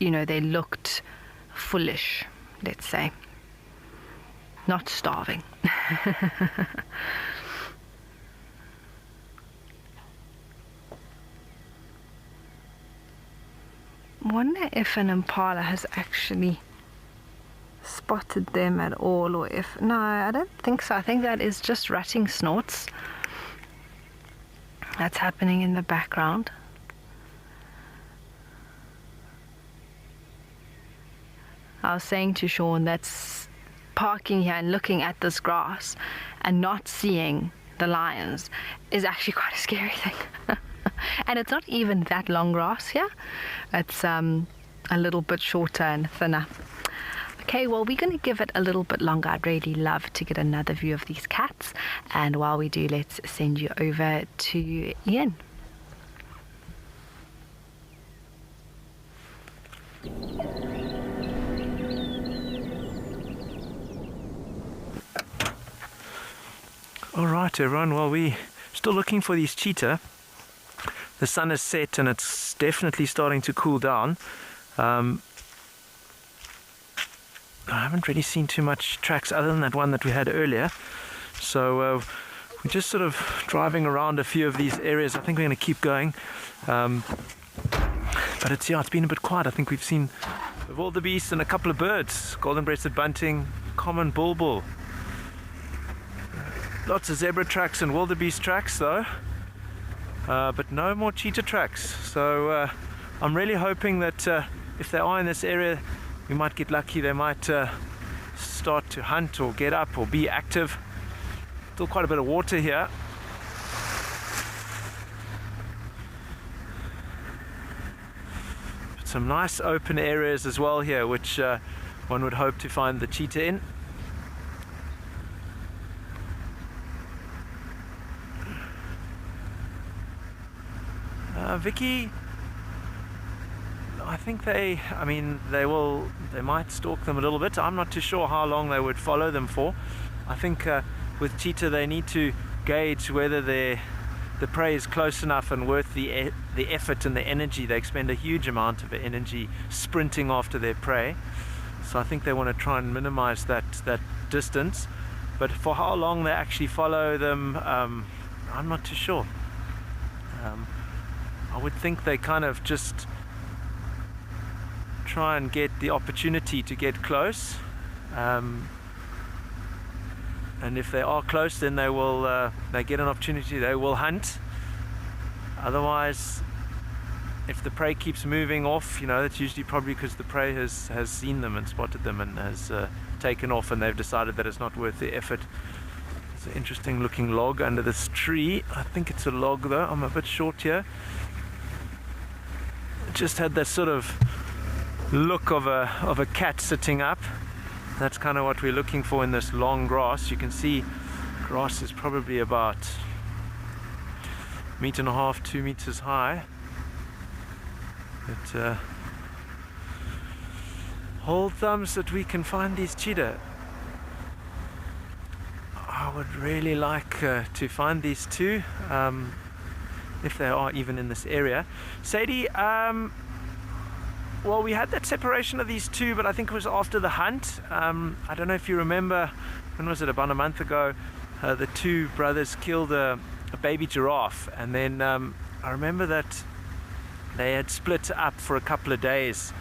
you know, they looked foolish, let's say. Not starving. Wonder if an impala has actually spotted them at all, or if... No, I don't think so. I think that is just rutting snorts that's happening in the background. I was saying to Sean, that's parking here and looking at this grass and not seeing the lions is actually quite a scary thing. And it's not even that long grass here. It's a little bit shorter and thinner. Okay, well, we're going to give it a little bit longer. I'd really love to get another view of these cats. And while we do, let's send you over to Ian. All right, everyone. Well, we're still looking for these cheetah. The sun has set and it's definitely starting to cool down. I haven't really seen too much tracks other than that one that we had earlier. So we're just sort of driving around a few of these areas. I think we're going to keep going. But it's been a bit quiet. I think we've seen wildebeest and a couple of birds. Golden-breasted bunting, common bulbul. Lots of zebra tracks and wildebeest tracks though. But no more cheetah tracks. So I'm really hoping that if they are in this area, we might get lucky. They might start to hunt or get up or be active. Still quite a bit of water here. But some nice open areas as well here, which one would hope to find the cheetah in. Vicky, I think they might stalk them a little bit. I'm not too sure how long they would follow them for. I think with cheetah they need to gauge whether the prey is close enough and worth the effort and the energy. They expend a huge amount of energy sprinting after their prey. So I think they want to try and minimize that distance. But for how long they actually follow them, I'm not too sure. I would think they kind of just try and get the opportunity to get close, and if they are close, then they will they get an opportunity, they will hunt. Otherwise, if the prey keeps moving off, that's usually probably because the prey has seen them and spotted them and has taken off, and they've decided that it's not worth the effort. It's an interesting looking log under this tree. I think it's a log though. I'm a bit short here. It just had that sort of look of a cat sitting up. That's kind of what we're looking for in this long grass. You can see grass is probably about 1.5 meters, 2 meters high. But hold thumbs that we can find these cheetah. I would really like to find these two, if they are even in this area. Sadie, well, we had that separation of these two, but I think it was after the hunt. I don't know if you remember, when was it, about a month ago, the two brothers killed a baby giraffe, and then I remember that they had split up for a couple of days,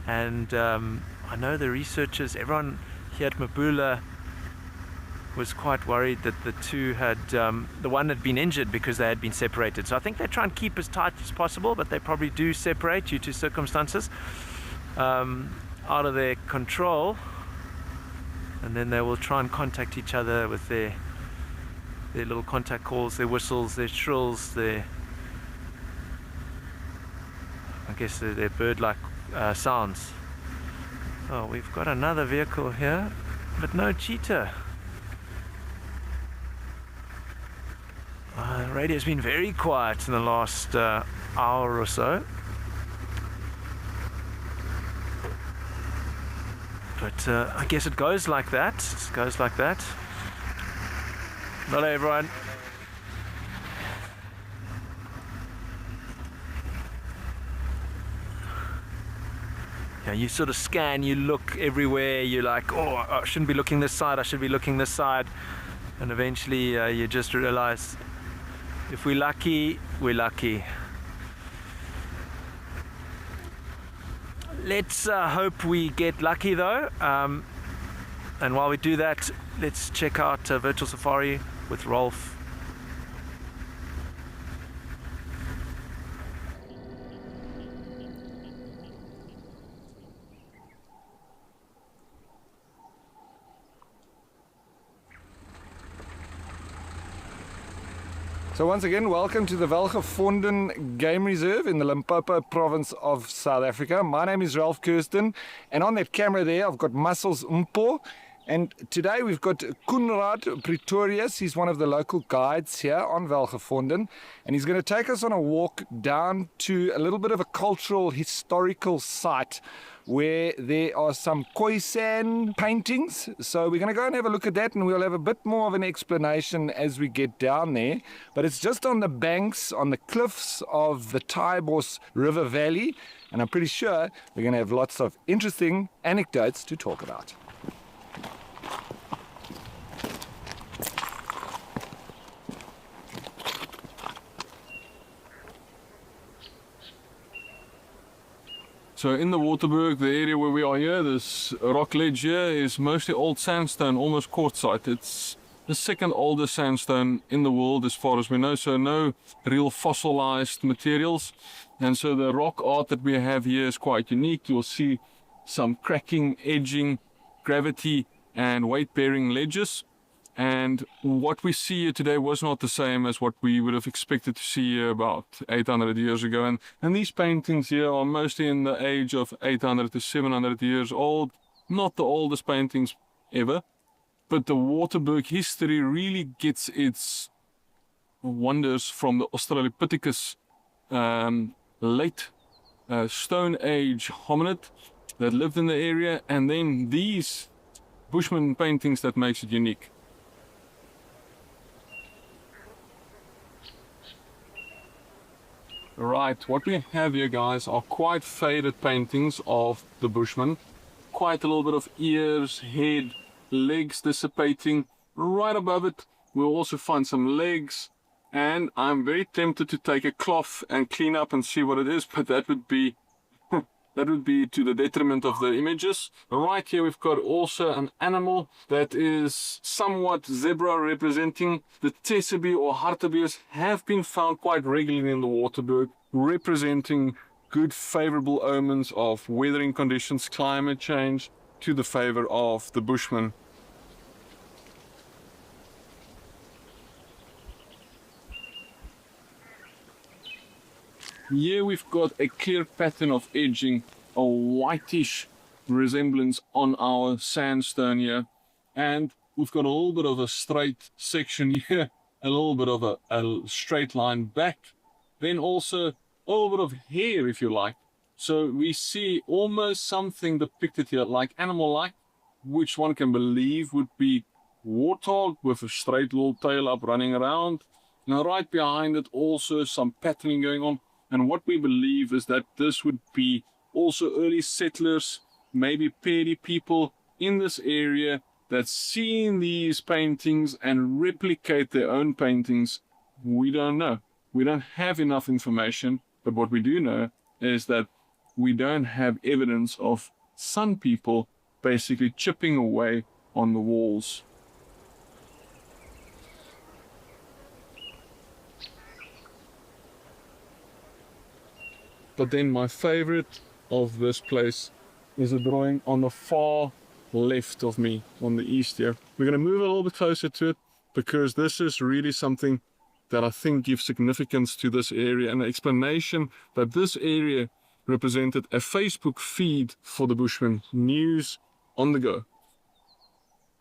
and I know the researchers, everyone here at Mabula was quite worried that the two had, the one had been injured because they had been separated. So I think they try and keep as tight as possible, but they probably do separate due to circumstances out of their control. And then they will try and contact each other with their little contact calls, their whistles, their shrills, their bird-like sounds. Oh, we've got another vehicle here, but no cheetah. The radio's been very quiet in the last hour or so. But I guess it goes like that. It goes like that. Hello, everyone. Yeah, you sort of scan, you look everywhere, you're like, oh, I shouldn't be looking this side, I should be looking this side. And eventually you just realize, if we're lucky, we're lucky. Let's hope we get lucky though. And while we do that, let's check out Virtual Safari with Rolf. So once again, welcome to the Welgevonden Game Reserve in the Limpopo province of South Africa. My name is Ralph Kirsten, and on that camera there I've got Muscles Mpo. And today we've got Koenraad Pretorius. He's one of the local guides here on Welgevonden, and he's going to take us on a walk down to a little bit of a cultural, historical site where there are some Khoisan paintings. So we're going to go and have a look at that, and we'll have a bit more of an explanation as we get down there. But it's just on the banks, on the cliffs of the Taibos River Valley, and I'm pretty sure we're going to have lots of interesting anecdotes to talk about. So in the Waterberg, the area where we are here, this rock ledge here is mostly old sandstone, almost quartzite. It's the second oldest sandstone in the world as far as we know, so no real fossilized materials. And so the rock art that we have here is quite unique. You'll see some cracking, edging, gravity and weight-bearing ledges. And what we see here today was not the same as what we would have expected to see here about 800 years ago. And these paintings here are mostly in the age of 800 to 700 years old. Not the oldest paintings ever, but the Waterberg history really gets its wonders from the Australopithecus late Stone Age hominid that lived in the area, and then these Bushman paintings that makes it unique. Right, what we have here, guys, are quite faded paintings of the Bushman. Quite a little bit of ears, head, legs dissipating. Right above it, we'll also find some legs. And I'm very tempted to take a cloth and clean up and see what it is, but that would be to the detriment of the images. Right here we've got also an animal that is somewhat zebra representing. The Tessebe or hartebeest have been found quite regularly in the Waterberg, representing good favorable omens of weathering conditions, climate change, to the favor of the Bushman. Here we've got a clear pattern of edging, a whitish resemblance on our sandstone here. And we've got a little bit of a straight section here, a little bit of a straight line back. Then also a little bit of hair, if you like. So we see almost something depicted here, like animal-like, which one can believe would be warthog with a straight little tail up running around. Now right behind it also some patterning going on. And what we believe is that this would be also early settlers, maybe Pedi people in this area that seen these paintings and replicate their own paintings. We don't know. We don't have enough information, but what we do know is that we don't have evidence of Sun people basically chipping away on the walls. But then my favorite of this place is a drawing on the far left of me, on the east here. We're going to move a little bit closer to it because this is really something that I think gives significance to this area, and an explanation that this area represented a Facebook feed for the Bushman, news on the go.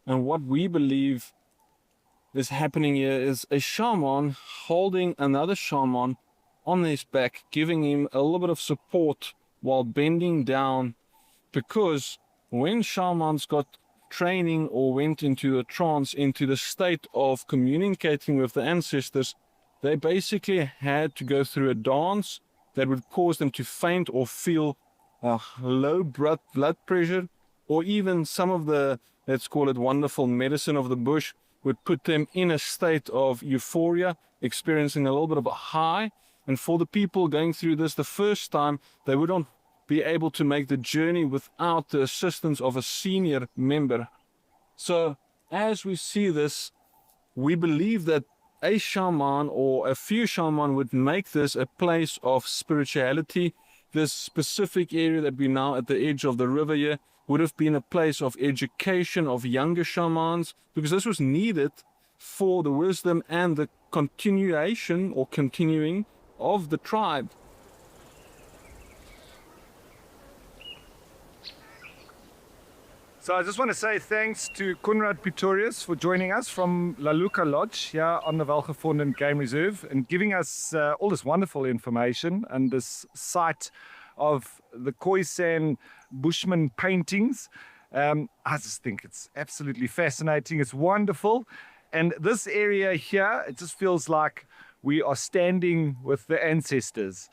And what we believe is happening here is a shaman holding another shaman on his back, giving him a little bit of support while bending down, because when shamans got training or went into a trance, into the state of communicating with the ancestors, they basically had to go through a dance that would cause them to faint or feel low blood pressure, or even some of the, let's call it wonderful medicine of the bush, would put them in a state of euphoria, experiencing a little bit of a high. And for the people going through this the first time, they would not be able to make the journey without the assistance of a senior member. So as we see this, we believe that a shaman or a few shaman would make this a place of spirituality. This specific area that we're now at the edge of the river here would have been a place of education of younger shamans, because this was needed for the wisdom and the continuation or continuing of the tribe. So I just want to say thanks to Conrad Pretorius for joining us from La Luca Lodge here on the Welgevonden Game Reserve and giving us all this wonderful information and this site of the Khoisan Bushman paintings. I just think it's absolutely fascinating. It's wonderful. And this area here, it just feels like we are standing with the ancestors.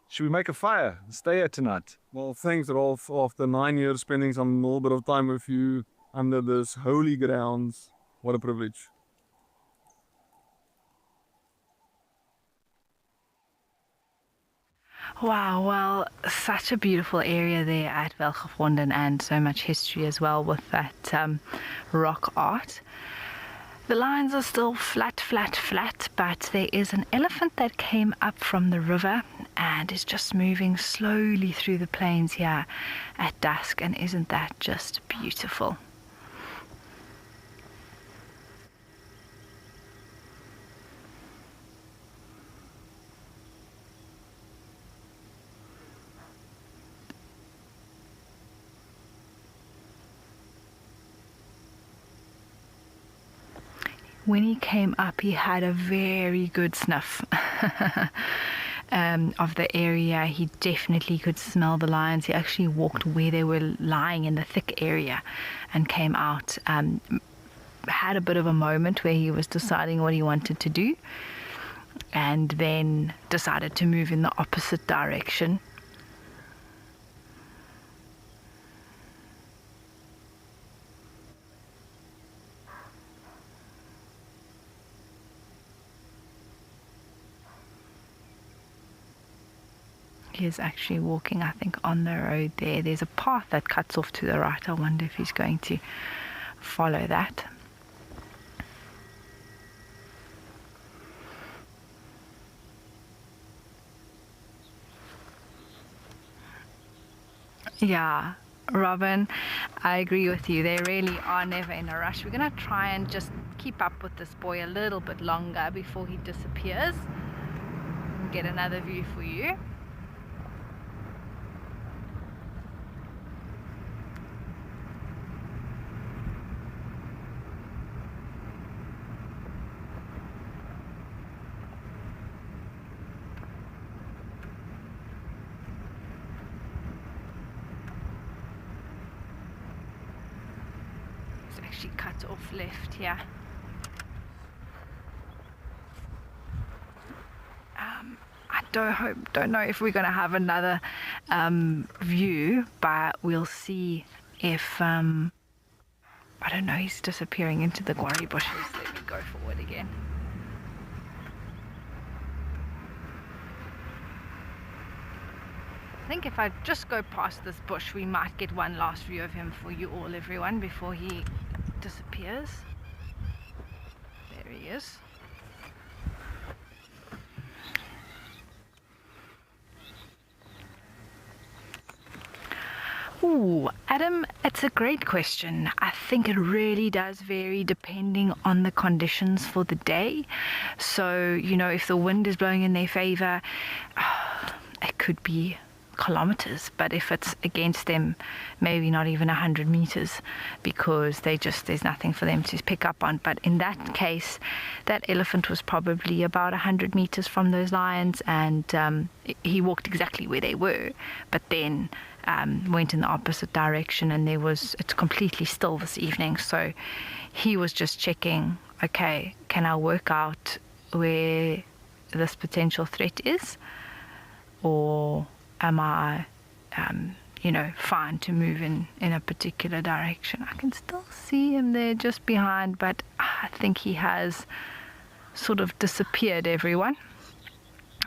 Should we make a fire and stay here tonight? Well, thanks, Rolf. After 9 years spending some little bit of time with you under this holy grounds, what a privilege. Wow, well, such a beautiful area there at Welgevonden, and so much history as well with that rock art. The lines are still flat, but there is an elephant that came up from the river and is just moving slowly through the plains here at dusk, and isn't that just beautiful? When he came up, he had a very good snuff of the area. He definitely could smell the lions. He actually walked where they were lying in the thick area and came out. Had a bit of a moment where he was deciding what he wanted to do, and then decided to move in the opposite direction. He is actually walking, I think, on the road there. There's a path that cuts off to the right. I wonder if he's going to follow that. Yeah, Robin, I agree with you. They really are never in a rush. We're going to try and just keep up with this boy a little bit longer before he disappears. And get another view for you. Actually cut off left here. I don't know if we're going to have another view, but we'll see if I don't know, he's disappearing into the guarri bushes. Let me go forward again. I think if I just go past this bush, we might get one last view of him for you all, everyone, before he disappears. There he is. Ooh, Adam, it's a great question. I think it really does vary depending on the conditions for the day. So, you know, if the wind is blowing in their favor, it could be kilometers, but if it's against them, maybe not even 100 meters, because there's nothing for them to pick up on. But in that case, that elephant was probably about 100 meters from those lions, and he walked exactly where they were, but then went in the opposite direction, and it's completely still this evening. So he was just checking, okay, can I work out where this potential threat is, or am I, fine to move in a particular direction? I can still see him there just behind, but I think he has sort of disappeared, everyone.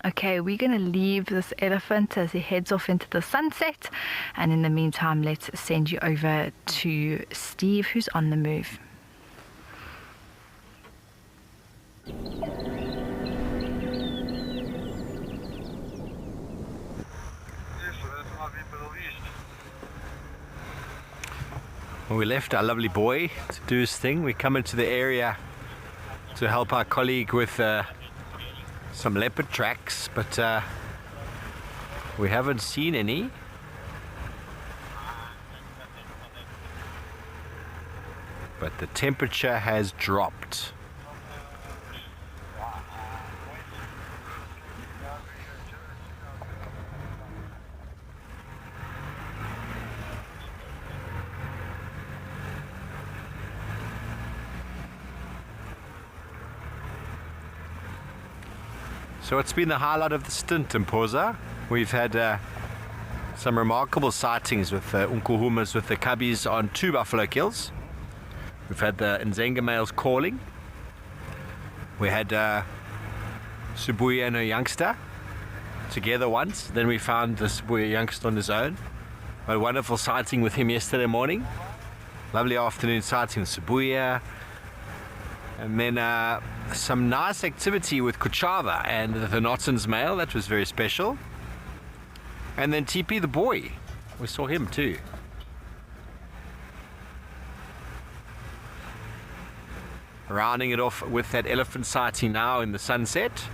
Okay, we're going to leave this elephant as he heads off into the sunset, and in the meantime, let's send you over to Steve, who's on the move. Well, we left our lovely boy to do his thing. We come into the area to help our colleague with some leopard tracks, but we haven't seen any. But the temperature has dropped. So it's been the highlight of the stint in Poza. We've had some remarkable sightings with unkuhumas with the cubbies on 2 buffalo kills. We've had the Nzenga males calling. We had Sibuya and her youngster together once. Then we found the Sibuya youngster on his own. A wonderful sighting with him yesterday morning. Lovely afternoon sighting with Sibuya. And then some nice activity with Kuchava and the Nottens male. That was very special. And then TP the boy. We saw him too. Rounding it off with that elephant sighting now in the sunset.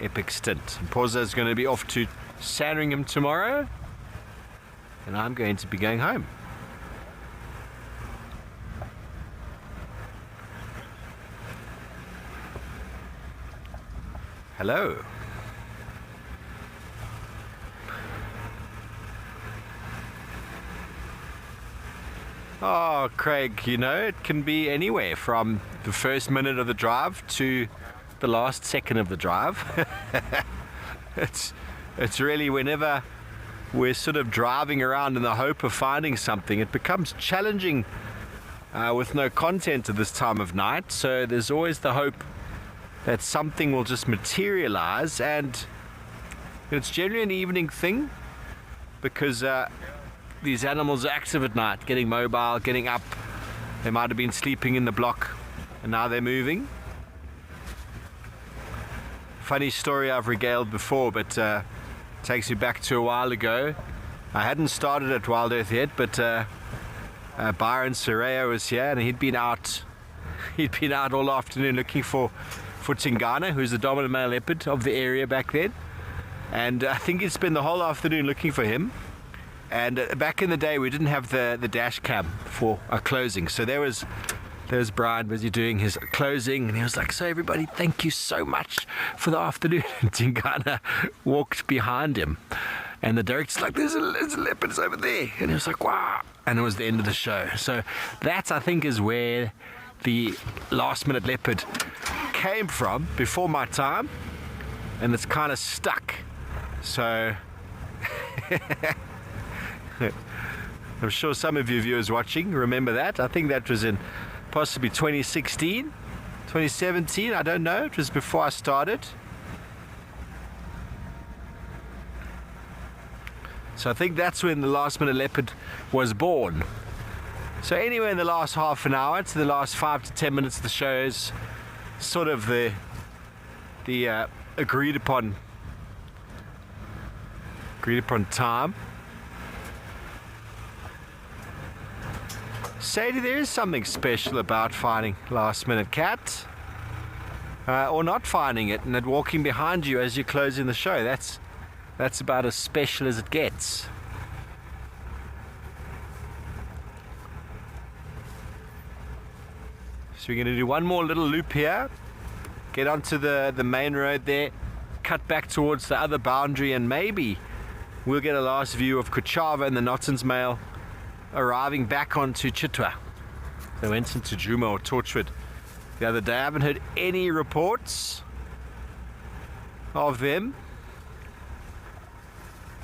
Epic stint. Poza is going to be off to Sandringham tomorrow. And I'm going to be going home. Hello. Oh, Craig, you know, it can be anywhere from the first minute of the drive to the last second of the drive. It's really whenever we're sort of driving around in the hope of finding something, it becomes challenging with no content at this time of night. So there's always the hope that something will just materialize, and it's generally an evening thing because these animals are active at night, getting mobile, getting up. They might have been sleeping in the block and now they're moving. Funny story I've regaled before, but takes me back to a while ago. I hadn't started at Wild Earth yet, but Byron Soraya was here and he'd been out all afternoon looking for Tingana, who's the dominant male leopard of the area back then, and I think he'd spent the whole afternoon looking for him. And back in the day we didn't have the dash cam for our closing, so there was Brian busy doing his closing, and he was like, "So everybody, thank you so much for the afternoon." And Tingana walked behind him and the director's like, there's a leopard over there, and he was like, wow, and it was the end of the show. So that, I think, is where the last minute leopard came from before my time, and it's kind of stuck. So I'm sure some of you viewers watching remember that. I think that was in possibly 2016, 2017, I don't know. It was before I started. So I think that's when the last minute leopard was born. So anyway, in the last half an hour to the last 5 to 10 minutes of the show is sort of the agreed upon time. Sadie, there is something special about finding last minute cat, or not finding it and it walking behind you as you're closing the show. That's about as special as it gets. So we're going to do one more little loop here, get onto the main road there, cut back towards the other boundary, and maybe we'll get a last view of Kuchava and the Nottens male arriving back onto Chitwa. They went into Juma or Torchwood the other day. I haven't heard any reports of them.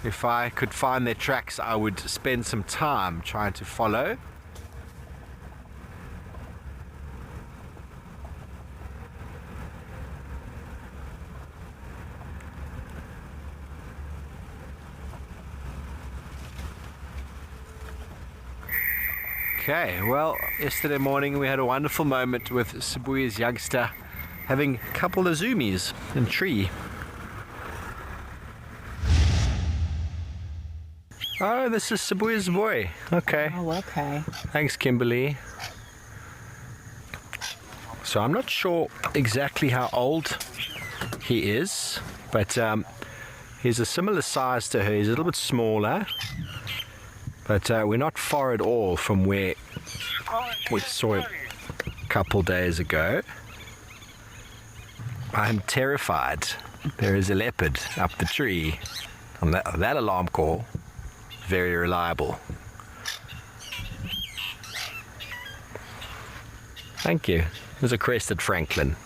If I could find their tracks, I would spend some time trying to follow. Okay, well, yesterday morning we had a wonderful moment with Sibuya's youngster having a couple of zoomies in tree. Oh, this is Sibuya's boy. Okay. Oh, okay. Thanks, Kimberly. So I'm not sure exactly how old he is, but he's a similar size to her. He's a little bit smaller, but we're not far at all from where we saw him a couple days ago. I'm terrified. There is a leopard up the tree. And that alarm call, very reliable. Thank you. There's a crested Franklin.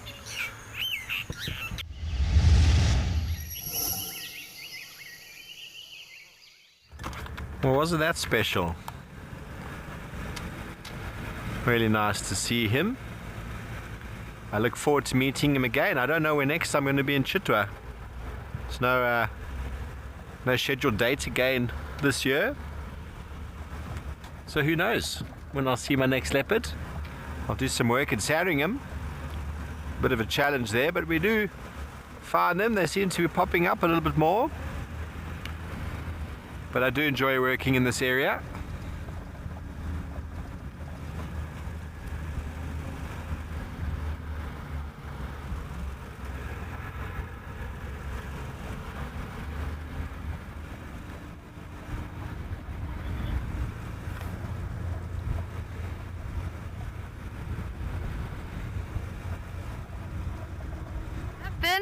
Well, wasn't that special? Really nice to see him. I look forward to meeting him again. I don't know when next I'm going to be in Chitwa. There's no scheduled date again this year. So who knows when I'll see my next leopard. I'll do some work in Sandringham. Bit of a challenge there, but we do find them. They seem to be popping up a little bit more. But I do enjoy working in this area.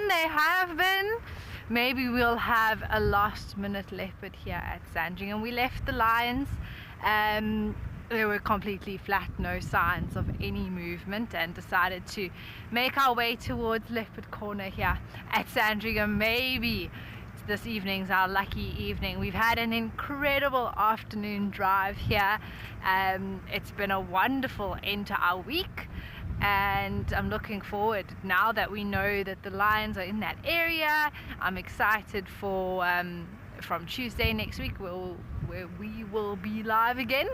They have been. Maybe we'll have a last minute leopard here at Sandringham. We left the lions. They were completely flat, no signs of any movement, and decided to make our way towards Leopard Corner here at Sandringham. Maybe this evening's our lucky evening. We've had an incredible afternoon drive here. It's been a wonderful end to our week. And I'm looking forward, now that we know that the lions are in that area. I'm excited for from Tuesday next week where we will be live again,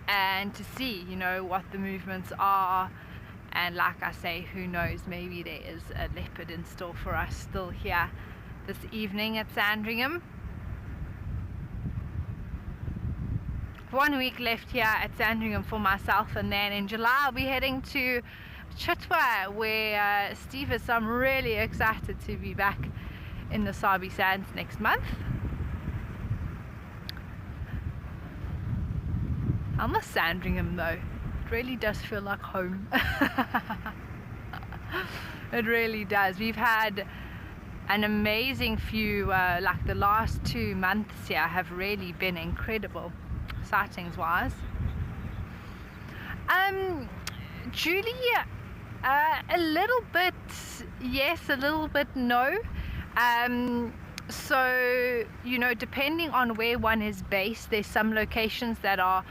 and to see, you know, what the movements are. And like I say, who knows, maybe there is a leopard in store for us still here this evening at Sandringham. 1 week left here at Sandringham for myself, and then in July I'll be heading to Chitwa, where Steve is. So I'm really excited to be back in the Sabi Sands next month. I miss Sandringham though. It really does feel like home. It really does. We've had an amazing few, like the last 2 months here have really been incredible. Sightings wise. Julie, a little bit yes, a little bit no. So, you know, depending on where one is based, there's some locations that are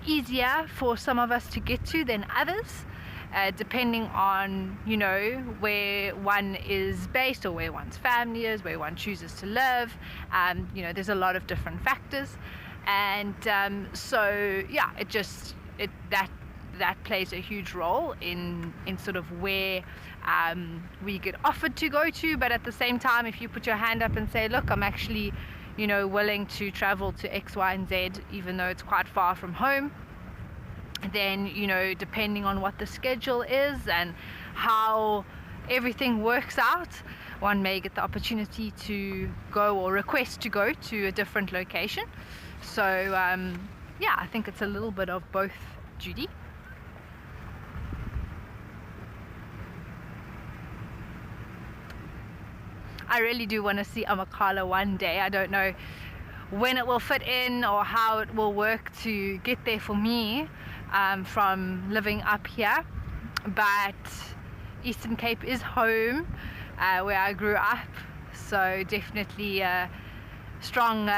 easier for some of us to get to than others, depending on, you know, where one is based or where one's family is, where one chooses to live. You know, there's a lot of different factors. And so yeah, that plays a huge role in sort of where we get offered to go to. But at the same time, if you put your hand up and say, look, I'm actually, you know, willing to travel to X, Y, and Z, even though it's quite far from home, then, you know, depending on what the schedule is and how everything works out, one may get the opportunity to go or request to go to a different location. So yeah, I think it's a little bit of both, Judy. I really do want to see Amakhala one day. I don't know when it will fit in or how it will work to get there for me from living up here, but Eastern Cape is home, where I grew up, so definitely a strong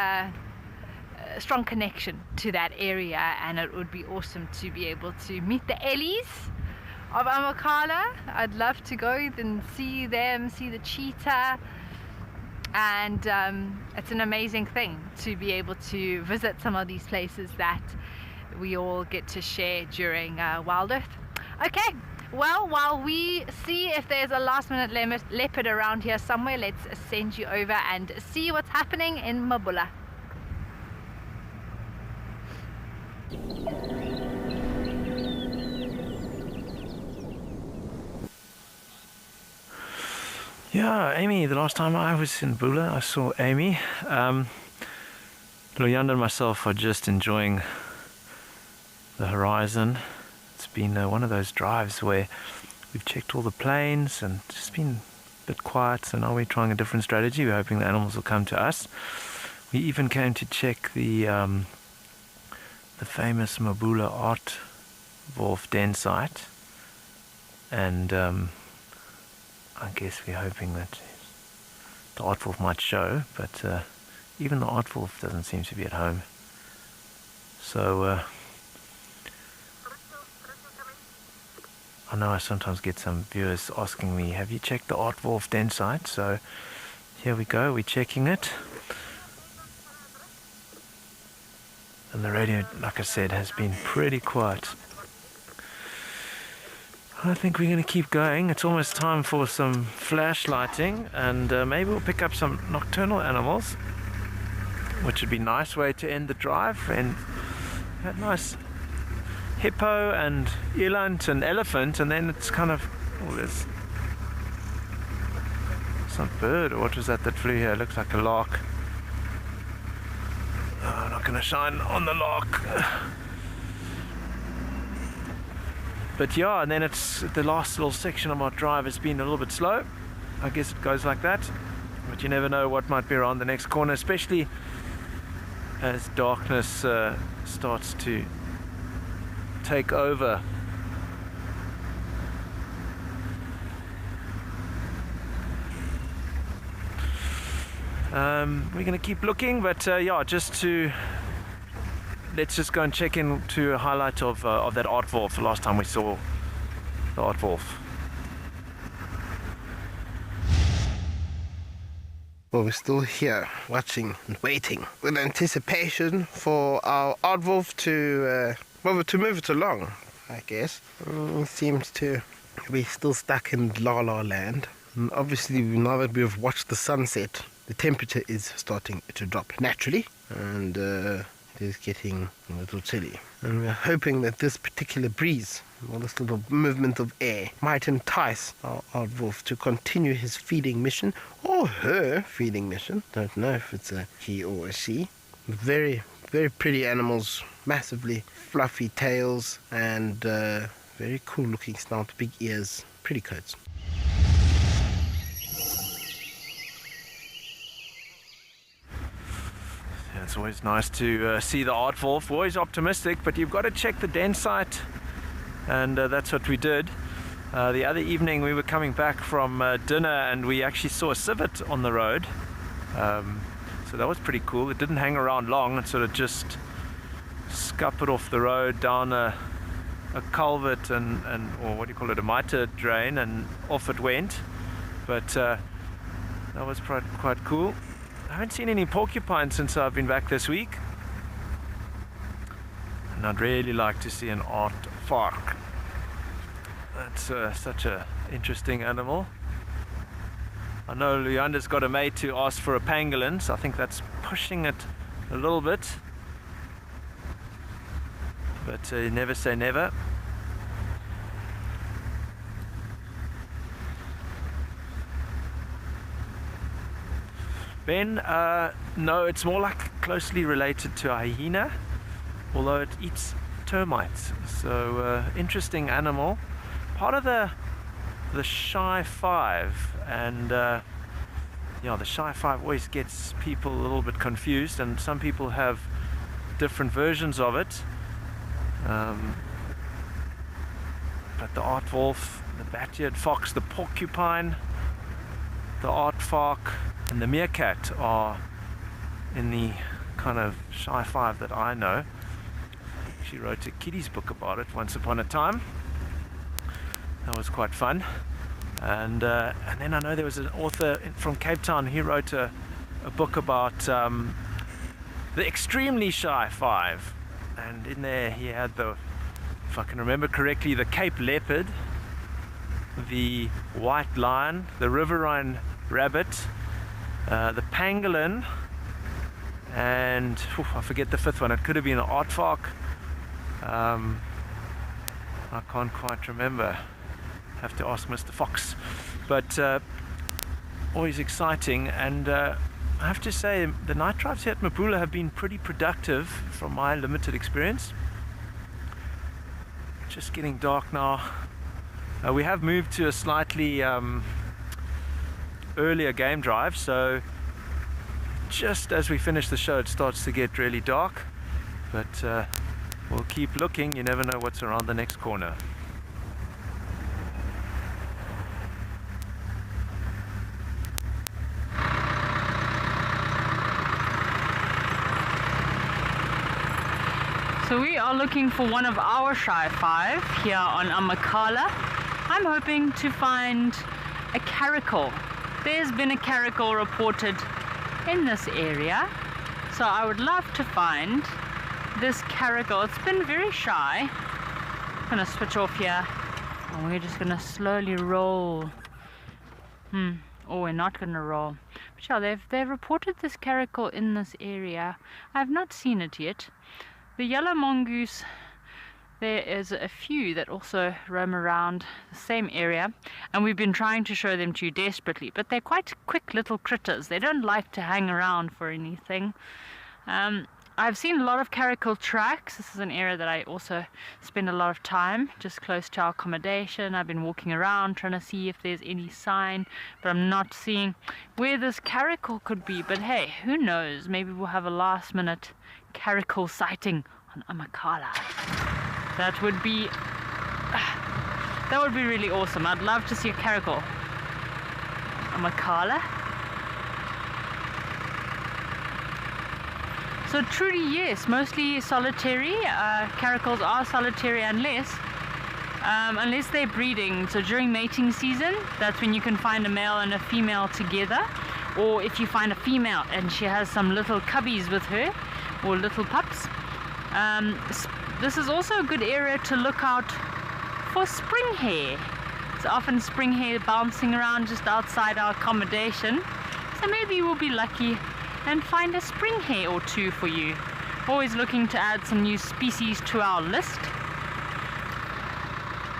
connection to that area, and it would be awesome to be able to meet the Ellies of Amakhala. I'd love to go and see them, see the cheetah, and it's an amazing thing to be able to visit some of these places that we all get to share during Wild Earth. Okay, well, while we see if there's a last minute leopard around here somewhere, let's send you over and see what's happening in Mabula. Yeah, Amy, the last time I was in Bula, I saw Amy. Luyanda and myself are just enjoying the horizon. It's been one of those drives where we've checked all the planes and just been a bit quiet, so now we're trying a different strategy. We're hoping the animals will come to us. We even came to check the famous Mabula art wolf den site, and I guess we're hoping that the art wolf might show, but even the art wolf doesn't seem to be at home. So I know I sometimes get some viewers asking me, have you checked the art wolf den site? So here we go, we're checking it. And the radio, like I said, has been pretty quiet. I think we're going to keep going. It's almost time for some flashlighting, and maybe we'll pick up some nocturnal animals, which would be a nice way to end the drive. And that nice hippo and eland and elephant, and then it's kind of, oh, there's some bird, or what was that flew here? It looks like a lark. Oh, I'm not going to shine on the lark. But yeah, and then it's the last little section of my drive has been a little bit slow. I guess it goes like that. But you never know what might be around the next corner, especially as darkness starts to take over. We're going to keep looking, but yeah, let's just go and check in to a highlight of that art wolf, the last time we saw the art wolf. Well, we're still here, watching and waiting with anticipation for our art wolf to move it along, I guess. It seems to be still stuck in La La Land. And obviously, now that we've watched the sunset, the temperature is starting to drop naturally, and it is getting a little chilly. And we're hoping that this particular breeze, or this little movement of air, might entice our art wolf to continue his feeding mission, or her feeding mission. Don't know if it's a he or a she. Very, very pretty animals, massively fluffy tails, and very cool looking snout, big ears, pretty coats. It's always nice to see the art wolf. Always optimistic, but you've got to check the den site, and that's what we did. The other evening we were coming back from dinner, and we actually saw a civet on the road, so that was pretty cool. It didn't hang around long. It sort of just scuppered off the road down a culvert and or what do you call it, a mitre drain, and off it went. But that was quite cool. I haven't seen any porcupines since I've been back this week, and I'd really like to see an aardvark. That's such a interesting animal. I know Luyanda's got a mate to ask for a pangolin, so I think that's pushing it a little bit, but you never say never. Ben, no, it's more like closely related to a hyena, although it eats termites. So interesting animal, part of the Shy Five, and yeah, the Shy Five always gets people a little bit confused, and some people have different versions of it. But the art wolf, the bat-eared fox, the porcupine, the aardvark, and the meerkat are in the kind of Shy Five that I know. She wrote a kiddies book about it once upon a time. That was quite fun. And then I know there was an author from Cape Town. He wrote a book about the extremely Shy Five, and in there he had if I can remember correctly, the Cape leopard, the white lion, the riverine rabbit, the pangolin, and I forget the fifth one. It could have been an aardvark. I can't quite remember. Have to ask Mr. Fox. But always exciting, and I have to say the night drives here at Mapula have been pretty productive from my limited experience. Just getting dark now. We have moved to a slightly earlier game drive, so just as we finish the show it starts to get really dark, but we'll keep looking. You never know what's around the next corner. So we are looking for one of our Shy 5 here on Amakala. I'm hoping to find a caracal. There's been a caracal reported in this area, so I would love to find this caracal. It's been very shy. I'm gonna switch off here and we're just gonna slowly roll. Oh, we're not gonna roll. But yeah, they've reported this caracal in this area. I have not seen it yet. The yellow mongoose, there is a few that also roam around the same area, and we've been trying to show them to you desperately, but they're quite quick little critters. They don't like to hang around for anything. I've seen a lot of caracal tracks. This is an area that I also spend a lot of time, just close to our accommodation. I've been walking around trying to see if there's any sign, but I'm not seeing where this caracal could be. But hey, who knows? Maybe we'll have a last minute caracal sighting on Amakala. That would be really awesome. I'd love to see a caracal. Amakala. So truly, yes, mostly solitary. Caracals are solitary unless they're breeding. So during mating season, that's when you can find a male and a female together. Or if you find a female and she has some little cubbies with her, or little pups. This is also a good area to look out for spring hare. There's often spring hare bouncing around just outside our accommodation. So maybe we'll be lucky and find a spring hare or two for you. Always looking to add some new species to our list.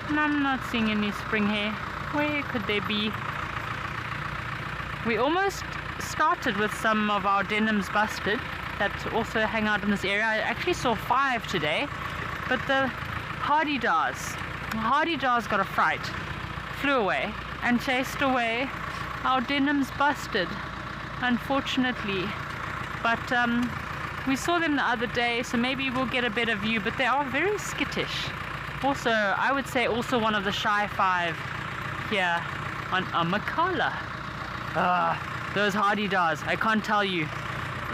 And I'm not seeing any spring hare. Where could they be? We almost started with some of our denims busted that also hang out in this area. I actually saw 5 today, but the hardy-dars got a fright, flew away and chased away our denims busted, unfortunately. But we saw them the other day, so maybe we'll get a better view, but they are very skittish. Also, I would say also one of the Shy 5 here on Amakala. Those hardy-dars, I can't tell you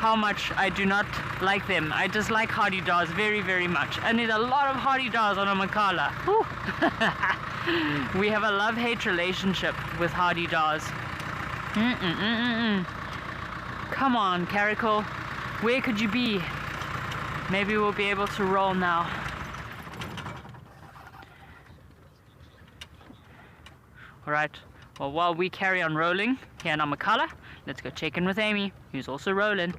how much I do not like them. I dislike hardy-dars very, very much. I need a lot of hardy-dars on Amakala. We have a love-hate relationship with hardy-dars. Come on, caracal. Where could you be? Maybe we'll be able to roll now. Alright, well, while we carry on rolling here in Amakala, let's go check in with Amy, who's also rolling.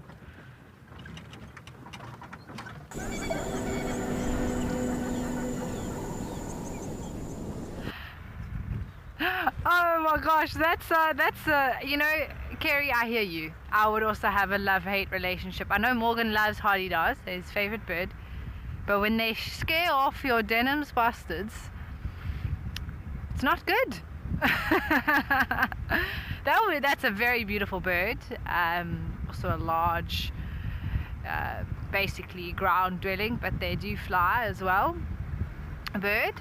Oh my gosh, that's you know, Kerry, I hear you. I would also have a love-hate relationship. I know Morgan loves hardy-dars, his favorite bird, but when they scare off your denims bastards, it's not good. That's a very beautiful bird. Also a large, basically ground dwelling, but they do fly as well. A bird,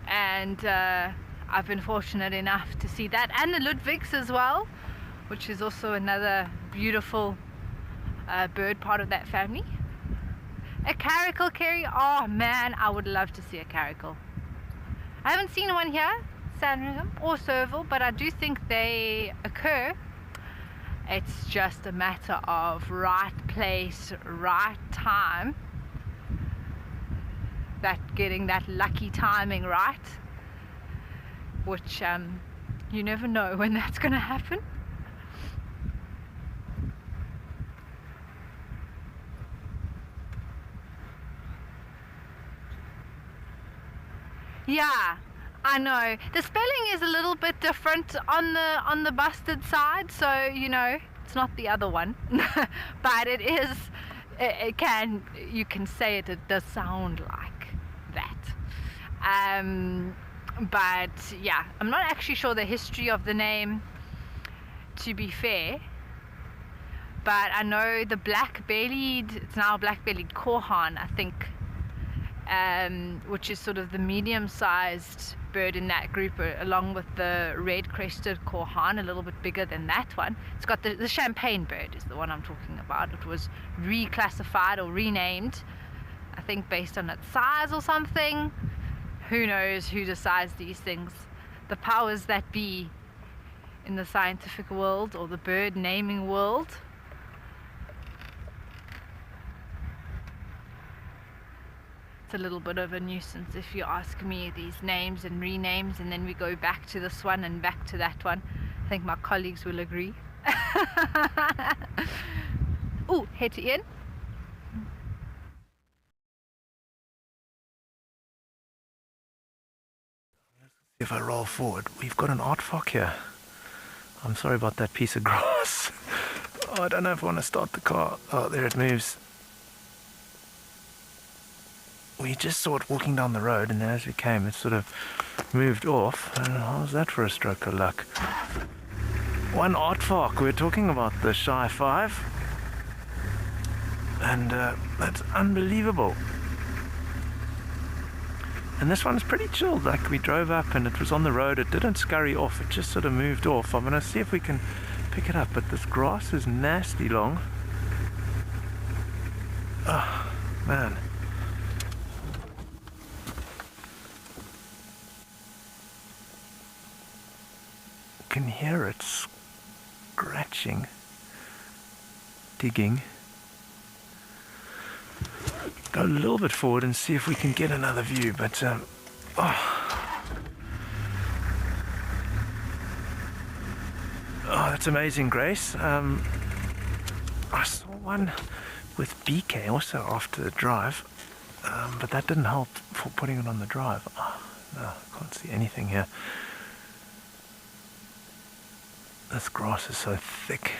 and I've been fortunate enough to see that, and the Ludwigs as well, which is also another beautiful bird, part of that family. A caracal, Kerry? Oh man, I would love to see a caracal. I haven't seen one here, Sandringham or Serville, but I do think they occur. It's just a matter of right place, right time, getting that lucky timing right, which you never know when that's going to happen. Yeah, I know. The spelling is a little bit different on the bastard side, so you know, it's not the other one. But it is, you can say it does sound like that. But yeah, I'm not actually sure the history of the name, to be fair. But I know the black-bellied, it's now black-bellied korhaan, I think, which is sort of the medium-sized bird in that group, along with the red-crested korhaan, a little bit bigger than that one. It's got the champagne bird is the one I'm talking about. It was reclassified or renamed, I think based on its size or something. Who knows who decides these things? The powers that be in the scientific world or the bird naming world. It's a little bit of a nuisance if you ask me, these names and renames, and then we go back to this one and back to that one. I think my colleagues will agree. Ooh, head to Ian. If I roll forward, we've got an aardvark here. I'm sorry about that piece of grass. Oh, I don't know if I want to start the car. Oh, there it moves. We just saw it walking down the road, and then as we came, it sort of moved off. And how's that for a stroke of luck? One aardvark. We're talking about the Shy 5. And that's unbelievable. And this one's pretty chilled. Like, we drove up and it was on the road. It didn't scurry off. It just sort of moved off. I'm going to see if we can pick it up. But this grass is nasty long. Oh, man. You can hear it scratching, digging. Go a little bit forward and see if we can get another view, but oh, that's amazing, Grace. I saw one with BK also after the drive, but that didn't help for putting it on the drive. Oh, no, I can't see anything here. This grass is so thick.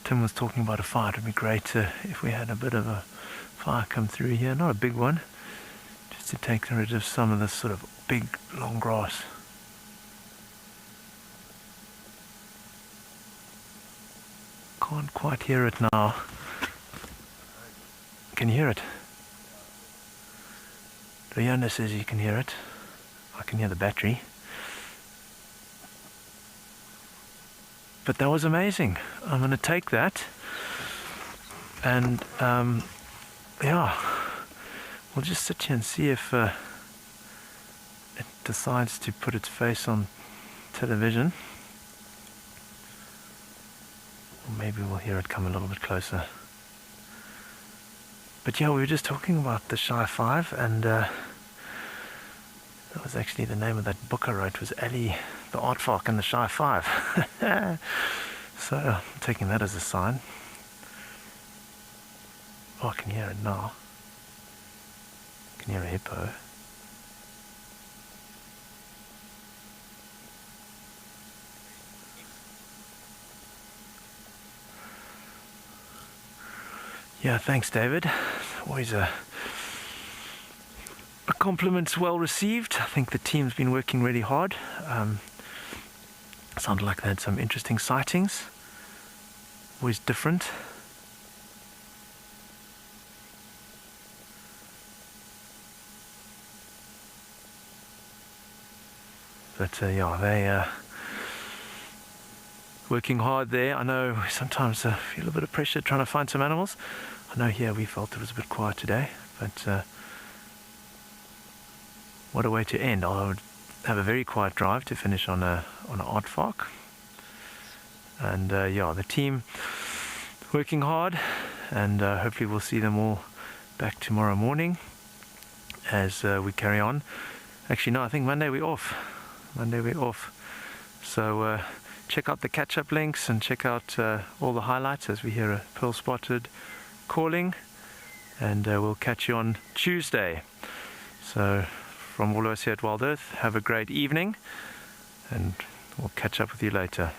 Tim was talking about a fire. It would be great if we had a bit of a fire come through here. Not a big one, just to take rid of some of this sort of big, long grass. Can't quite hear it now. Can you hear it? Rihanna says you can hear it. I can hear the battery. But that was amazing. I'm going to take that, and yeah, we'll just sit here and see if it decides to put its face on television. Or maybe we'll hear it come a little bit closer. But yeah, we were just talking about the Shy 5, and that was actually the name of that book I wrote, was Ali the Aardvark and the Shy 5. So I'm taking that as a sign. Oh, I can hear it now. I can hear a hippo. Yeah, thanks, David. Always a compliment well received. I think the team's been working really hard. Sounded like they had some interesting sightings. Always different. But yeah, they working hard there. I know sometimes feel a bit of pressure trying to find some animals. I know here we felt it was a bit quiet today, but what a way to end. I would have a very quiet drive to finish on an aardvark. And yeah, the team working hard, and hopefully we'll see them all back tomorrow morning as we carry on. Actually, no, I think Monday we're off. So check out the catch-up links and check out all the highlights as we hear a pearl spotted calling, and we'll catch you on Tuesday. So from all of us here at Wild Earth, have a great evening, and we'll catch up with you later.